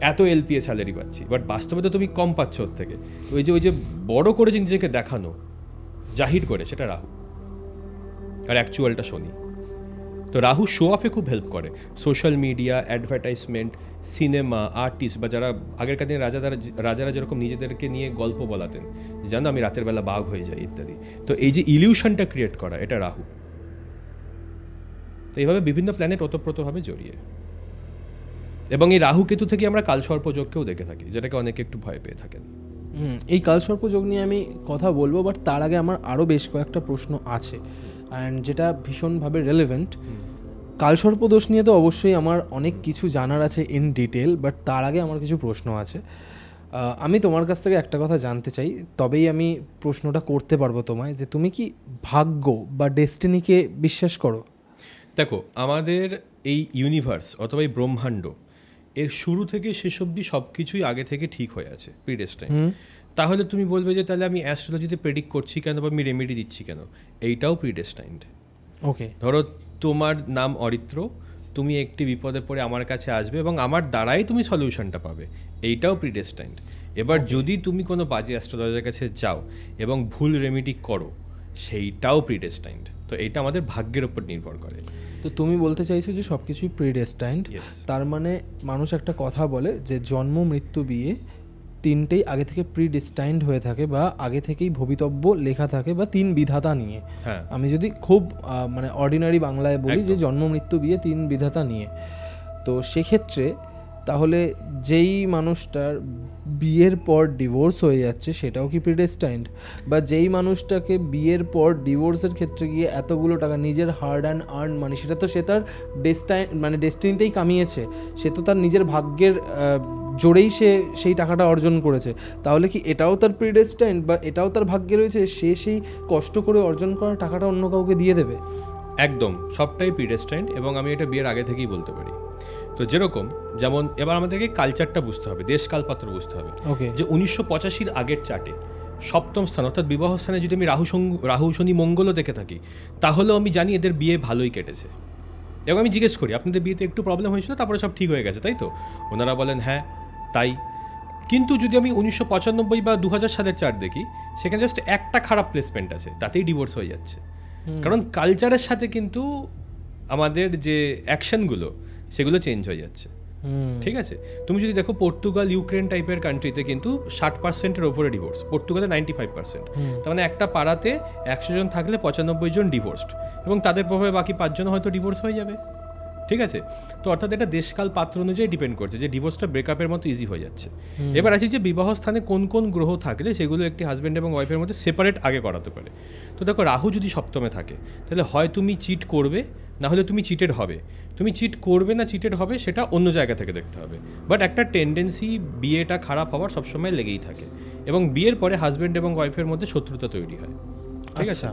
এত এলপিএ স্যালারি পাচ্ছি, বাট বাস্তবে তো তুমি কম পাচ্ছ ওর থেকে। ওই যে বড় করে যে নিজেকে দেখানো, জাহির করে, সেটা রাহু, আর অ্যাকচুয়ালটা শনি। তো রাহু শো অফে খুব হেল্প করে, social media, advertisement, cinema, artist, বা যারা আগেরকার দিনে রাজারা যেরকম নিজেদেরকে নিয়ে গল্প বলাতেন, জানো আমি রাতের বেলা বাঘ হয়ে যাই ইত্যাদি। তো এই যে ইলিউশনটা ক্রিয়েট করা, এটা রাহু। তো এইভাবে বিভিন্ন প্ল্যানেট ওতপ্রোতভাবে জড়িয়ে। এবং এই রাহু কেতু থেকে আমরা কালসর্পযোগকেও দেখে থাকি, যেটাকে অনেকে একটু ভয় পেয়ে থাকেন। এই কালসর্পযোগ নিয়ে আমি কথা বলবো, বাট তার আগে আমার আরও বেশ কয়েকটা প্রশ্ন আছে, অ্যান্ড যেটা ভীষণভাবে রেলেভেন্ট। কালসর্পদোষ নিয়ে তো অবশ্যই আমার অনেক কিছু জানার আছে ইন ডিটেল, বাট তার আগে আমার কিছু প্রশ্ন আছে। আমি তোমার কাছ থেকে একটা কথা জানতে চাই, তবেই আমি প্রশ্নটা করতে পারবো তোমায়, যে তুমি কি ভাগ্য বা ডেস্টিনিকে বিশ্বাস করো? দেখো, আমাদের এই ইউনিভার্স অথবা এই ব্রহ্মাণ্ড, এর শুরু থেকে শেষ অবধি সব কিছুই আগে থেকে ঠিক হয়ে আছে প্রিডেস্টাইন। তাহলে তুমি বলবে যে তাহলে আমি অ্যাস্ট্রোলজিতে প্রেডিক্ট করছি কেন বা আমি রেমেডি দিচ্ছি কেন, এইটাও প্রিডেস্টাইন্ড। ওকে, ধরো তোমার নাম অরিত্র, তুমি একটি বিপদে পড়ে আমার কাছে আসবে এবং আমার দ্বারাই তুমি সলিউশনটা পাবে, এইটাও প্রিডেস্টাইন্ড। এবার যদি তুমি কোনো বাজে অ্যাস্ট্রোলজারের কাছে যাও এবং ভুল রেমেডি করো, সেইটাও প্রিডেস্টাইন্ড। তো এইটা আমাদের ভাগ্যের উপর নির্ভর করে। তো তুমি বলতে চাইছো যে সব কিছুই প্রিডেস্টাইন্ড। Yes. তার মানে মানুষ একটা কথা বলে যে জন্ম মৃত্যু বিয়ে তিনটেই আগে থেকে প্রিডেস্টাইন্ড হয়ে থাকে বা আগে থেকেই ভবিতব্য লেখা থাকে বা তিন বিধাতা নিয়ে। হ্যাঁ, আমি যদি খুব মানে অর্ডিনারি বাংলায় বলি যে একদম। জন্ম মৃত্যু বিয়ে তিন বিধাতা নিয়ে, তো সেক্ষেত্রে তাহলে যেই মানুষটার বিয়ের পর ডিভোর্স হয়ে যাচ্ছে সেটাও কি প্রিডেস্টাইন্ড? বা যেই মানুষটাকে বিয়ের পর ডিভোর্সের ক্ষেত্রে গিয়ে এতগুলো টাকা নিজের হার্ড অ্যান্ড আর্ন মানি, সেটা তো সে তার ডেস্টিনিতেই কামিয়েছে, সে তো তার নিজের ভাগ্যের জোরেই সে সেই টাকাটা অর্জন করেছে, তাহলে কি এটাও তার প্রিডেস্টাইন্ড বা এটাও তার ভাগ্যে রয়েছে, সে সেই কষ্ট করে অর্জন করা টাকাটা অন্য কাউকে দিয়ে দেবে? একদম, সবটাই প্রিডেস্টাইন্ড। এবং আমি এটা বিয়ের আগে থেকেই বলতে পারি। তো যেরকম যেমন এবার আমাদেরকে কালচারটা বুঝতে হবে, দেশকালপাত্র বুঝতে হবে। ওকে, যে 1985 আগের চার্টে সপ্তম স্থান অর্থাৎ বিবাহ স্থানে যদি আমি রাহু শনি মঙ্গলও দেখে থাকি, তাহলেও আমি জানি এদের বিয়ে ভালোই কেটেছে। এবং আমি জিজ্ঞেস করি আপনাদের বিয়েতে একটু প্রবলেম হয়েছিল, তারপরে সব ঠিক হয়ে গেছে তাই তো? ওনারা বলেন হ্যাঁ তাই। কিন্তু যদি আমি 1995 বা 2000 সালের চার্ট দেখি, সেখানে জাস্ট একটা খারাপ প্লেসমেন্ট আছে, তাতেই ডিভোর্স হয়ে যাচ্ছে। কারণ কালচারের সাথে কিন্তু আমাদের যে অ্যাকশনগুলো সেগুলো চেঞ্জ হয়ে যাচ্ছে। ঠিক আছে, তুমি যদি দেখো পর্তুগাল, ইউক্রেন টাইপের কান্ট্রিতে কিন্তু 60%-এর ওপরে ডিভোর্স, পর্তুগালে 95%। তার মানে একটা পাড়াতে 100 জন থাকলে 95 জন ডিভোর্সড, এবং তাদের প্রভাবে বাকি 5 জন হয়তো ডিভোর্স হয়ে যাবে। ঠিক আছে, তো অর্থাৎ এটা দেশকাল পাত্র অনুযায়ী ডিপেন্ড করছে যে ডিভোর্সটা ব্রেকআপের মতো ইজি হয়ে যাচ্ছে। এবার আছে যে বিবাহ স্থানে কোন কোন গ্রহ থাকলে সেগুলো একটি হাজব্যান্ড এবং ওয়াইফের মধ্যে সেপারেট আগে করাতে পারে। তো দেখো, রাহু যদি সপ্তমে থাকে তাহলে হয় তুমি চিট করবে, না হলে তুমি চিটেড হবে। তুমি চিট করবে না চিটেড হবে সেটা অন্য জায়গা থেকে দেখতে হবে, বাট একটা টেন্ডেন্সি বিয়েটা খারাপ হওয়ার সবসময় লেগেই থাকে, এবং বিয়ের পরে হাজব্যান্ড এবং ওয়াইফের মধ্যে শত্রুতা তৈরি হয়। ঠিক আছে,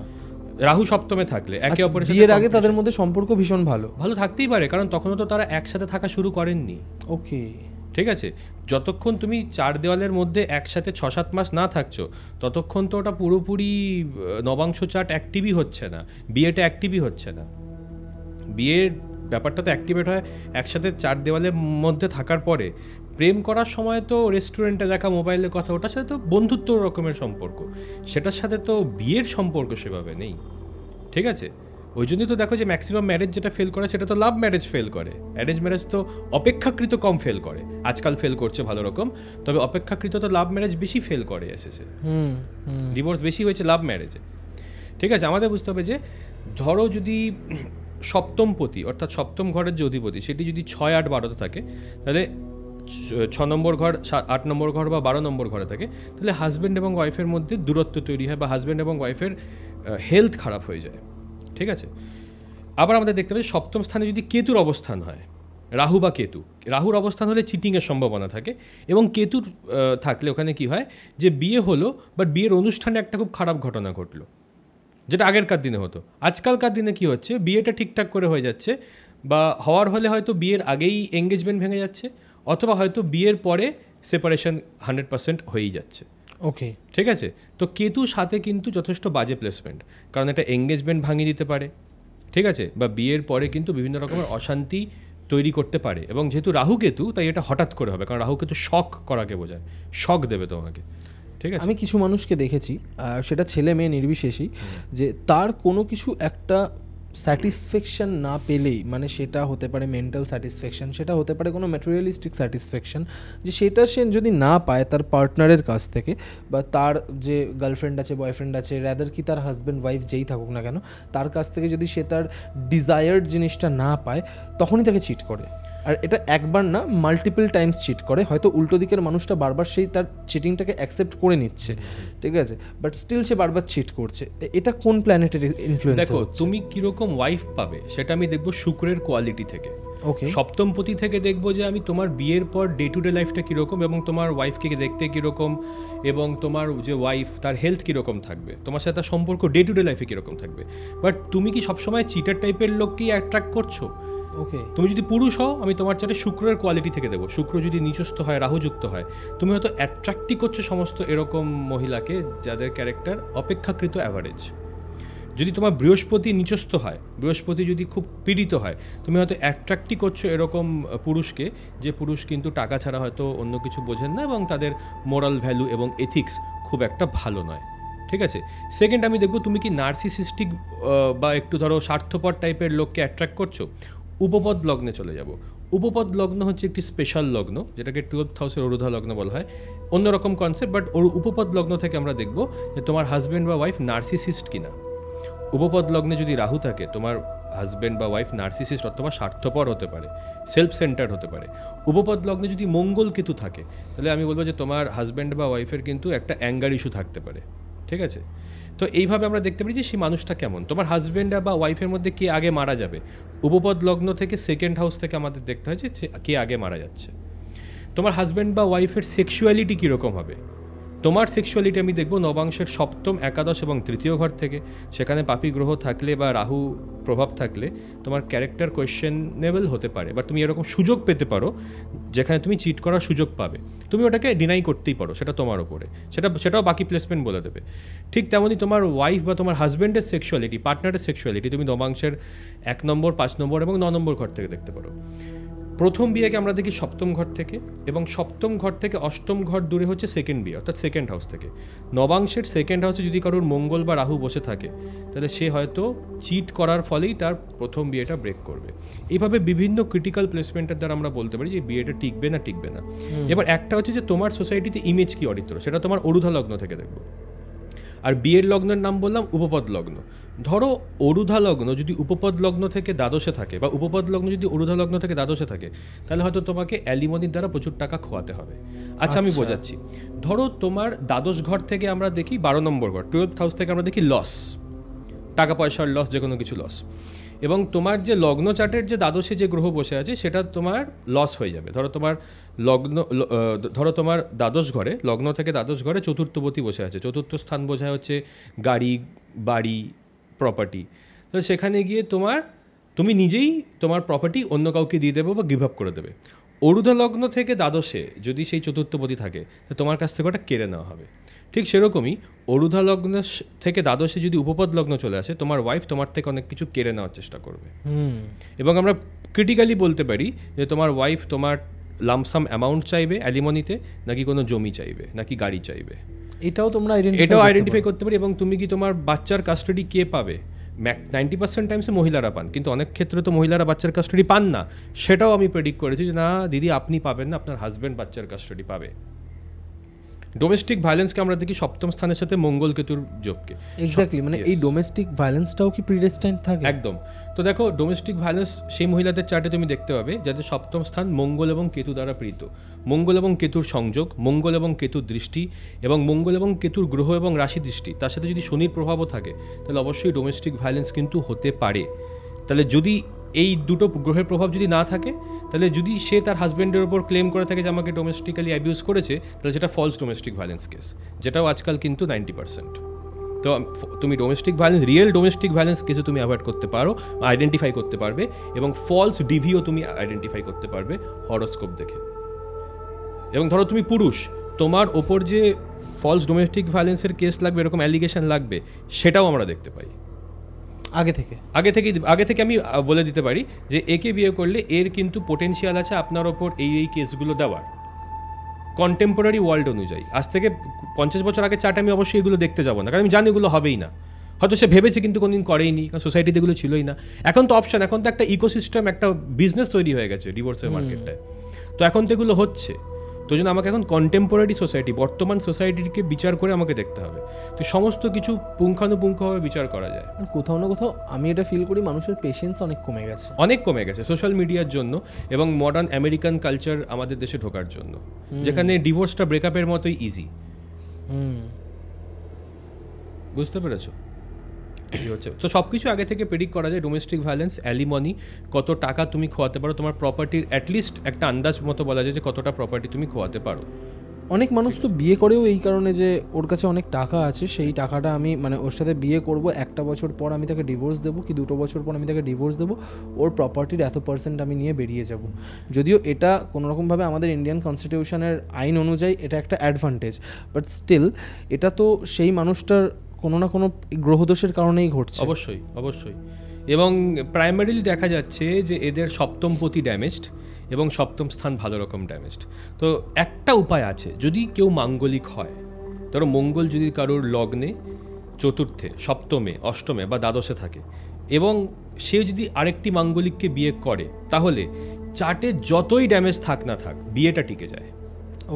রাহু সপ্তমে থাকলে একে অপরের সাথে বিয়ের আগে তাদের মধ্যে সম্পর্ক ভীষণ ভালো থাকতেই পারে, কারণ তখনও তো তারা একসাথে থাকা শুরু করেননি। ওকে, ঠিক আছে, যতক্ষণ তুমি 4 দেওয়ালের মধ্যে একসাথে 6-7 মাস না থাকছো, ততক্ষণ তো ওটা পুরোপুরি নবাংশ চার্ট অ্যাক্টিভই হচ্ছে না, বিয়েটা অ্যাক্টিভই হচ্ছে না। বিয়ের ব্যাপারটা তো অ্যাক্টিভেট হয় একসাথে 4 দেওয়ালের মধ্যে থাকার পরে। প্রেম করার সময় তো রেস্টুরেন্টে দেখা, মোবাইলে কথা, ওটার সাথে তো বন্ধুত্ব রকমের সম্পর্ক, সেটার সাথে তো বিয়ের সম্পর্ক সেভাবে নেই। ঠিক আছে, ওই জন্যই তো দেখো যে ম্যাক্সিমাম ম্যারেজ যেটা ফেল করে সেটা তো লাভ ম্যারেজ ফেল করে, অ্যারেঞ্জ ম্যারেজ তো অপেক্ষাকৃত কম ফেল করে। আজকাল ফেল করছে ভালো রকম, তবে অপেক্ষাকৃত তো লাভ ম্যারেজ বেশি ফেল করে এসেছে, ডিভোর্স বেশি হয়েছে লাভ ম্যারেজে। ঠিক আছে, আমাদের বুঝতে হবে যে ধরো যদি সপ্তমপতি অর্থাৎ সপ্তম ঘরের যে অধিপতি সেটি যদি 6, 8, 12-তে থাকে, তাহলে 6 নম্বর ঘর, 8 নম্বর ঘর বা 12 নম্বর ঘরে থাকে, তাহলে হাজব্যান্ড এবং ওয়াইফের মধ্যে দূরত্ব তৈরি হয় বা হাজব্যান্ড এবং ওয়াইফের হেলথ খারাপ হয়ে যায়। ঠিক আছে, আবার আমাদের দেখতে পাই সপ্তম স্থানে যদি কেতুর অবস্থান হয়, রাহু বা কেতু, রাহুর অবস্থান হলে চিটিংয়ের সম্ভাবনা থাকে, এবং কেতুর থাকলে ওখানে কি হয় যে বিয়ে হলো বাট বিয়ের অনুষ্ঠানে একটা খুব খারাপ ঘটনা ঘটলো, যেটা আগেরকার দিনে হতো। আজকালকার দিনে কি হচ্ছে, বিয়েটা ঠিকঠাক করে হয়ে যাচ্ছে, বা হওয়ার হলে হয়তো বিয়ের আগেই এঙ্গেজমেন্ট ভেঙে যাচ্ছে, অথবা হয়তো বিয়ের পরে সেপারেশন 100% হয়েই যাচ্ছে। ওকে, ঠিক আছে, তো কেতু সাথে কিন্তু যথেষ্ট বাজে প্লেসমেন্ট, কারণ এটা এঙ্গেজমেন্ট ভাঙিয়ে দিতে পারে। ঠিক আছে, বা বিয়ের পরে কিন্তু বিভিন্ন রকমের অশান্তি তৈরি করতে পারে, এবং যেহেতু রাহু কেতু তাই এটা হঠাৎ করে হবে, কারণ রাহু কেতু শক করাকে বোঝায়, শক দেবে তোমাকে। ঠিক আছে, আমি কিছু মানুষকে দেখেছি, সেটা ছেলে মেয়ে নির্বিশেষেই, যে তার কোনো কিছু একটা স্যাটিসফ্যাকশন না পেলেই, মানে সেটা হতে পারে মেন্টাল স্যাটিসফ্যাকশন, সেটা হতে পারে কোনো ম্যাটেরিয়ালিস্টিক স্যাটিসফ্যাকশন, যে সেটা সে যদি না পায় তার পার্টনারের কাছ থেকে, বা তার যে গার্লফ্রেন্ড আছে, বয়ফ্রেন্ড আছে, রাদার কি তার হাজব্যান্ড ওয়াইফ যেই থাকুক না কেন, তার কাছ থেকে যদি সে তার ডিজায়ার্ড জিনিসটা না পায়, তখনই তাকে চিট করে। আর এটা একবার না, মাল্টিপল টাইমস চিট করে। হয়তো উল্টো দিকের মানুষটা বারবার সেই তার চিটিংটাকে অ্যাকসেপ্ট করে নিচ্ছে, ঠিক আছে, বাট স্টিল সে বারবার চিট করছে। এটা কোন প্ল্যানেটের ইনফ্লুয়েন্স? দেখো, তুমি কিরকম ওয়াইফ পাবে সেটা আমি দেখবো শুক্রের কোয়ালিটি থেকে। ওকে, সপ্তমপতি থেকে দেখবো যে আমি তোমার বিয়ের পর ডে টু ডে লাইফটা কীরকম, এবং তোমার ওয়াইফকে দেখতে কীরকম, এবং তোমার যে ওয়াইফ তার হেলথ কীরকম থাকবে, তোমার সাথে তার সম্পর্ক ডে টু ডে লাইফে কীরকম থাকবে। বাট তুমি কি সবসময় চিটার টাইপের লোককেই অ্যাট্রাক্ট করছো? ওকে, তুমি যদি পুরুষ হও, আমি তোমার চাটে শুক্রের কোয়ালিটি থেকে দেবো। শুক্র যদি নিচস্থ হয়, রাহুযুক্ত হয়, তুমি হয়তো অ্যাট্রাক্টই করছো সমস্ত এরকম মহিলাকে যাদের ক্যারেক্টার অপেক্ষাকৃত অ্যাভারেজ। যদি তোমার বৃহস্পতি নিচস্থ হয়, বৃহস্পতি যদি খুব পীড়িত হয়, তুমি হয়তো অ্যাট্রাক্টই করছো এরকম পুরুষকে, যে পুরুষ কিন্তু টাকা ছাড়া হয়তো অন্য কিছু বোঝেন না এবং তাদের মোরাল ভ্যালু এবং এথিক্স খুব একটা ভালো নয়। ঠিক আছে। সেকেন্ড, আমি দেখবো তুমি কি নার্সিসিস্টিক বা একটু ধরো স্বার্থপর টাইপের লোককে অ্যাট্রাক্ট করছো। উপপদ লগ্নে চলে যাব। উপপদ লগ্ন হচ্ছে একটি স্পেশাল লগ্ন, যেটাকে 12th হাউসের অরুধা লগ্ন বলা হয়। অন্যরকম কনসেপ্ট, বাট উপপদ লগ্ন থেকে আমরা দেখব যে তোমার হাজব্যান্ড বা ওয়াইফ নার্সিসিস্ট কিনা। উপপদ লগ্নে যদি রাহু থাকে, তোমার হাজব্যান্ড বা ওয়াইফ নার্সিসিস্ট অথবা স্বার্থপর হতে পারে, সেলফ সেন্টার্ড হতে পারে। উপপদ লগ্নে যদি মঙ্গল কেতু থাকে, তাহলে আমি বলবো যে তোমার হাজব্যান্ড বা ওয়াইফের কিন্তু একটা অ্যাঙ্গার ইস্যু থাকতে পারে। ঠিক আছে। তো এইভাবে আমরা দেখতে পারি যে সেই মানুষটা কেমন। তোমার হাজব্যান্ড বা ওয়াইফের মধ্যে কে আগে মারা যাবে, উপপদ লগ্ন থেকে সেকেন্ড হাউস থেকে আমাদের দেখতে হয় যে কে আগে মারা যাচ্ছে। তোমার হাজব্যান্ড বা ওয়াইফের সেক্সুয়ালিটি কীরকম হবে। তোমার সেক্সুয়ালিটি আমি দেখব নবাংশের সপ্তম, একাদশ এবং তৃতীয় ঘর থেকে। সেখানে পাপী গ্রহ থাকলে বা রাহু প্রভাব থাকলে তোমার ক্যারেক্টার কোয়েশ্চেনেবল হতে পারে, বা তুমি এরকম সুযোগ পেতে পারো যেখানে তুমি চিট করার সুযোগ পাবে। তুমি ওটাকে ডিনাই করতেই পারো, সেটা তোমার ওপরে, সেটাও বাকি প্লেসমেন্ট বলে দেবে। ঠিক তেমনই তোমার ওয়াইফ বা তোমার হাজব্যান্ডের সেক্সুয়ালিটি, পার্টনারের সেক্সুয়ালিটি তুমি নবাংশের 1 নম্বর, 5 নম্বর এবং 9 নম্বর ঘর থেকে দেখতে পারো। প্রথম বিয়েকে আমরা দেখি সপ্তম ঘর থেকে, এবং সপ্তম ঘর থেকে অষ্টম ঘর দূরে হচ্ছে সেকেন্ড বিয়ে, অর্থাৎ সেকেন্ড হাউস থেকে। নবাংশের সেকেন্ড হাউসে যদি কারোর মঙ্গল বা রাহু বসে থাকে, তাহলে সে হয়তো চিট করার ফলেই তার প্রথম বিয়েটা ব্রেক করবে। এইভাবে বিভিন্ন ক্রিটিক্যাল প্লেসমেন্টের দ্বারা আমরা বলতে পারি যে বিয়েটা টিকবে না টিকবে না। এবার একটা হচ্ছে যে তোমার সোসাইটিতে ইমেজ কি অরিত্র, সেটা তোমার অরুধা লগ্ন থেকে দেখবো। আর বিয়ের লগ্নের নাম বললাম উপপদ লগ্ন। ধরো অরুধা লগ্ন যদি উপপদ লগ্ন থেকে দ্বাদশে থাকে, বা উপপদ লগ্ন যদি অরুধা লগ্ন থেকে দ্বাদশে থাকে, তাহলে হয়তো তোমাকে অ্যালিমনির দ্বারা প্রচুর টাকা খোয়াতে হবে। আচ্ছা, আমি বোঝাচ্ছি। ধরো তোমার দ্বাদশ ঘর থেকে আমরা দেখি 12 নম্বর ঘর, 12th হাউস থেকে আমরা দেখি লস, টাকা পয়সার লস, যে কোনো কিছু লস। এবং তোমার যে লগ্ন চার্টের যে দ্বাদশে যে গ্রহ বসে আছে, সেটা তোমার লস হয়ে যাবে। ধরো তোমার দ্বাদশ ঘরে, লগ্ন থেকে দ্বাদশ ঘরে চতুর্থপতি বসে আছে। চতুর্থ স্থান বোঝায় হচ্ছে গাড়ি, বাড়ি, প্রপার্টি। তো সেখানে গিয়ে তুমি নিজেই তোমার প্রপার্টি অন্য কাউকে দিয়ে দেবে বা গিভ আপ করে দেবে। অরুধা লগ্ন থেকে দ্বাদশে যদি সেই চতুর্থপতি থাকে, তো তোমার কাছ থেকে ওটা কেড়ে নেওয়া হবে। ঠিক সেরকমই অরুধা লগ্ন থেকে দ্বাদশে যদি উপপদ লগ্ন চলে আসে, তোমার ওয়াইফ তোমার থেকে অনেক কিছু কেড়ে নেওয়ার চেষ্টা করবে। এবং আমরা ক্রিটিক্যালি বলতে পারি যে তোমার ওয়াইফ তোমার লামসাম অ্যামাউন্ট চাইবে অ্যালিমনিতে, নাকি কোনো জমি চাইবে, নাকি গাড়ি চাইবে। এটাও আইডেন্টিফাই করতে পারি। এবং তুমি কি তোমার বাচ্চার কাস্টাডি কে পাবে, 90% টাইমসে মহিলারা পান, কিন্তু অনেক ক্ষেত্রে তো মহিলারা বাচ্চার কাস্টাডি পান না। সেটাও আমি প্রেডিক্ট করেছি যে না দিদি, আপনি পাবেন না, আপনার হাজব্যান্ড বাচ্চার কাস্টাডি পাবে। ডোমেস্টিক ভায়োলেন্সকে আমরা দেখি সপ্তম স্থানের সাথে মঙ্গল কেতুর যোগকে। এক্স্যাক্টলি, মানে এই ডোমেস্টিক ভায়োলেন্সটাও কি প্রিডেস্টাইন্ড থাকে? একদম। তো দেখো, ডোমেস্টিক ভায়োলেন্স সেই মহিলাদের চার্টে তুমি দেখতে পাবে যাদের সপ্তম স্থান মঙ্গল এবং কেতু দ্বারা পীড়িত। মঙ্গল এবং কেতুর সংযোগ, মঙ্গল এবং কেতুর দৃষ্টি, এবং মঙ্গল এবং কেতুর গ্রহ এবং রাশি দৃষ্টি, তার সাথে যদি শনির প্রভাবও থাকে, তাহলে অবশ্যই ডোমেস্টিক ভায়োলেন্স কিন্তু হতে পারে। তাহলে যদি এই দুটো গ্রহের প্রভাব যদি না থাকে, তাহলে যদি সে তার হাজব্যান্ডের ওপর ক্লেম করে থাকে যে আমাকে ডোমেস্টিক্যালি অ্যাবিউজ করেছে, তাহলে সেটা ফলস ডোমেস্টিক ভায়োলেন্স কেস, যেটাও আজকাল কিন্তু 90%। তো তুমি রিয়েল ডোমেস্টিক ভায়োলেন্স কেসে তুমি অ্যাভয়েড করতে পারো, আইডেন্টিফাই করতে পারবে, এবং ফলস ডিভিও তুমি আইডেন্টিফাই করতে পারবে হরোস্কোপ দেখে। এবং ধরো তুমি পুরুষ, তোমার ওপর যে ফলস ডোমেস্টিক ভায়োলেন্সের কেস লাগবে, এরকম অ্যালিগেশন লাগবে, সেটাও আমরা দেখতে পাই আগে থেকে আমি বলে দিতে পারি যে একে বিয়ে করলে এর কিন্তু পোটেনশিয়াল আছে আপনার ওপর এই কেসগুলো দেওয়ার। কন্টেম্পোরারি ওয়ার্ল্ড অনুযায়ী আজ থেকে 50 বছর আগে চার্ট আমি অবশ্যই এগুলো দেখতে যাবো না, কারণ আমি জানি এগুলো হবেই না। হয়তো সে ভেবেছে কিন্তু কোনোদিন করেইনি, কারণ সোসাইটিতে এগুলো ছিলই না। এখন তো অপশন, এখন তো একটা ইকোসিস্টেম, একটা বিজনেস তৈরি হয়ে গেছে ডিভোর্সের মার্কেটটায়। তো এখন তো এগুলো হচ্ছে। তো জন্য আমাকে এখন কন্টেম্পোরারি সোসাইটি, বর্তমান সোসাইটিকে বিচার করে আমাকে দেখতে হবে। তো সমস্ত কিছু পুঙ্খানুপুঙ্খভাবে বিচার করা যায়। কোথাও না কোথাও আমি এটা ফিল করি মানুষের পেশেন্স অনেক কমে গেছে সোশ্যাল মিডিয়ার জন্য এবং মডার্ন আমেরিকান কালচার আমাদের দেশে ঢোকার জন্য, যেখানে ডিভোর্সটা ব্রেকআপের মতোই ইজি। বুঝতে পেরেছো? তো সব কিছু আগে থেকে প্রেডিক্ট করা যায়। ডোমেস্টিক ভায়োলেন্স, অ্যালিমনি, কত টাকা তুমি খোয়াতে পারো, তোমার প্রপার্টির অ্যাটলিস্ট একটা আন্দাজ মতো বলা যায় যে কতটা প্রপার্টি তুমি খোয়াতে পারো। অনেক মানুষ তো বিয়ে করেও এই কারণে যে ওর কাছে অনেক টাকা আছে, সেই টাকাটা আমি মানে ওর সাথে বিয়ে করব, 1 বছর পর আমি তাকে ডিভোর্স দেবো কি 2 বছর পর আমি তাকে ডিভোর্স দেবো, ওর প্রপার্টির এত % আমি নিয়ে বেরিয়ে যাব। যদিও এটা কোনোরকমভাবে আমাদের ইন্ডিয়ান কনস্টিটিউশনের আইন অনুযায়ী এটা একটা অ্যাডভান্টেজ, বাট স্টিল এটা তো সেই মানুষটার কোনো না কোনো গ্রহদোষের কারণেই ঘটছে। অবশ্যই অবশ্যই। এবং প্রাইমারিলি দেখা যাচ্ছে যে এদের সপ্তম পতি ড্যামেজড এবং সপ্তম স্থান ভালো রকম ড্যামেজড। তো একটা উপায় আছে, যদি কেউ মাঙ্গলিক হয়, ধরো মঙ্গল যদি কারোর লগ্নে, চতুর্থে, সপ্তমে, অষ্টমে বা দ্বাদশে থাকে এবং সে যদি আরেকটি মাঙ্গলিককে বিয়ে করে, তাহলে চার্টে যতই ড্যামেজ থাক না থাক বিয়েটা টিকে যায়।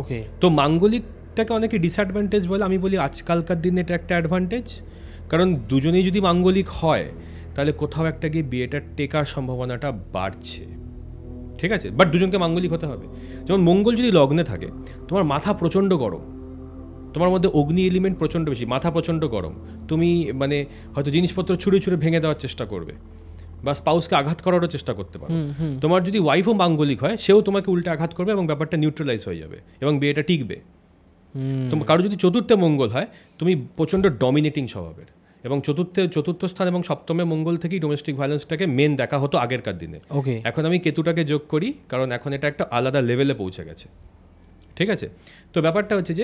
ওকে, তো মাঙ্গলিকটাকে অনেকে ডিসঅ্যাডভান্টেজ বলে, আমি বলি আজকালকার দিনে এটা একটা অ্যাডভান্টেজ। কারণ দুজনেই যদি মাঙ্গলিক হয় তাহলে কোথাও একটা গিয়ে বিয়েটা টেকার সম্ভাবনাটা বাড়ছে, ঠিক আছে? বাট দুজনকে মাঙ্গলিক হতে হবে। যেমন মঙ্গল যদি লগ্নে থাকে, তোমার মাথা প্রচণ্ড গরম, তোমার মধ্যে অগ্নি এলিমেন্ট প্রচণ্ড বেশি, মাথা প্রচণ্ড গরম, তুমি মানে হয়তো জিনিসপত্র ছুঁড়ে ছুঁড়ে ভেঙে দেওয়ার চেষ্টা করবে বা স্পাউসকে আঘাত করারও চেষ্টা করতে পারো। তোমার যদি ওয়াইফও মাঙ্গলিক হয়, সেও তোমাকে উল্টে আঘাত করবে এবং ব্যাপারটা নিউট্রালাইজ হয়ে যাবে এবং বিয়েটা টিকবে। তোমার কারো যদি চতুর্থে মঙ্গল হয়, তুমি প্রচণ্ড ডমিনেটিং স্বভাবের, এবং চতুর্থ স্থান এবং সপ্তমে মঙ্গল থেকেই ডোমেস্টিক ভায়োলেন্সটাকে মেন দেখা হতো আগেরকার দিনে। ওকে, এখন আমি কেতুটাকে যোগ করি, কারণ এখন এটা একটা আলাদা লেভেলে পৌঁছে গেছে, ঠিক আছে? তো ব্যাপারটা হচ্ছে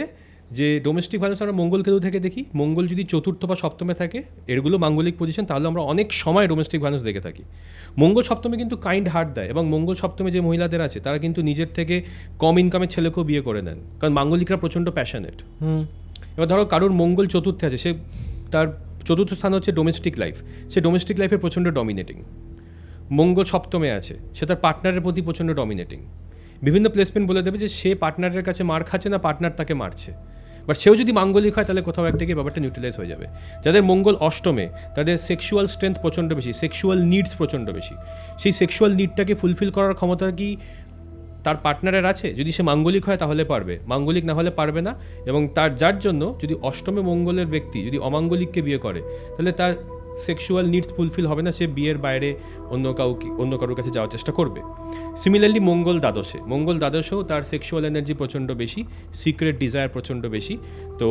যে ডোমেস্টিক ভায়োলেন্স আমরা মঙ্গল কেতু থেকে দেখি। মঙ্গল যদি চতুর্থ বা সপ্তমে থাকে, এগুলো মাঙ্গলিক পজিশন, তাহলে আমরা অনেক সময় ডোমেস্টিক ভায়োলেন্স দেখে থাকি। মঙ্গল সপ্তমে কিন্তু কাইন্ড হার্ট দেয়, এবং মঙ্গল সপ্তমে যে মহিলাদের আছে তারা কিন্তু নিজের থেকে কম ইনকামের ছেলেকেও বিয়ে করে নেন, কারণ মাঙ্গলিকরা প্রচণ্ড প্যাশনেট। এবার ধরো কারোর মঙ্গল চতুর্থে আছে, সে তার চতুর্থ স্থান হচ্ছে ডোমেস্টিক লাইফ, সে ডোমেস্টিক লাইফে প্রচণ্ড ডমিনেটিং। মঙ্গল সপ্তমে আছে, সে তার পার্টনারের প্রতি প্রচণ্ড ডমিনেটিং। বিভিন্ন প্লেসমেন্ট বলে দেবে যে সে পার্টনারের কাছে মার খাচ্ছে না, পার্টনার তাকে মারছে। বাট সেও যদি মাঙ্গলিক হয় তাহলে কোথাও একটা গিয়ে ব্যাপারটা নিউট্রালাইজ হয়ে যাবে। যাদের মঙ্গল অষ্টমে, তাদের সেক্সুয়াল স্ট্রেংথ প্রচণ্ড বেশি, সেক্সুয়াল নিডস প্রচণ্ড বেশি। সেই সেক্সুয়াল নিডটাকে ফুলফিল করার ক্ষমতা কি তার পার্টনারের আছে? যদি সে মাঙ্গলিক হয় তাহলে পারবে, মাঙ্গলিক না হলে পারবে না। এবং যার জন্য যদি অষ্টমে মঙ্গলের ব্যক্তি যদি অমাঙ্গলিককে বিয়ে করে, তাহলে তার সেক্সুয়াল নিডস ফুলফিল হবে না, সে বিয়ের বাইরে অন্য কারোর কাছে যাওয়ার চেষ্টা করবে। সিমিলারলি মঙ্গল দ্বাদশেও তার সেক্সুয়াল এনার্জি প্রচণ্ড বেশি, সিক্রেট ডিজায়ার প্রচণ্ড বেশি। তো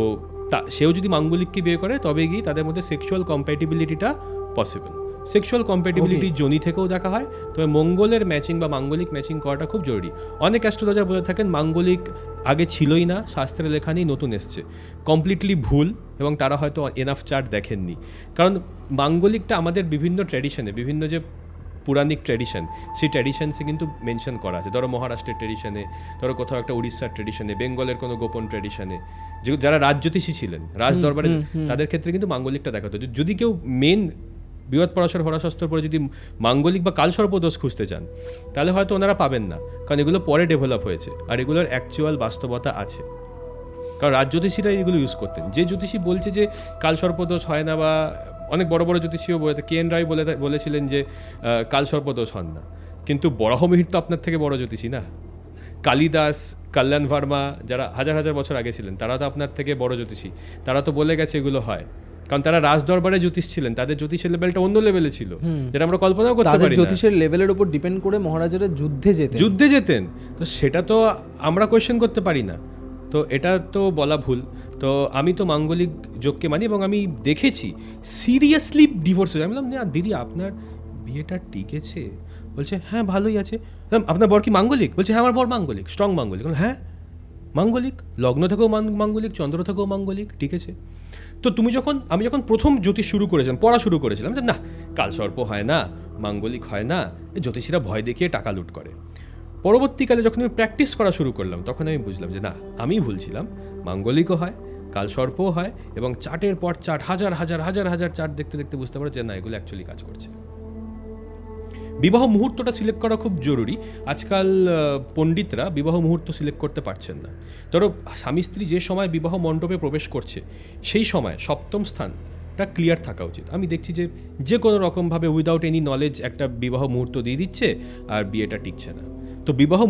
সেও যদি মাঙ্গলিককে বিয়ে করে, তবে গিয়ে তাদের মধ্যে সেক্সুয়াল কম্প্যাটিবিলিটিটা পসিবল। সেক্সুয়াল কম্প্যাটিবিলিটি যোনি থেকেও দেখা হয়, তবে মঙ্গলের ম্যাচিং বা মাঙ্গলিক ম্যাচিং করাটা খুব জরুরি। অনেক অ্যাস্ট্রোলজার বলে থাকেন মাঙ্গলিক আগে ছিলই না, শাস্ত্রে লেখা নেই, নতুন এসছে। কমপ্লিটলি ভুল, এবং তারা হয়তো এনাফ চার্ট দেখেননি। কারণ মাঙ্গলিকটা আমাদের বিভিন্ন ট্র্যাডিশনে, বিভিন্ন যে পুরাণিক ট্র্যাডিশন, সেই ট্র্যাডিশনসে কিন্তু মেনশন করা আছে। ধরো মহারাষ্ট্রের ট্র্যাডিশনে, ধরো কোথাও একটা উড়িষ্যার ট্র্যাডিশনে, বেঙ্গলের কোনো গোপন ট্র্যাডিশনে, যারা রাজজ্যোতিষী ছিলেন, রাজ দরবারে, তাদের ক্ষেত্রে কিন্তু মাঙ্গলিকটা দেখাতো। যদি কেউ মেন বৃহৎ পরাশর হরাশস্ত্র পরে যদি মাঙ্গলিক বা কালসর্পদোষ খুঁজতে চান, তাহলে হয়তো ওনারা পাবেন না, কারণ এগুলো পরে ডেভেলপ হয়েছে, আর এগুলোর অ্যাকচুয়াল বাস্তবতা আছে। কারণ রাজজ্যোতিষীরা এগুলো ইউজ করতেন। যে জ্যোতিষী বলছে যে কালসর্পদোষ হয় না, বা অনেক বড় বড় জ্যোতিষীও বলে, কে এন রায় বলেছিলেন যে কালসর্পদোষ হন না, কিন্তু বরাহমিহির তো আপনার থেকে বড় জ্যোতিষী না। কালিদাস, কল্যাণ ভার্মা, যারা হাজার হাজার বছর আগে ছিলেন, তারা তো আপনার থেকে বড় জ্যোতিষী, তারা তো বলে গেছে এগুলো হয়, কারণ তারা রাজ দরবারে জ্যোতিষ ছিলেন, তাদের জ্যোতিষের লেভেলটা অন্য লেভেলে ছিল, যেটা আমরা কল্পনাও করতে পারি না। জ্যোতিষের লেভেলের উপর ডিপেন্ড করে মহারাজারা যুদ্ধে যেতেন, তো সেটা তো আমরা কোয়েশ্চেন করতে পারি না। তো এটা তো বলা ভুল। তো আমি তো মাঙ্গলিক যোগকে মানি, এবং আমি দেখেছি সিরিয়াসলি ডিভোর্স হয়ে। আমি বললাম, না দিদি আপনার বিয়েটা টিকেছে? বলছে হ্যাঁ ভালোই আছে। আপনার বর কি মাঙ্গলিক? বলছে হ্যাঁ আমার বর মাঙ্গলিক, স্ট্রং মাঙ্গলিক। হ্যাঁ মাঙ্গলিক, লগ্ন থেকেও মাঙ্গলিক, চন্দ্র থেকেও মাঙ্গলিক, ঠিক আছে। তো আমি যখন প্রথম জ্যোতিষ শুরু করেছিলাম, পড়া শুরু করেছিলাম, না কালসর্প হয় না, মাঙ্গলিক হয় না, জ্যোতিষীরা ভয় দেখিয়ে টাকা লুট করে। পরবর্তীকালে যখন আমি প্র্যাকটিস করা শুরু করলাম, তখন আমি বুঝলাম যে না, আমি ভুল ছিলাম। মাঙ্গলিকও হয়, কালসর্পও হয়, এবং চার্টের পর চার্ট, হাজার হাজার হাজার হাজার চার্ট দেখতে দেখতে বুঝতে পারে যে না, এগুলো অ্যাকচুয়ালি কাজ করছে। বিবাহ মুহূর্তটা সিলেক্ট করা খুব জরুরি। আজকাল পণ্ডিতরা বিবাহ মুহূর্ত সিলেক্ট করতে পারছেন না। ধরো স্বামী স্ত্রী যে সময় বিবাহ মণ্ডপে প্রবেশ করছে, সেই সময় সপ্তম স্থানটা ক্লিয়ার থাকা উচিত। আমি দেখছি যে কোনো রকমভাবে উইদাউট এনি নলেজ একটা বিবাহ মুহূর্ত দিয়ে দিচ্ছে, আর বিয়েটা টিকছে না। তো বিবাহ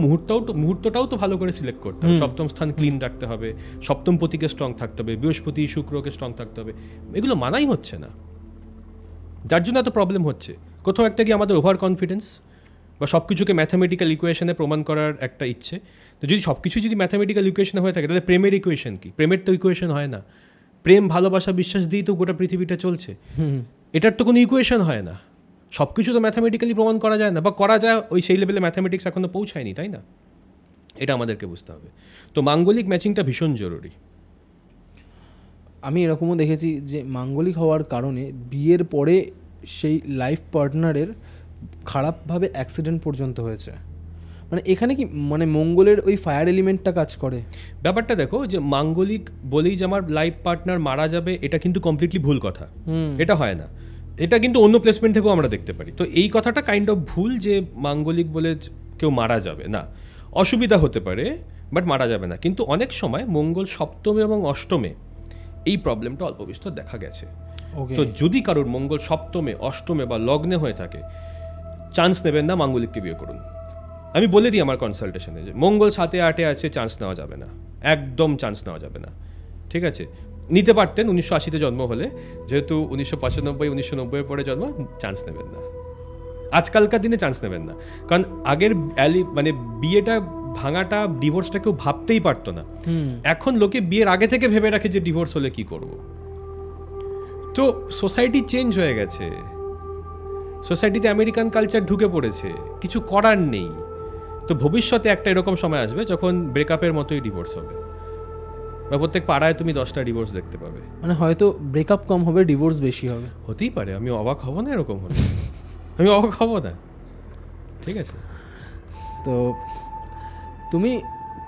মুহূর্তটাও তো ভালো করে সিলেক্ট করতে হবে। সপ্তম স্থান ক্লিন রাখতে হবে, সপ্তম পতিকে স্ট্রং থাকতে হবে, বৃহস্পতি শুক্রকে স্ট্রং থাকতে হবে। এগুলো মানাই হচ্ছে না, যার জন্য এত প্রবলেম হচ্ছে। কোথাও একটা কি আমাদের ওভার কনফিডেন্স বা সব কিছুকে ম্যাথামেটিক্যাল ইকুয়েশনে প্রমাণ করার একটা ইচ্ছে, তো যদি সব কিছু যদি ম্যাথামেটিক্যাল ইকুয়েশন হয়ে থাকে তাহলে প্রেমের ইকুয়েশন কি? প্রেমের তো ইকুয়েশন হয় না। প্রেম, ভালোবাসা, বিশ্বাস দিয়েই তো গোটা পৃথিবীটা চলছে। এটার তো কোনো ইকুয়েশন হয় না। সব কিছু তো ম্যাথামেটিক্যালি প্রমাণ করা যায় না, বা করা যায় ওই সেই লেভেলে ম্যাথামেটিক্স এখনও পৌঁছায়নি, তাই না? এটা আমাদেরকে বুঝতে হবে। তো মাঙ্গলিক ম্যাচিংটা ভীষণ জরুরি। আমি এরকমও দেখেছি যে মাঙ্গলিক হওয়ার কারণে বিয়ের পরে সেই লাইফ পার্টনারের খারাপভাবে অ্যাক্সিডেন্ট পর্যন্ত হয়েছে। মানে এখানে কি মানে মঙ্গলের ওই ফায়ার এলিমেন্টটা কাজ করে? ব্যাপারটা দেখো, যে মাঙ্গলিক বলেই যে আমার লাইফ পার্টনার মারা যাবে এটা কিন্তু কমপ্লিটলি ভুল কথা। এটা হয় না। এটা কিন্তু অন্য প্লেসমেন্ট থেকেও আমরা দেখতে পারি। তো এই কথাটা কাইন্ড অফ ভুল যে মাঙ্গলিক বলে কেউ মারা যাবে না। অসুবিধা হতে পারে, বাট মারা যাবে না। কিন্তু অনেক সময় মঙ্গল সপ্তমে এবং অষ্টমে এই প্রবলেমটা অল্প বিস্তর দেখা গেছে। তো যদি কারোর মঙ্গল সপ্তমে, অষ্টমে বা লগ্নে হয়ে থাকে, চান্স নেবেন না, মাঙ্গলিককে বিয়ে করুন। আমি বলে দিই আমার কনসালটেশনে যে মঙ্গল 7, 8 আছে, চান্স নেওয়া যাবে না, একদম চান্স নেওয়া যাবে না। ঠিক আছে, নিতে পারতেন 1980-তে জন্ম হলে, যেহেতু 1995, 1990-এর পরে জন্ম, চান্স নেবেন না। আজকালকার দিনে চান্স নেবেন না, কারণ আগের মানে বিয়েটা ভাঙাটা, ডিভোর্সটা কেউ ভাবতেই পারতো না। এখন লোকে বিয়ের আগে থেকে ভেবে রাখে যে ডিভোর্স হলে কি করব। তো সোসাইটি চেঞ্জ হয়ে গেছে, সোসাইটিতে আমেরিকান কালচার ঢুকে পড়েছে, কিছু করার নেই। তো ভবিষ্যতে একটা এরকম সময় আসবে যখন ব্রেকআপের মতোই ডিভোর্স হবে, বা প্রত্যেক পাড়ায় তুমি 10টা ডিভোর্স দেখতে পাবে। মানে হয়তো ব্রেকআপ কম হবে, ডিভোর্স বেশি হবে। হতেই পারে, আমি অবাক হব না এরকম হলে। আমি অবাক হব না। ঠিক আছে, তো তুমি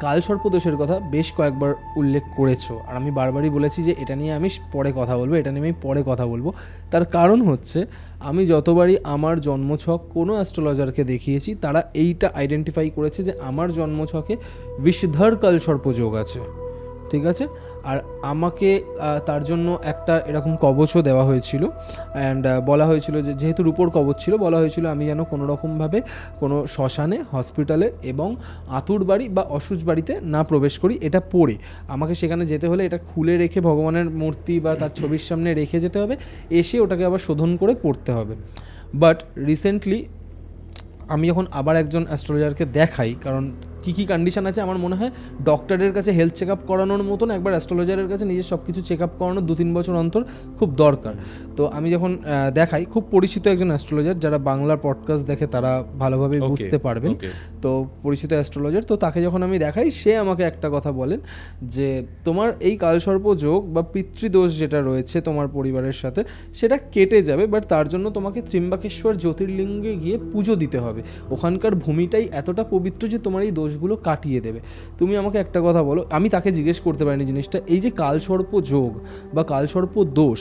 কালসর্পদোষের কথা বেশ কয়েকবার উল্লেখ করেছো, আর আমি বারবারই বলেছি যে এটা নিয়ে আমি পরে কথা বলবো, এটা নিয়ে আমি পরে কথা বলবো। তার কারণ হচ্ছে আমি যতবারই আমার জন্মছক কোনো অ্যাস্ট্রোলজারকে দেখিয়েছি, তারা এইটা আইডেন্টিফাই করেছে যে আমার জন্মছকে বিষধর কালসর্পযোগ আছে। ঠিক আছে, আর আমাকে তার জন্য একটা এরকম কবচও দেওয়া হয়েছিল, অ্যান্ড বলা হয়েছিল যে যেহেতু রূপোর কবচ ছিল, বলা হয়েছিল আমি যেন কোনো রকমভাবে কোনো শ্মশানে, হসপিটালে এবং আতুর বাড়ি বা অসুচ বাড়িতে না প্রবেশ করি। এটা পড়ে আমাকে সেখানে যেতে হলে এটা খুলে রেখে ভগবানের মূর্তি বা তার ছবির সামনে রেখে যেতে হবে, এসে ওটাকে আবার শোধন করে পড়তে হবে। বাট রিসেন্টলি আমি যখন আবার একজন অ্যাস্ট্রোলজারকে দেখাই, কারণ কী কী কন্ডিশান আছে আমার মনে হয় ডক্টরের কাছে হেলথ চেক আপ করানোর মতন একবার অ্যাস্ট্রোলজারের কাছে নিজের সব কিছু চেক আপ করানো 2-3 বছর অন্তর খুব দরকার। তো আমি যখন দেখাই, খুব পরিচিত একজন অ্যাস্ট্রোলজার, যারা বাংলার পডকাস্ট দেখে তারা ভালোভাবে বুঝতে পারবেন, তো পরিচিত অ্যাস্ট্রোলজার। তো তাকে যখন আমি দেখাই, সে আমাকে একটা কথা বলেন যে তোমার এই কালসর্প যোগ বা পিতৃদোষ যেটা রয়েছে তোমার পরিবারের সাথে, সেটা কেটে যাবে, বাট তার জন্য তোমাকে ত্র্যম্বকেশ্বর জ্যোতির্লিঙ্গে গিয়ে পুজো দিতে হবে। ওখানকার ভূমিটাই এতটা পবিত্র যে তোমার এই দোষগুলো কাটিয়ে দেবে। তুমি আমাকে একটা কথা বলো, আমি তাকে জিজ্ঞেস করতে পারিনি জিনিসটা, এই যে কালসর্প যোগ বা কালসর্প দোষ,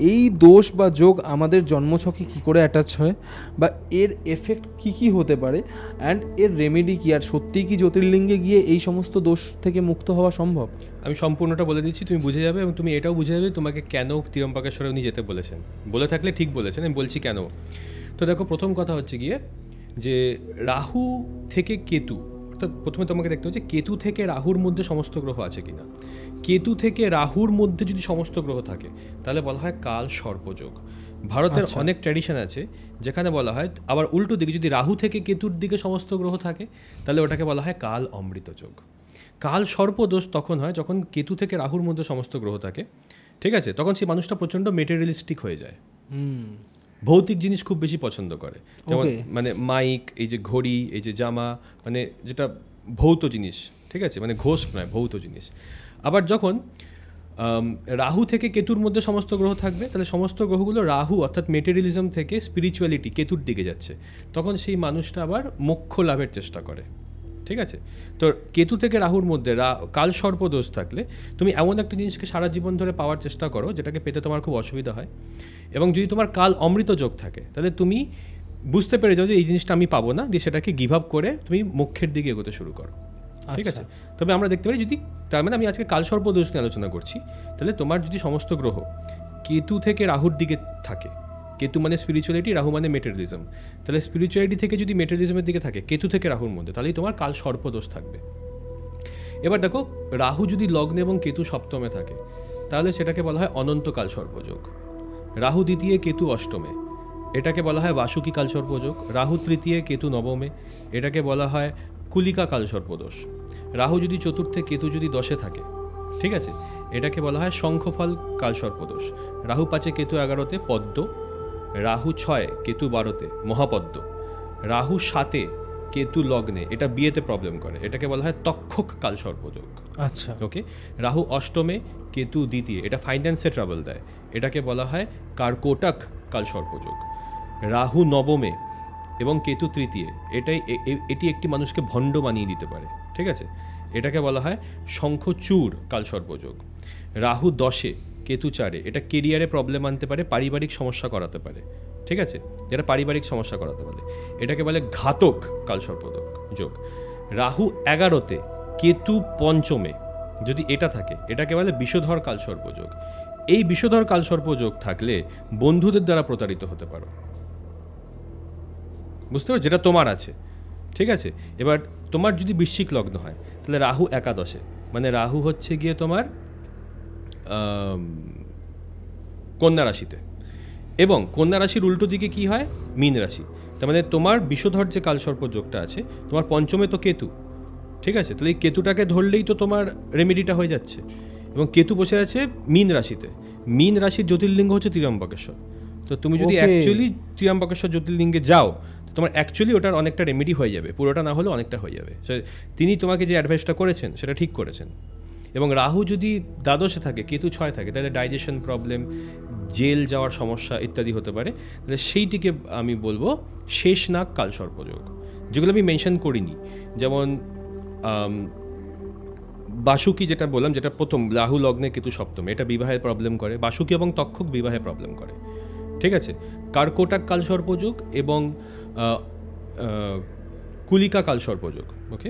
এই দোষ বা যোগ আমাদের জন্মছকে কী করে অ্যাটাচ হয়, বা এর এফেক্ট কী কী হতে পারে, অ্যান্ড এর রেমেডি কী, আর সত্যিই কি জ্যোতির্লিঙ্গে গিয়ে এই সমস্ত দোষ থেকে মুক্ত হওয়া সম্ভব? আমি সম্পূর্ণটা বলে দিচ্ছি, তুমি বুঝে যাবে, এবং তুমি এটাও বুঝে যাবে তোমাকে কেন ত্র্যম্বকেশ্বরে উনি যেতে বলেছেন। বলে থাকলে ঠিক বলেছেন, আমি বলছি কেন। তো দেখো, প্রথম কথা হচ্ছে গিয়ে যে রাহু থেকে কেতু, অর্থাৎ প্রথমে তোমাকে দেখতে হচ্ছে কেতু থেকে রাহুর মধ্যে সমস্ত গ্রহ আছে কিনা। কেতু থেকে রাহুর মধ্যে যদি সমস্ত গ্রহ থাকে তাহলে বলা হয় কাল সর্পযোগ। ভারতের অনেক ট্র্যাডিশন আছে যেখানে বলা হয়, আবার উল্টো দিকে যদি রাহু থেকে কেতুর দিকে সমস্ত গ্রহ থাকে তাহলে ওটাকে বলা হয় কাল অমৃত যোগ। কাল সর্পদোষ তখন হয় যখন কেতু থেকে রাহুর মধ্যে সমস্ত গ্রহ থাকে। ঠিক আছে, তখন সেই মানুষটা প্রচণ্ড মেটেরিয়ালিস্টিক হয়ে যায়, ভৌতিক জিনিস খুব বেশি পছন্দ করে। যেমন মানে মাইক, এই যে ঘড়ি, এই যে জামা, মানে যেটা ভৌত জিনিস। ঠিক আছে, মানে ঘোষ নয়, ভৌত জিনিস। আবার যখন রাহু থেকে কেতুর মধ্যে সমস্ত গ্রহ থাকবে, তাহলে সমস্ত গ্রহগুলো রাহু অর্থাৎ মেটেরিয়ালিজম থেকে স্পিরিচুয়ালিটি কেতুর দিকে যাচ্ছে, তখন সেই মানুষটা আবার মোক্ষ লাভের চেষ্টা করে। ঠিক আছে, তো কেতু থেকে রাহুর মধ্যে কাল সর্পদোষ থাকলে তুমি এমন একটা জিনিসকে সারা জীবন ধরে পাওয়ার চেষ্টা করো যেটাকে পেতে তোমার খুব অসুবিধা হয়। এবং যদি তোমার কাল অমৃত যোগ থাকে তাহলে তুমি বুঝতে পেরে যাও যে এই জিনিসটা আমি পাবো না, দিয়ে সেটাকে গিভ আপ করে তুমি মোক্ষের দিকে এগোতে শুরু করো। ঠিক আছে, তবে আমরা দেখতে পারি যদি, তার মানে আমি আজকে কালসর্পদোষ নিয়ে আলোচনা করছি, তাহলে তোমার যদি সমস্ত গ্রহ কেতু থেকে রাহুর দিকে থাকে, কেতু মানে স্পিরিচুয়ালিটি, রাহু মানে মেটেরিয়ালিজম, তাহলে স্পিরিচুয়ালিটি থেকে যদি মেটেরিয়ালিজমের দিকে থাকে কেতু থেকে রাহুর মধ্যে, তাহলেই তোমার কাল সর্পদোষ থাকবে। এবার দেখো, রাহু যদি লগ্নে এবং কেতু সপ্তমে থাকে তাহলে সেটাকে বলা হয় অনন্তকাল সর্পযোগ। রাহু দ্বিতীয়, কেতু অষ্টমে, এটাকে বলা হয় বাসুকি কালসর্পযোগ। রাহু তৃতীয়, কেতু নবমে, এটাকে বলা হয় কুলিকা কালসর্পদোষ। রাহু যদি চতুর্থে, কেতু যদি 10-এ থাকে, ঠিক আছে, এটাকে বলা হয় শঙ্খফল কালসর্পদোষ। রাহু 5-এ, কেতু 11-তে পদ্ম, রাহু 6, কেতু 12-তে মহাপদ্ম, রাহু 7-এ, কেতু লগ্নে, এটা বিয়েতে প্রবলেম করে, এটাকে বলা হয় তক্ষক কালসর্পযোগ। আচ্ছা, ওকে। রাহু 8মে, কেতু 2-এ, এটা ফাইন্যান্সে ট্রাবল দেয়, এটাকে বলা হয় কার্কোটক কালসর্পযোগ। রাহু 9মে এবং কেতু 3-এ, এটি একটি মানুষকে ভণ্ড বানিয়ে দিতে পারে, ঠিক আছে, এটাকে বলা হয় শঙ্খচূড় কালসর্পযোগ। রাহু 10-এ, কেতু 4-এ, এটা কেরিয়ারে প্রবলেম আনতে পারে, পারিবারিক সমস্যা করাতে পারে, ঠিক আছে, যেটা পারিবারিক সমস্যা করাতে পারে, এটাকে বলে ঘাতক কালসর্পযোগ যোগ। রাহু 11-তে, কেতু 5মে যদি এটা থাকে, এটাকে বলে বিষধর কালসর্পযোগ। এই বিষধর কালসর্পযোগ থাকলে বন্ধুদের দ্বারা প্রতারিত হতে পারো, বুঝতে পারছো, যেটা তোমার আছে, ঠিক আছে। এবার তোমার যদি বৃশ্চিক লগ্ন হয়, তাহলে রাহু 11-এ, মানে রাহু হচ্ছে গিয়ে তোমার কন্যা রাশিতে, এবং কন্যা রাশির উল্টো দিকে কি হয়, মীন রাশি। তার মানে তোমার বিষধর যে কালসর্প যোগটা আছে, তোমার 5মে তো কেতু, ঠিক আছে, তাহলে এই কেতুটাকে ধরলেই তো তোমার রেমেডিটা হয়ে যাচ্ছে। এবং কেতু বসে আছে মীন রাশিতে, মীন রাশির জ্যোতির্লিঙ্গ হচ্ছে ত্র্যম্বকেশ্বর। তো তুমি যদি অ্যাকচুয়ালি ত্র্যম্বকেশ্বর জ্যোতির্লিঙ্গে যাও, তোমার অ্যাকচুয়ালি ওটার অনেকটা রেমেডি হয়ে যাবে, পুরোটা না হলেও অনেকটা হয়ে যাবে। তিনি তোমাকে যে অ্যাডভাইসটা করেছেন সেটা ঠিক করেছেন। এবং রাহু যদি 12-এ থাকে, কেতু 6 থাকে, তাহলে ডাইজেশন প্রবলেম, জেল যাওয়ার সমস্যা ইত্যাদি হতে পারে। তাহলে সেইটিকে আমি বলবো শেষনাগ কালসর্পযোগ, যেগুলো আমি মেনশন করিনি, যেমন বাসুকি যেটা বললাম, যেটা প্রথম রাহু লগ্নে, কেতু 7মে, এটা বিবাহের প্রবলেম করে। বাসুকি এবং তক্ষক বিবাহে প্রবলেম করে, ঠিক আছে। কার্কোটাক কালসর্পযোগ এবং কুলিকা কালসর্পযোগ, ওকে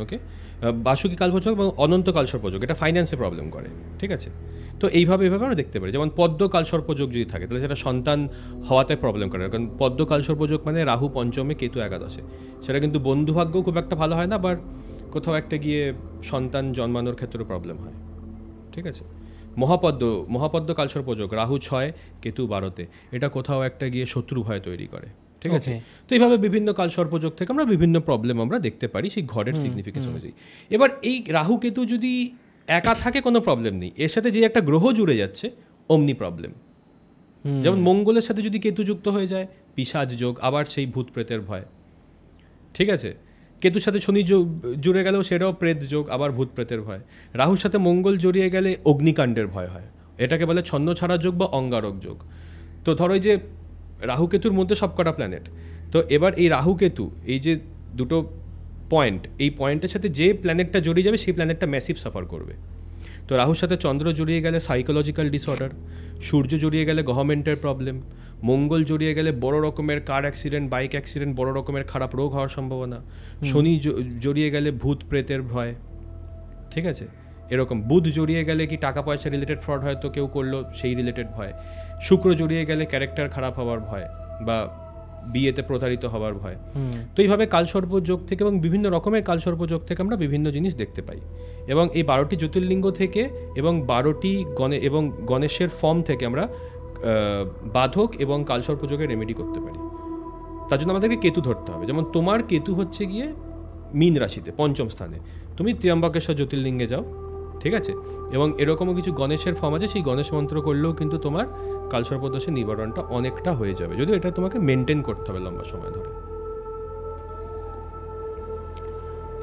ওকে, বাসুকি কালসর্পযোগ এবং অনন্ত কালসর্পযোগ, এটা ফাইন্যান্সে প্রবলেম করে, ঠিক আছে। তো এইভাবে আমরা দেখতে পারি। যেমন পদ্ম কালসর্পযোগ যদি থাকে, তাহলে সেটা সন্তান হওয়াতে প্রবলেম করে, কারণ পদ্ম কালসর্পযোগ মানে রাহু 5মে, কেতু 11-এ, সেটা কিন্তু বন্ধুভাগ্যও খুব একটা ভালো হয় না, বা কোথাও একটা গিয়ে সন্তান জন্মানোর ক্ষেত্রে প্রবলেম হয়, ঠিক আছে। মহাপদ্ম কালসর্পযোগ, রাহু 6, কেতু 12-তে, এটা কোথাও একটা গিয়ে শত্রু ভয় তৈরি করে, ঠিক আছে। তো এইভাবে বিভিন্ন কালসর্পযোগ থেকে আমরা বিভিন্ন প্রবলেম আমরা দেখতে পারি সেই ঘরের সিগনিফিকেন্স অনুযায়ী। এবার এই রাহু কেতু যদি একা থাকে কোনো প্রবলেম নেই, এর সাথে যে একটা গ্রহ জুড়ে যাচ্ছে অমনি প্রবলেম। যেমন মঙ্গলের সাথে যদি কেতু যুক্ত হয়ে যায়, পিশাচ যোগ, আবার সেই ভূত প্রেতের ভয়, ঠিক আছে। কেতুর সাথে শনি জুড়ে গেলেও সেটাও প্রেত যোগ, আবার ভূত প্রেতের ভয়। রাহুর সাথে মঙ্গল জড়িয়ে গেলে অগ্নিকাণ্ডের ভয় হয়, এটাকে বলে ছন্ন ছাড়া যোগ বা অঙ্গারক যোগ। তো ধরো যে রাহু কেতুর মধ্যে সবকটা প্ল্যানেট, তো এবার এই রাহু কেতু, এই যে দুটো পয়েন্ট, এই পয়েন্টের সাথে যে প্ল্যানেটটা জড়িয়ে যাবে সেই প্ল্যানেটটা ম্যাসিভ সাফার করবে। তো রাহুর সাথে চন্দ্র জড়িয়ে গেলে সাইকোলজিক্যাল ডিসঅর্ডার, সূর্য জড়িয়ে গেলে গভর্নমেন্টের প্রবলেম, মঙ্গল জড়িয়ে গেলে বড় রকমের কার অ্যাক্সিডেন্ট, বাইক অ্যাক্সিডেন্ট, বড় রকমের খারাপ রোগ হওয়ার সম্ভাবনা, শনি জড়িয়ে গেলে ভূত প্রেতের ভয়, ঠিক আছে। এরকম বুধ জড়িয়ে গেলে কি টাকা পয়সা রিলেটেড ফ্রড হয়তো কেউ করলো, সেই রিলেটেড ভয়। শুক্র জড়িয়ে গেলে ক্যারেক্টার খারাপ হওয়ার ভয় বা বিয়েতে প্রতারিত হওয়ার ভয়। তো এইভাবে কালসর্প যোগ থেকে এবং বিভিন্ন রকমের কালসর্প যোগ থেকে আমরা বিভিন্ন জিনিস দেখতে পাই। এবং এই 12টি জ্যোতির্লিঙ্গ থেকে এবং 12টি এবং গণেশের ফর্ম থেকে আমরা বাধক এবং কালসর্প যোগের রেমেডি করতে পারি। তার জন্য আমাদেরকে কেতু ধরতে হবে। যেমন তোমার কেতু হচ্ছে গিয়ে মীন রাশিতে 5ম স্থানে, তুমি ত্র্যম্বকেশ্বর জ্যোতির্লিঙ্গে যাও, ঠিক আছে। এবং এরকমও কিছু গণেশের ফর্ম আছে, সেই গণেশ মন্ত্র করলেও কিন্তু তোমার কালসর্পদোষের নিবারণটা অনেকটা হয়ে যাবে, যদিও এটা তোমাকে মেনটেন করতে হবে লম্বা সময় ধরে।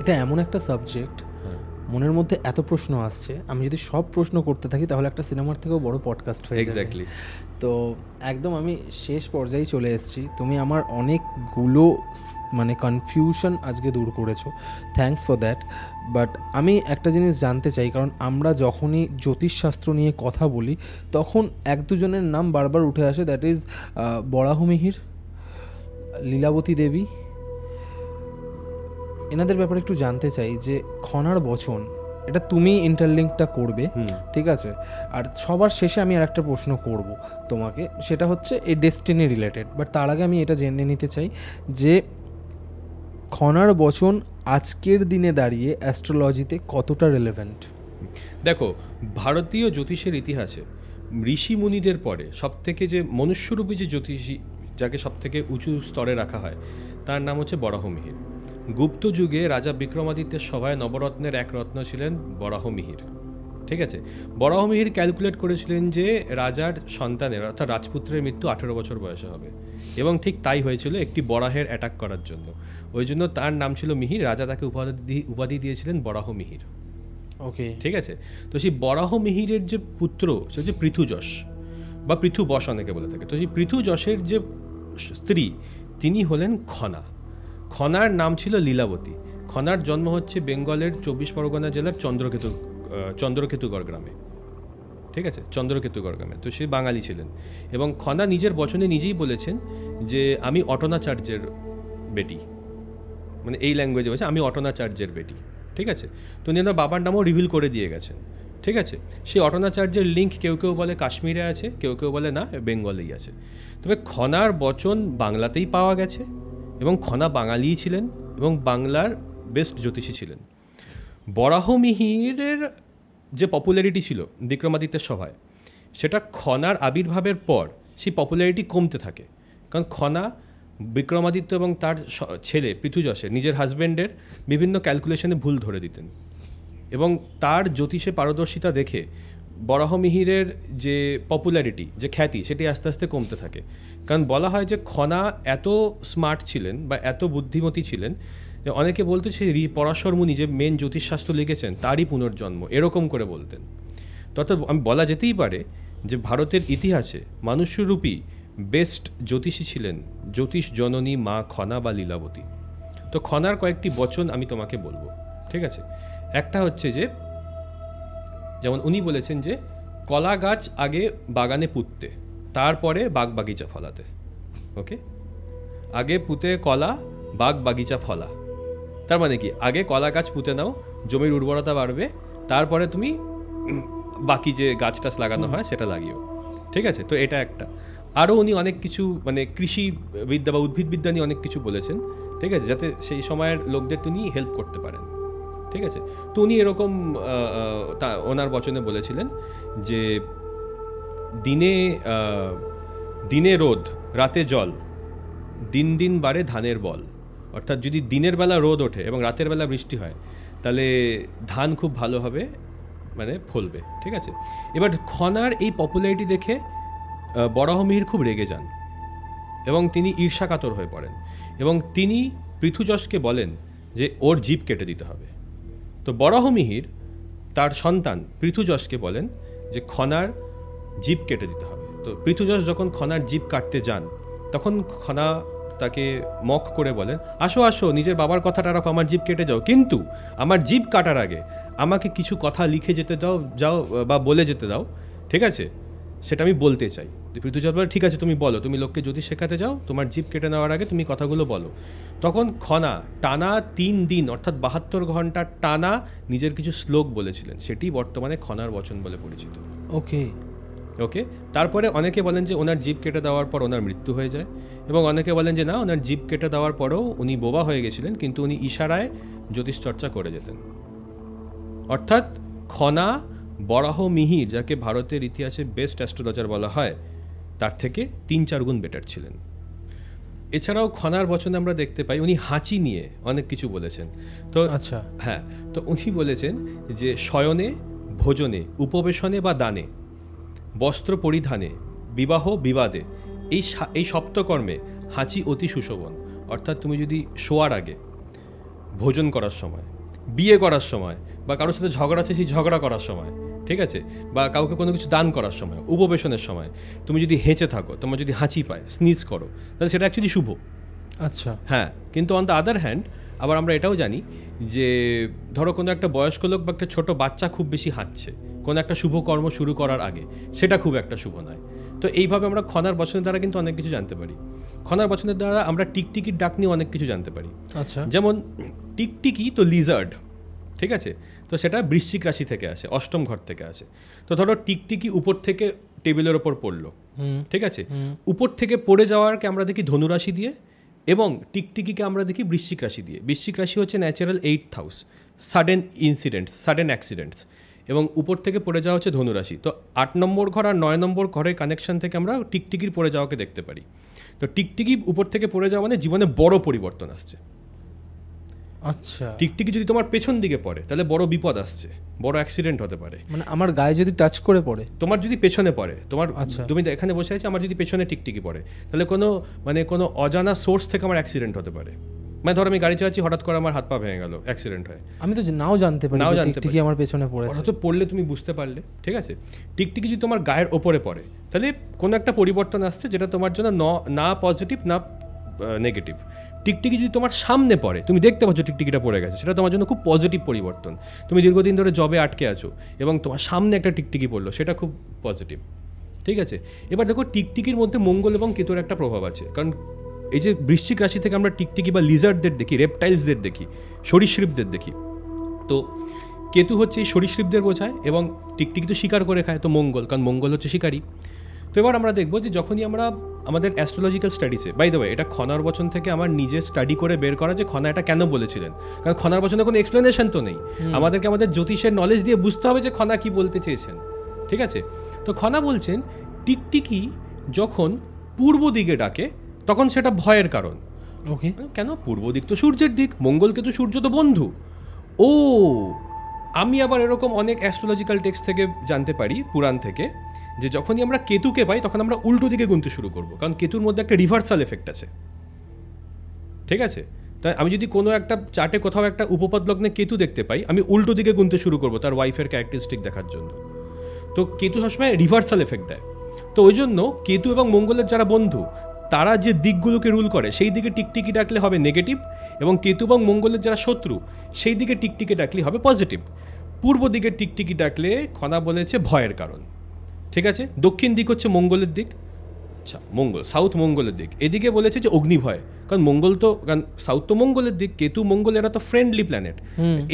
এটা এমন একটা সাবজেক্ট, মনের মধ্যে এত প্রশ্ন আসছে, আমি যদি সব প্রশ্ন করতে থাকি তাহলে একটা সিনেমার থেকেও বড় পডকাস্ট হয়ে যাবে। এক্স্যাক্টলি। তো একদম আমি শেষ পর্যায়ে চলে এসেছি। তুমি আমার অনেকগুলো মানে কনফিউশন আজকে দূর করেছো, থ্যাঙ্কস ফর দ্যাট। বাট আমি একটা জিনিস জানতে চাই, কারণ আমরা যখনই জ্যোতিষশাস্ত্র নিয়ে কথা বলি তখন এক দুজনের নাম বারবার উঠে আসে, দ্যাট ইজ বরাহমিহির, লীলাবতী দেবী। এনাদের ব্যাপারে একটু জানতে চাই যে খনার বচন, এটা তুমি ইন্টারলিঙ্কটা করবে, ঠিক আছে। আর সবার শেষে আমি আর একটা প্রশ্ন করব তোমাকে, সেটা হচ্ছে এই ডেস্টিনি রিলেটেড। বাট তার আগে আমি এটা জেনে নিতে চাই যে খনার বচন আজকের দিনে দাঁড়িয়ে অ্যাস্ট্রোলজিতে কতটা রিলেভেন্ট। দেখো, ভারতীয় জ্যোতিষের ইতিহাসে ঋষি মুনিদের পরে সবথেকে যে মনুষ্যরূপী যে জ্যোতিষী, যাকে সবথেকে উঁচু স্তরে রাখা হয়, তার নাম হচ্ছে বরাহমিহির। গুপ্ত যুগে রাজা বিক্রমাদিত্যের সভায় নবরত্নের এক রত্ন ছিলেন বরাহমিহির। ঠিক আছে, বরাহমিহির ক্যালকুলেট করেছিলেন যে রাজার সন্তানের অর্থাৎ রাজপুত্রের মৃত্যু 18 বছর বয়সে হবে, এবং ঠিক তাই হয়েছিল, একটি বরাহের অ্যাটাক করার জন্য। ওই জন্য তার নাম ছিল মিহির, রাজা তাকে উপাধি দিয়েছিলেন বরাহমিহির। ওকে, ঠিক আছে, তো সেই বরাহমিহিরের যে পুত্র সে হচ্ছে পৃথুযশ বা পৃথুবশ অনেকে বলে থাকে। তো সেই পৃথুযশের যে স্ত্রী তিনি হলেন খনা। খনার নাম ছিল লীলাবতী। খনার জন্ম হচ্ছে বেঙ্গলের 24 পরগনা জেলার চন্দ্রকেতুগড় গ্রামে। ঠিক আছে, চন্দ্রকেতুগড় গ্রামে। তো সে বাঙালি ছিলেন, এবং খনা নিজের বচনে নিজেই বলেছেন যে আমি অটনাচার্যের বেটি, মানে এই ল্যাঙ্গুয়েজে বলছে আমি অটনাচার্যের বেটি। ঠিক আছে, তো উনি ওনার বাবার নামও রিভিল করে দিয়ে গেছেন। ঠিক আছে, সেই অটনাচার্যের লিঙ্ক কেউ কেউ বলে কাশ্মীরে আছে, কেউ কেউ বলে না বেঙ্গলেই আছে। তবে খনার বচন বাংলাতেই পাওয়া গেছে, এবং খনা বাঙালিই ছিলেন এবং বাংলার বেস্ট জ্যোতিষী ছিলেন। বরাহমিহিরের যে পপুলারিটি ছিল বিক্রমাদিত্যের সভায়, সেটা খনার আবির্ভাবের পর সেই পপুলারিটি কমতে থাকে। কারণ খনা বিক্রমাদিত্য এবং তার ছেলে পৃথুযশের নিজের হাজব্যান্ডের বিভিন্ন ক্যালকুলেশনে ভুল ধরে দিতেন, এবং তার জ্যোতিষে পারদর্শিতা দেখে বরাহমিহিরের যে পপুলারিটি, যে খ্যাতি, সেটি আস্তে আস্তে কমতে থাকে। কারণ বলা হয় যে খনা এত স্মার্ট ছিলেন বা এত বুদ্ধিমতী ছিলেন যে অনেকে বলতো সে পরাশর মুনি যে মেন জ্যোতিষশাস্ত্র লিখেছেন তারই পুনর্জন্ম, এরকম করে বলতেন। তথা আমি বলা যেতেই পারে যে ভারতের ইতিহাসে মানুষরূপী বেস্ট জ্যোতিষী ছিলেন জ্যোতিষ জননী মা খনা বা লীলাবতী। তো খনার কয়েকটি বচন আমি তোমাকে বলবো। ঠিক আছে, একটা হচ্ছে যে যেমন উনি বলেছেন যে কলা গাছ আগে বাগানে পুঁততে, তারপরে বাগ বাগিচা ফলাতে। ওকে, আগে পুঁতে কলা, বাগ বাগিচা ফলা। তার মানে কি, আগে কলা গাছ পুঁতে নাও, জমির উর্বরতা বাড়বে, তারপরে তুমি বাকি যে গাছ টাছ লাগানো হয় সেটা লাগিও। ঠিক আছে, তো এটা একটা। আরও উনি অনেক কিছু মানে কৃষি বিদ্যা বা উদ্ভিদবিদ্যা নিয়ে অনেক কিছু বলেছেন। ঠিক আছে, যাতে সেই সময়ের লোকদের তিনি হেল্প করতে পারেন। ঠিক আছে, তো উনি এরকম ওনার বচনে বলেছিলেন যে দিনে রোদ রাতে জল, দিন দিন বাড়ে ধানের বল। অর্থাৎ যদি দিনের বেলা রোদ ওঠে এবং রাতের বেলা বৃষ্টি হয়, তাহলে ধান খুব ভালোভাবে মানে ফলবে। ঠিক আছে, এবার খনার এই পপুলারিটি দেখে বরাহমিহির খুব রেগে যান এবং তিনি ঈর্ষাকাতর হয়ে পড়েন, এবং তিনি পৃথুযশকে বলেন যে ওর জিভ কেটে দিতে হবে। তো বরাহমিহির তার সন্তান পৃথুযশকে বলেন যে খনার জিভ কেটে দিতে হবে। তো পৃথুযশ যখন খনার জিভ কাটতে যান, তখন খনা তাকে মক করে বলেন, আসো আসো, নিজের বাবার কথাটা রাখো, আমার জিভ কেটে যাও, কিন্তু আমার জিভ কাটার আগে আমাকে কিছু কথা লিখে যেতে যাও বা বলে যেতে দাও। ঠিক আছে, সেটা আমি বলতে চাই। পৃথুযশ বলে, ঠিক আছে তুমি বলো, তুমি লোককে জ্যোতিষ শেখাতে যাও, তোমার জিভ কেটে নেওয়ার আগে তুমি কথাগুলো বলো। তখন খনা টানা 3 দিন অর্থাৎ 72 ঘন্টা টানা নিজের কিছু শ্লোক বলেছিলেন, সেটি বর্তমানে খনার বচন বলে পরিচিত। ওকে ওকে, তারপরে অনেকে বলেন যে ওনার জিভ কেটে দেওয়ার পর ওনার মৃত্যু হয়ে যায়, এবং অনেকে বলেন যে না, ওনার জিভ কেটে দেওয়ার পরেও উনি বোবা হয়ে গেছিলেন, কিন্তু উনি ইশারায় জ্যোতিষচর্চা করে যেতেন। অর্থাৎ খনা বরাহমিহির, যাকে ভারতের ইতিহাসে বেস্ট অ্যাস্ট্রোলজার বলা হয়, তার থেকে 3-4 গুণ বেটার ছিলেন। এছাড়াও খনার বচনে আমরা দেখতে পাই উনি হাঁচি নিয়ে অনেক কিছু বলেছেন। তো আচ্ছা, হ্যাঁ, তো উনি বলেছেন যে শয়নে, ভোজনে, উপবেশনে বা দানে, বস্ত্র পরিধানে, বিবাহ বিবাদে, এই সপ্তকর্মে হাঁচি অতি সুশোভন। অর্থাৎ তুমি যদি শোয়ার আগে, ভোজন করার সময়, বিয়ে করার সময়, বা কারোর সাথে ঝগড়া আছে সেই ঝগড়া করার সময়, ঠিক আছে, বা কাউকে কোনো কিছু দান করার সময়, উপবেশনের সময় তুমি যদি হেঁচে থাকো, তোমার যদি হাঁচি পায়, স্নিজ করো, তাহলে সেটা অ্যাকচুয়ালি শুভ। আচ্ছা, হ্যাঁ, কিন্তু অন দ্য আদার হ্যান্ড আবার আমরা এটাও জানি যে ধরো কোনো একটা বয়স্ক লোক বা একটা ছোটো বাচ্চা খুব বেশি হাঁচছে কোনো একটা শুভ কর্ম শুরু করার আগে, সেটা খুব একটা শুভ নয়। তো এইভাবে আমরা খনার বচনের দ্বারা কিন্তু অনেক কিছু জানতে পারি। খনার বচনের দ্বারা আমরা টিকটিকির ডাক নিয়ে অনেক কিছু জানতে পারি। আচ্ছা, যেমন টিকটিকি তো লিজার্ড, ঠিক আছে, তো সেটা বৃশ্চিক রাশি থেকে আসে, 8ম ঘর থেকে আসে। তো ধরো টিকটিকি উপর থেকে টেবিলের ওপর পড়লো, ঠিক আছে, উপর থেকে পড়ে যাওয়ারকে আমরা দেখি ধনুরাশি দিয়ে, এবং টিকটিকিকে আমরা দেখি বৃশ্চিক রাশি দিয়ে। বৃশ্চিক রাশি হচ্ছে natural 8th house, sudden incidents, sudden accidents, এবং উপর থেকে পড়ে যাওয়া হচ্ছে ধনুরাশি। তো 8 নম্বর ঘর আর 9 নম্বর ঘরের কানেকশন থেকে আমরা টিকটিকির পড়ে যাওয়াকে দেখতে পারি। তো টিকটিকি উপর থেকে পড়ে যাওয়া মানে জীবনে বড় পরিবর্তন আসছে। আচ্ছা, টিকটিকি যদি তোমার পেছন দিকে পড়ে তাহলে বড় বিপদ আসছে, বড় অ্যাক্সিডেন্ট হতে পারে। মানে আমার গায়ে যদি টাচ করে পড়ে, তোমার যদি পেছনে পড়ে, তোমার আচ্ছা। তুমি এখানে বসে আছো, আমার যদি পেছনে টিকটিকি পড়ে, তাহলে কোনো অজানা সোর্স থেকে আমার অ্যাক্সিডেন্ট হতে পারে। মানে ধর আমি গাড়ি চালাচ্ছি, হঠাৎ করে আমার হাত পা ভেঙে গেল, অ্যাক্সিডেন্ট হয়, আমি তো নাও জানতে পারি নাও যে জানতে টিকটিকি আমার পেছনে পড়েছে। হয়তো পড়লে তুমি বুঝতে পারলে, ঠিক আছে। টিকটিকি যদি তোমার গায়ের ওপরে পড়ে তাহলে কোনো একটা পরিবর্তন আসছে যেটা তোমার জন্য না পজিটিভ না নেগেটিভ। টিকটিকি যদি তোমার সামনে পড়ে, তুমি দেখতে পাচ্ছ টিকটিকিটা পড়ে গেছে, সেটা তোমার জন্য খুব পজিটিভ পরিবর্তন। তুমি দীর্ঘদিন ধরে জবে আটকে আছো এবং তোমার সামনে একটা টিকটিকি পড়লো, সেটা খুব পজিটিভ, ঠিক আছে। এবার দেখো টিকটিকির মধ্যে মঙ্গল এবং কেতুর একটা প্রভাব আছে, কারণ এই যে বৃশ্চিক রাশি থেকে আমরা টিকটিকি বা লিজার্ডদের দেখি, রেপটাইলসদের দেখি, সরীসৃপদের দেখি, তো কেতু হচ্ছে এই সরীসৃপদের বোঝায় এবং টিকটিকি তো শিকার করে খায়, তো মঙ্গল, কারণ মঙ্গল হচ্ছে শিকারী। তো এবার আমরা দেখবো যে যখনই আমরা আমাদের অ্যাস্ট্রোলজিক্যাল স্টাডিসে, বাই দ্য ওয়ে এটা খনার বচন থেকে আমার নিজে স্টাডি করে বের করা যে খনা এটা কেন বলেছিলেন, কারণ খনার বচনে কোনো এক্সপ্লেনেশন তো নেই, আমাদেরকে আমাদের জ্যোতিষের নলেজ দিয়ে বুঝতে হবে যে খনা কি বলতে চেয়েছেন, ঠিক আছে। তো খনা বলছেন টিকটিকি যখন পূর্ব দিকে ডাকে তখন সেটা ভয়ের কারণ। ওকে, কেন? পূর্ব দিক তো সূর্যের দিক, মঙ্গল কেতু সূর্য তো বন্ধু। ও, আমি আবার এরকম অনেক অ্যাস্ট্রোলজিক্যাল টেক্সট থেকে জানতে পারি, পুরাণ থেকে, যে যখনই আমরা কেতুকে পাই তখন আমরা উল্টো দিকে গুনতে শুরু করবো, কারণ কেতুর মধ্যে একটা রিভার্সাল এফেক্ট আছে, ঠিক আছে। তাই আমি যদি কোনো একটা চার্টে কোথাও একটা উপপদ লগ্নে কেতু দেখতে পাই, আমি উল্টো দিকে গুনতে শুরু করবো তার ওয়াইফের ক্যারেক্টারিস্টিক দেখার জন্য। তো কেতু সবসময় রিভার্সাল এফেক্ট দেয়। তো ওই জন্য কেতু এবং মঙ্গলের যারা বন্ধু, তারা যে দিকগুলোকে রুল করে সেই দিকে টিকটিকি ডাকলে হবে নেগেটিভ, এবং কেতু এবং মঙ্গলের যারা শত্রু সেই দিকে টিকটিকি ডাকলে হবে পজিটিভ। পূর্ব দিকে টিকটিকি ডাকলে খনা বলেছে ভয়ের কারণ, ঠিক আছে। দক্ষিণ দিক হচ্ছে মঙ্গলের দিক, আচ্ছা মঙ্গল সাউথ মঙ্গলের দিক, এদিকে বলেছে যে অগ্নিভয়, কারণ মঙ্গল তো, কারণ সাউথ তো মঙ্গলের দিক, কেতু মঙ্গল এরা তো ফ্রেন্ডলি প্ল্যানেট,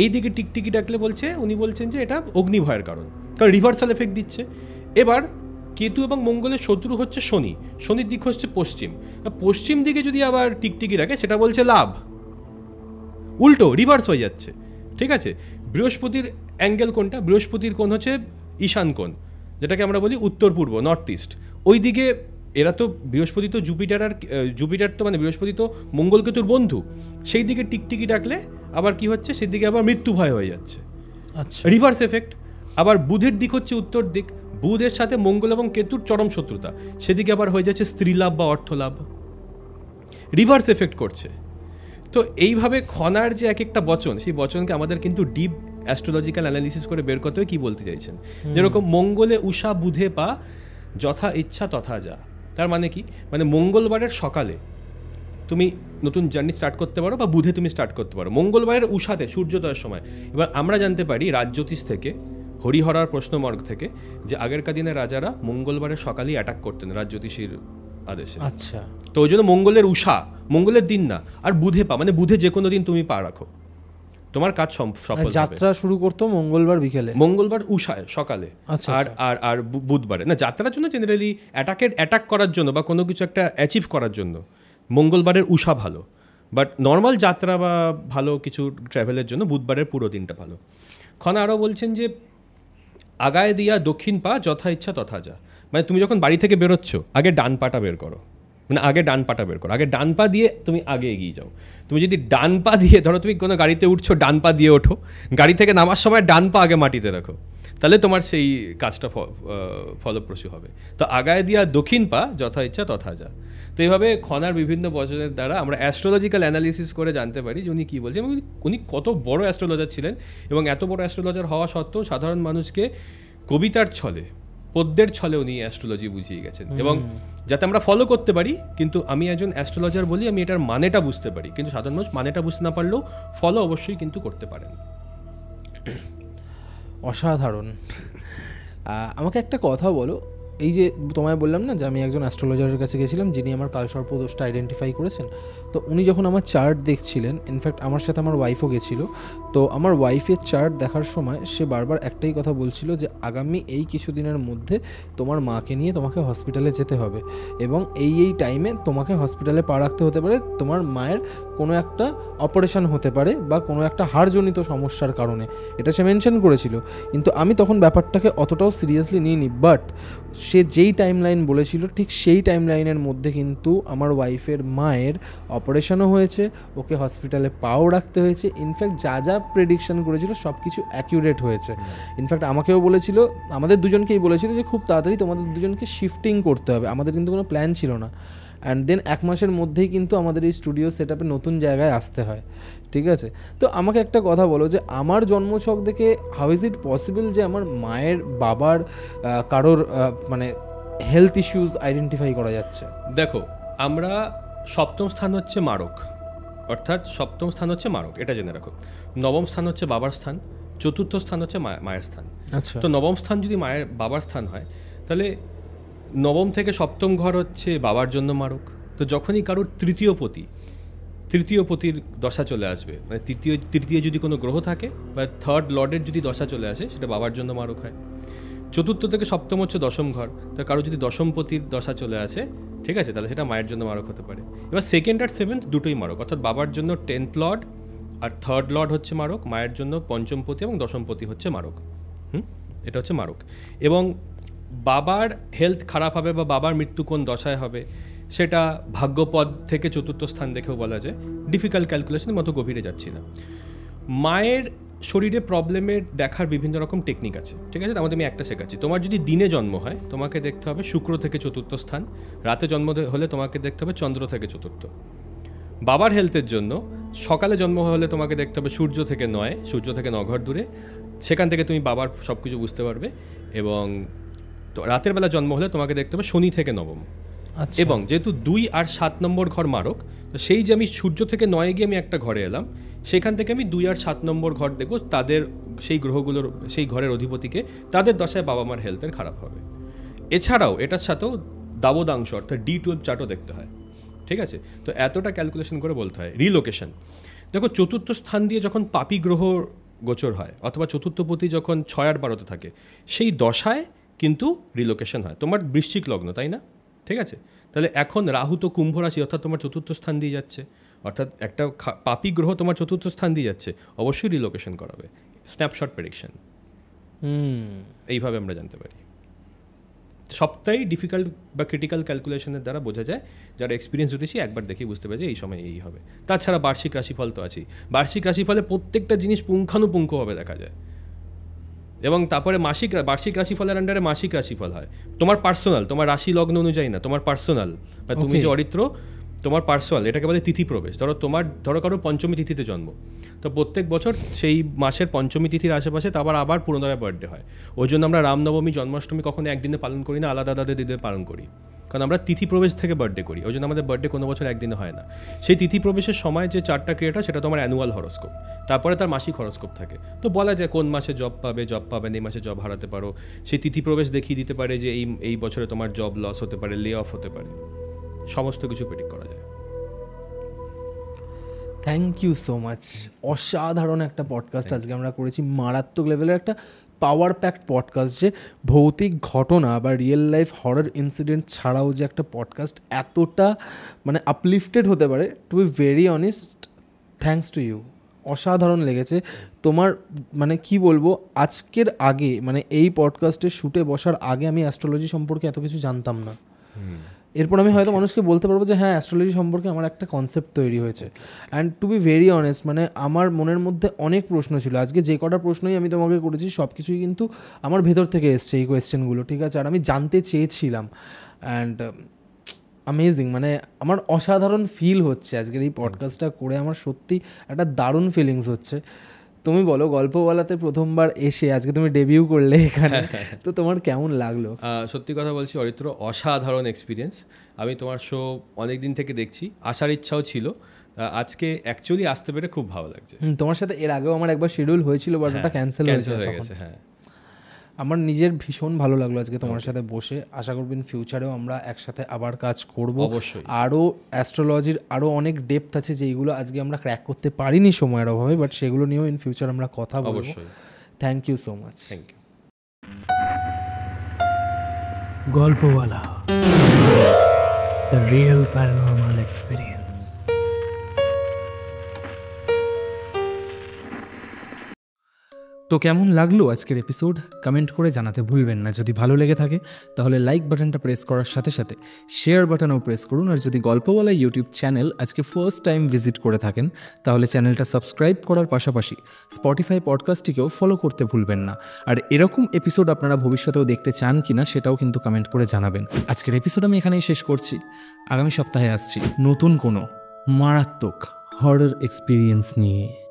এই দিকে টিকটিকি ডাকলে বলছে, উনি বলছেন যে এটা অগ্নিভয়ের কারণ, কারণ রিভার্সাল এফেক্ট দিচ্ছে। এবার কেতু এবং মঙ্গলের শত্রু হচ্ছে শনি, শনির দিক হচ্ছে পশ্চিম, পশ্চিম দিকে যদি আবার টিকটিকি রাখে সেটা বলছে লাভ, উল্টো রিভার্স হয়ে যাচ্ছে, ঠিক আছে। বৃহস্পতির অ্যাঙ্গেল কোনটা? বৃহস্পতির কোণ হচ্ছে ঈশান কোণ, যেটাকে আমরা বলি উত্তর পূর্ব, নর্থ ইস্ট। ওই দিকে এরা তো বৃহস্পতি তো জুপিটার তো মানে বৃহস্পতি তো মঙ্গল কেতুর বন্ধু, সেই দিকে টিকটিকি ডাকলে আবার কি হচ্ছে, সেই দিকে আবার মৃত্যু ভয় হয়ে যাচ্ছে, আচ্ছা, রিভার্স এফেক্ট। আবার বুধের দিক হচ্ছে উত্তর দিক, বুধের সাথে মঙ্গল এবং কেতুর চরম শত্রুতা, সেদিকে আবার হয়ে যাচ্ছে স্ত্রী লাভ বা অর্থ লাভ, রিভার্স এফেক্ট করছে। তো এইভাবে খনার যে এক একটা বচন, সেই বচনকে আমাদের কিন্তু ডিপ অ্যাস্ট্রোলজিক্যাল অ্যানালিসিস করে বের করতে হবে কি বলতে চাইছেন। যেরকম মঙ্গলে উষা বুধে পা, যথা ইচ্ছা তথা যা, তার মানে কি? মানে মঙ্গলবারের সকালে তুমি নতুন জার্নি স্টার্ট করতে পারো, বা বুধে তুমি স্টার্ট করতে পারো, মঙ্গলবারের উষাতে সূর্যোদয়ের সময়। এবার আমরা জানতে পারি রাজজ্যোতিষ থেকে, হরিহরার প্রশ্নমার্গ থেকে, যে আগেরকার দিনে রাজারা মঙ্গলবারের সকালেই অ্যাটাক করতেন রাজজ্যোতিষীর আদেশে। আচ্ছা, তো ওই জন্য মঙ্গলের উষা, মঙ্গলের দিন না, আর বুধে পা, মানে বুধে যে কোনো দিন তুমি পা রাখো, তোমার কাজ সফল হবে। যাত্রা শুরু করতো মঙ্গলবার বিকেলে, মঙ্গলবার উষায় সকালে, আচ্ছা, আর আর আর বুধবারে না, যাত্রার জন্য জেনারেলি অ্যাটাক করার জন্য বা কোনো কিছু একটা অ্যাচিভ করার জন্য মঙ্গলবারের উষা ভালো, বাট নর্মাল যাত্রা বা ভালো কিছু ট্রাভেলের জন্য বুধবারের পুরো দিনটা ভালো। খনা আরও বলছেন যে আগায় দিয়া দক্ষিণ পা, যথা ইচ্ছা তথা যা, মানে তুমি যখন বাড়ি থেকে বেরোচ্ছ আগে ডান পাটা বের করো, মানে আগে ডান পাটা বের করো, আগে ডান পা দিয়ে তুমি আগে এগিয়ে যাও। তুমি যদি ডান পা দিয়ে, ধরো তুমি কোনো গাড়িতে উঠছো, ডান পা দিয়ে ওঠো, গাড়ি থেকে নামার সময় ডান পা আগে মাটিতে রাখো, তাহলে তোমার সেই কাজটা ফলপ্রসূ হবে। তো আগায় দিয়া দক্ষিণ পা, যথা ইচ্ছা তথা যা। তো এইভাবে খনার বিভিন্ন বচনের দ্বারা আমরা অ্যাস্ট্রোলজিক্যাল অ্যানালিসিস করে জানতে পারি যে উনি কী বলছেন, এবং উনি কত বড় অ্যাস্ট্রোলজার ছিলেন, এবং এত বড় অ্যাস্ট্রোলজার হওয়া সত্ত্বেও সাধারণ মানুষকে কবিতার ছলে, পদ্যের ছলে উনি অ্যাস্ট্রোলজি বুঝিয়ে গেছেন, এবং যাতে আমরা ফলো করতে পারি। কিন্তু আমি একজন অ্যাস্ট্রোলজার বলি, আমি এটার মানেটা বুঝতে পারি, কিন্তু সাধারণ মানুষ মানেটা বুঝতে না পারলেও ফলো অবশ্যই কিন্তু করতে পারেন। অসাধারণ। আমাকে একটা কথা বলো, এই যে তোমায় বললাম না যে আমি একজন অ্যাস্ট্রোলজারের কাছে গেছিলাম যিনি আমার কালসর্প দোষটা আইডেন্টিফাই করেছেন, তো উনি যখন আমার চার্ট দেখছিলেন, ইনফ্যাক্ট আমার সাথে আমার ওয়াইফও গেছিলো, তো আমার ওয়াইফের চার্ট দেখার সময় সে বারবার একটাই কথা বলছিল যে আগামী এই কিছুদিনের মধ্যে তোমার মাকে নিয়ে তোমাকে হসপিটালে যেতে হবে, এবং এই টাইমে তোমাকে হসপিটালে পা রাখতে হতে পারে, তোমার মায়ের কোনো একটা অপারেশন হতে পারে বা কোনো একটা হাড়জনিত সমস্যার কারণে, এটা সে মেনশন করেছিল। কিন্তু আমি তখন ব্যাপারটাকে অতটাও সিরিয়াসলি নিইনি, বাট সে যেই টাইমলাইন বলেছিল ঠিক সেই টাইমলাইনের মধ্যে কিন্তু আমার ওয়াইফের মায়ের অপারেশনও হয়েছে, ওকে হসপিটালে পাও রাখতে হয়েছে। ইনফ্যাক্ট যা যা প্রেডিকশন করেছিল সব কিছু অ্যাকিউরেট হয়েছে। ইনফ্যাক্ট আমাকেও বলেছিল, আমাদের দুজনকেই বলেছিল যে খুব তাড়াতাড়ি তোমাদের দুজনকে শিফটিং করতে হবে। আমাদের কিন্তু কোনো প্ল্যান ছিল না। অ্যান্ড দেন 1 মাসের মধ্যেই কিন্তু আমাদের এই স্টুডিও সেট আপে নতুন জায়গায় আসতে হয়, ঠিক আছে? তো আমাকে একটা কথা বলো যে আমার জন্মছক দেখে হাউ ইজ ইট পসিবল যে আমার মায়ের বাবার কারোর মানে হেলথ ইস্যুস আইডেন্টিফাই করা যাচ্ছে? দেখো, আমরা সপ্তম স্থান হচ্ছে মারক, অর্থাৎ সপ্তম স্থান হচ্ছে মারক, এটা জেনে রাখো। নবম স্থান হচ্ছে বাবার স্থান, চতুর্থ স্থান হচ্ছে মায়ের স্থান। আচ্ছা, তো নবম স্থান যদি বাবার স্থান হয়, তাহলে নবম থেকে সপ্তম ঘর হচ্ছে বাবার জন্য মারক। তো যখনই কারোর তৃতীয় পতির দশা চলে আসবে, মানে তৃতীয় যদি কোনো গ্রহ থাকে বা থার্ড লর্ডের যদি দশা চলে আসে, সেটা বাবার জন্য মারক হয়। চতুর্থ থেকে সপ্তম হচ্ছে দশম ঘর, তো কারো যদি দশম পতির দশা চলে আসে, ঠিক আছে, তাহলে সেটা মায়ের জন্য মারক হতে পারে। এবার সেকেন্ড আর সেভেন্থ দুটোই মারক, অর্থাৎ বাবার জন্য 10th লর্ড আর থার্ড লর্ড হচ্ছে মারক, মায়ের জন্য পঞ্চম পতি এবং দশম পতি হচ্ছে মারক। এটা হচ্ছে মারক। এবং বাবার হেলথ খারাপ হবে বা বাবার মৃত্যু কোন দশায় হবে, সেটা ভাগ্যপদ থেকে চতুর্থ স্থান দেখেও বলা যায়। ডিফিকাল্ট ক্যালকুলেশনের মতো গভীরে যাচ্ছি না। মায়ের শরীরে প্রবলেমের দেখার বিভিন্ন রকম টেকনিক আছে, ঠিক আছে? আমাদের আমি একটা শেখাচ্ছি। তোমার যদি দিনে জন্ম হয়, তোমাকে দেখতে হবে শুক্র থেকে চতুর্থ স্থান। রাতে জন্ম হলে তোমাকে দেখতে হবে চন্দ্র থেকে চতুর্থ। বাবার হেলথের জন্য সকালে জন্ম হলে তোমাকে দেখতে হবে সূর্য থেকে 9 ঘর দূরে, সেখান থেকে তুমি বাবার সব কিছু বুঝতে পারবে। এবং রাতের বেলা জন্ম হলে তোমাকে দেখতে হবে শনি থেকে নবম। এবং যেহেতু 2 আর 7 নম্বর ঘর মারক, তো সেই যে আমি সূর্য থেকে 9 গিয়ে আমি একটা ঘরে এলাম, সেখান থেকে আমি 2 আর 7 নম্বর ঘর দেখব, তাদের সেই গ্রহগুলোর সেই ঘরের অধিপতিকে তাদের দশায় বাবা মার হেলথের খারাপ হবে। এছাড়াও এটার সাথেও দাবদাংশ অর্থাৎ D12 চার্টও দেখতে হয়, ঠিক আছে? তো এতটা ক্যালকুলেশন করে বলতে হয়। রিলোকেশন, দেখো, চতুর্থ স্থান দিয়ে যখন পাপী গ্রহ গোচর হয় অথবা চতুর্থপতি যখন 6 আর 12-তে থাকে, সেই দশায় কিন্তু রিলোকেশন হয়। তোমার বৃশ্চিক লগ্ন, তাই না? ঠিক আছে, তাহলে এখন রাহু তো কুম্ভ রাশি, অর্থাৎ তোমার চতুর্থ স্থান দিয়ে যাচ্ছে, অর্থাৎ একটা পাপী গ্রহ তোমার চতুর্থ স্থান দিয়ে যাচ্ছে, অবশ্যই রিলোকেশন করাবে। স্ন্যাপশট প্রেডিকশন, এইভাবে আমরা জানতে পারি। সবটাই ডিফিকাল্ট বা ক্রিটিক্যাল ক্যালকুলেশনের দ্বারা বোঝা যায়। যারা এক্সপিরিয়েন্স হতেছি একবার দেখেই বুঝতে পারে যে এই সময় এই হবে। তাছাড়া বার্ষিক রাশিফল তো আছেই। বার্ষিক রাশিফলে প্রত্যেকটা জিনিস পুঙ্খানুপুঙ্খভাবে দেখা যায়। এবং তারপরে বার্ষিক রাশিফলের আন্ডারে মাসিক রাশিফল হয়। তোমার পার্সোনাল, তোমার রাশি লগ্ন অনুযায়ী না, তোমার পার্সোনাল, বা তুমি যে অরিত্র, তোমার পার্সোনাল, এটাকে বলে তিথি প্রবেশ। ধরো কারো পঞ্চমী তিথিতে জন্ম, তো প্রত্যেক বছর সেই মাসের পঞ্চমী তিথির আশেপাশে আবার পুনরায় বার্থডে হয়। ওই জন্য আমরা রামনবমী, জন্মাষ্টমী কখনো একদিনে পালন করি না, আলাদা আলাদা দিনে পালন করি, কারণ আমরা তিথি প্রবেশ থেকে বার্থডে করি। ওই জন্য আমাদের বার্থডে কোনো বছর একদিনে হয় না। সেই তিথি প্রবেশের সময় যে চারটা ক্রিয়েট হয়, সেটা তোমার অ্যানুয়াল হরোস্কোপ, তারপরে তার মাসিক হরোস্কোপ থাকে। তো বলা যায় কোন মাসে জব পাবে, এই মাসে জব হারাতে পারো। সেই তিথি প্রবেশ দেখিয়ে দিতে পারে যে এই বছরে তোমার জব লস হতে পারে, লে অফ হতে পারে, সমস্ত কিছু প্রেডিক্ট করা যায়। Thank you so much. অসাধারণ একটা পডকাস্ট আজকে আমরা করেছি, মারাত্মক লেভেলের একটা পাওয়ার প্যাকড পডকাস্ট, যে ভৌতিক ঘটনা বা রিয়েল লাইফ হরর ইনসিডেন্ট ছাড়াও যে একটা পডকাস্ট এতটা মানে আপলিফটেড হতে পারে, to be very honest, thanks to you. অসাধারণ লেগেছে তোমার, মানে কি বলবো, আজকের আগে মানে এই পডকাস্টের শ্যুটে বসার আগে আমি অ্যাস্ট্রোলজি সম্পর্কে এত কিছু জানতাম না। এরপর আমি হয়তো মানুষকে বলতে পারবো যে হ্যাঁ, অ্যাস্ট্রোলজি সম্পর্কে আমার একটা কনসেপ্ট তৈরি হয়েছে। And to be very honest, মানে আমার মনের মধ্যে অনেক প্রশ্ন ছিল। আজকে যে কটা প্রশ্নই আমি তোমাকে করেছি, সব কিছুই কিন্তু আমার ভেতর থেকে এসছে এই কোয়েশ্চেনগুলো, ঠিক আছে? আর আমি জানতে চেয়েছিলাম। অ্যান্ড অ্যামেজিং, মানে আমার অসাধারণ ফিল হচ্ছে আজকের এই পডকাস্টটা করে, আমার সত্যি একটা দারুণ ফিলিংস হচ্ছে। তুমি বলো, গল্পওয়ালাতে প্রথমবার এসে আজকে তুমি ডেবিউ করলে এখানে, তো তোমার কেমন লাগলো? সত্যি কথা বলছি অরিত্র, অসাধারণ এক্সপিরিয়েন্স। আমি তোমার শো অনেক দিন থেকে দেখছি, আসার ইচ্ছাও ছিল, আজকে অ্যাকচুয়ালি আসতে পেরে খুব ভালো লাগছে। তোমার সাথে এর আগেও আমার একবার শিডিউল হয়েছিল, বাট ওটা ক্যান্সেল হয়ে গেছে। হ্যাঁ, আমার নিজের ভীষণ ভালো লাগলো আজকে তোমার সাথে বসে। আশা করব ইন ফিউচারেও আমরা একসাথে আবার কাজ করব। অবশ্যই। আরও অ্যাস্ট্রোলজির আরও অনেক ডেপথ আছে যেইগুলো আজকে আমরা ক্র্যাক করতে পারিনি সময়ের অভাবে, বাট সেগুলো নিয়েও ইন ফিউচার আমরা কথা বলবো। অবশ্যই। Thank you so much. Thank you. Golpowala, the real paranormal experience. তো কেমন লাগলো আজকের এপিসোড কমেন্ট করে জানাতে ভুলবেন না। যদি ভালো লেগে থাকে তাহলে লাইক বাটনটা প্রেস করার সাথে সাথে শেয়ার বাটনও প্রেস করুন। আর যদি গল্পওয়ালা ইউটিউব চ্যানেল আজকে ফার্স্ট টাইম ভিজিট করে থাকেন তাহলে চ্যানেলটা সাবস্ক্রাইব করার পাশাপাশি স্পটিফাই পডকাস্টটিকেও ফলো করতে ভুলবেন না। আর এরকম এপিসোড আপনারা ভবিষ্যতেও দেখতে চান কিনা সেটাও কিন্তু কমেন্ট করে জানাবেন। আজকের এপিসোড আমি এখানেই শেষ করছি। আগামী সপ্তাহে আসছি নতুন কোনো মারাত্মক হরর এক্সপিরিয়েন্স নিয়ে।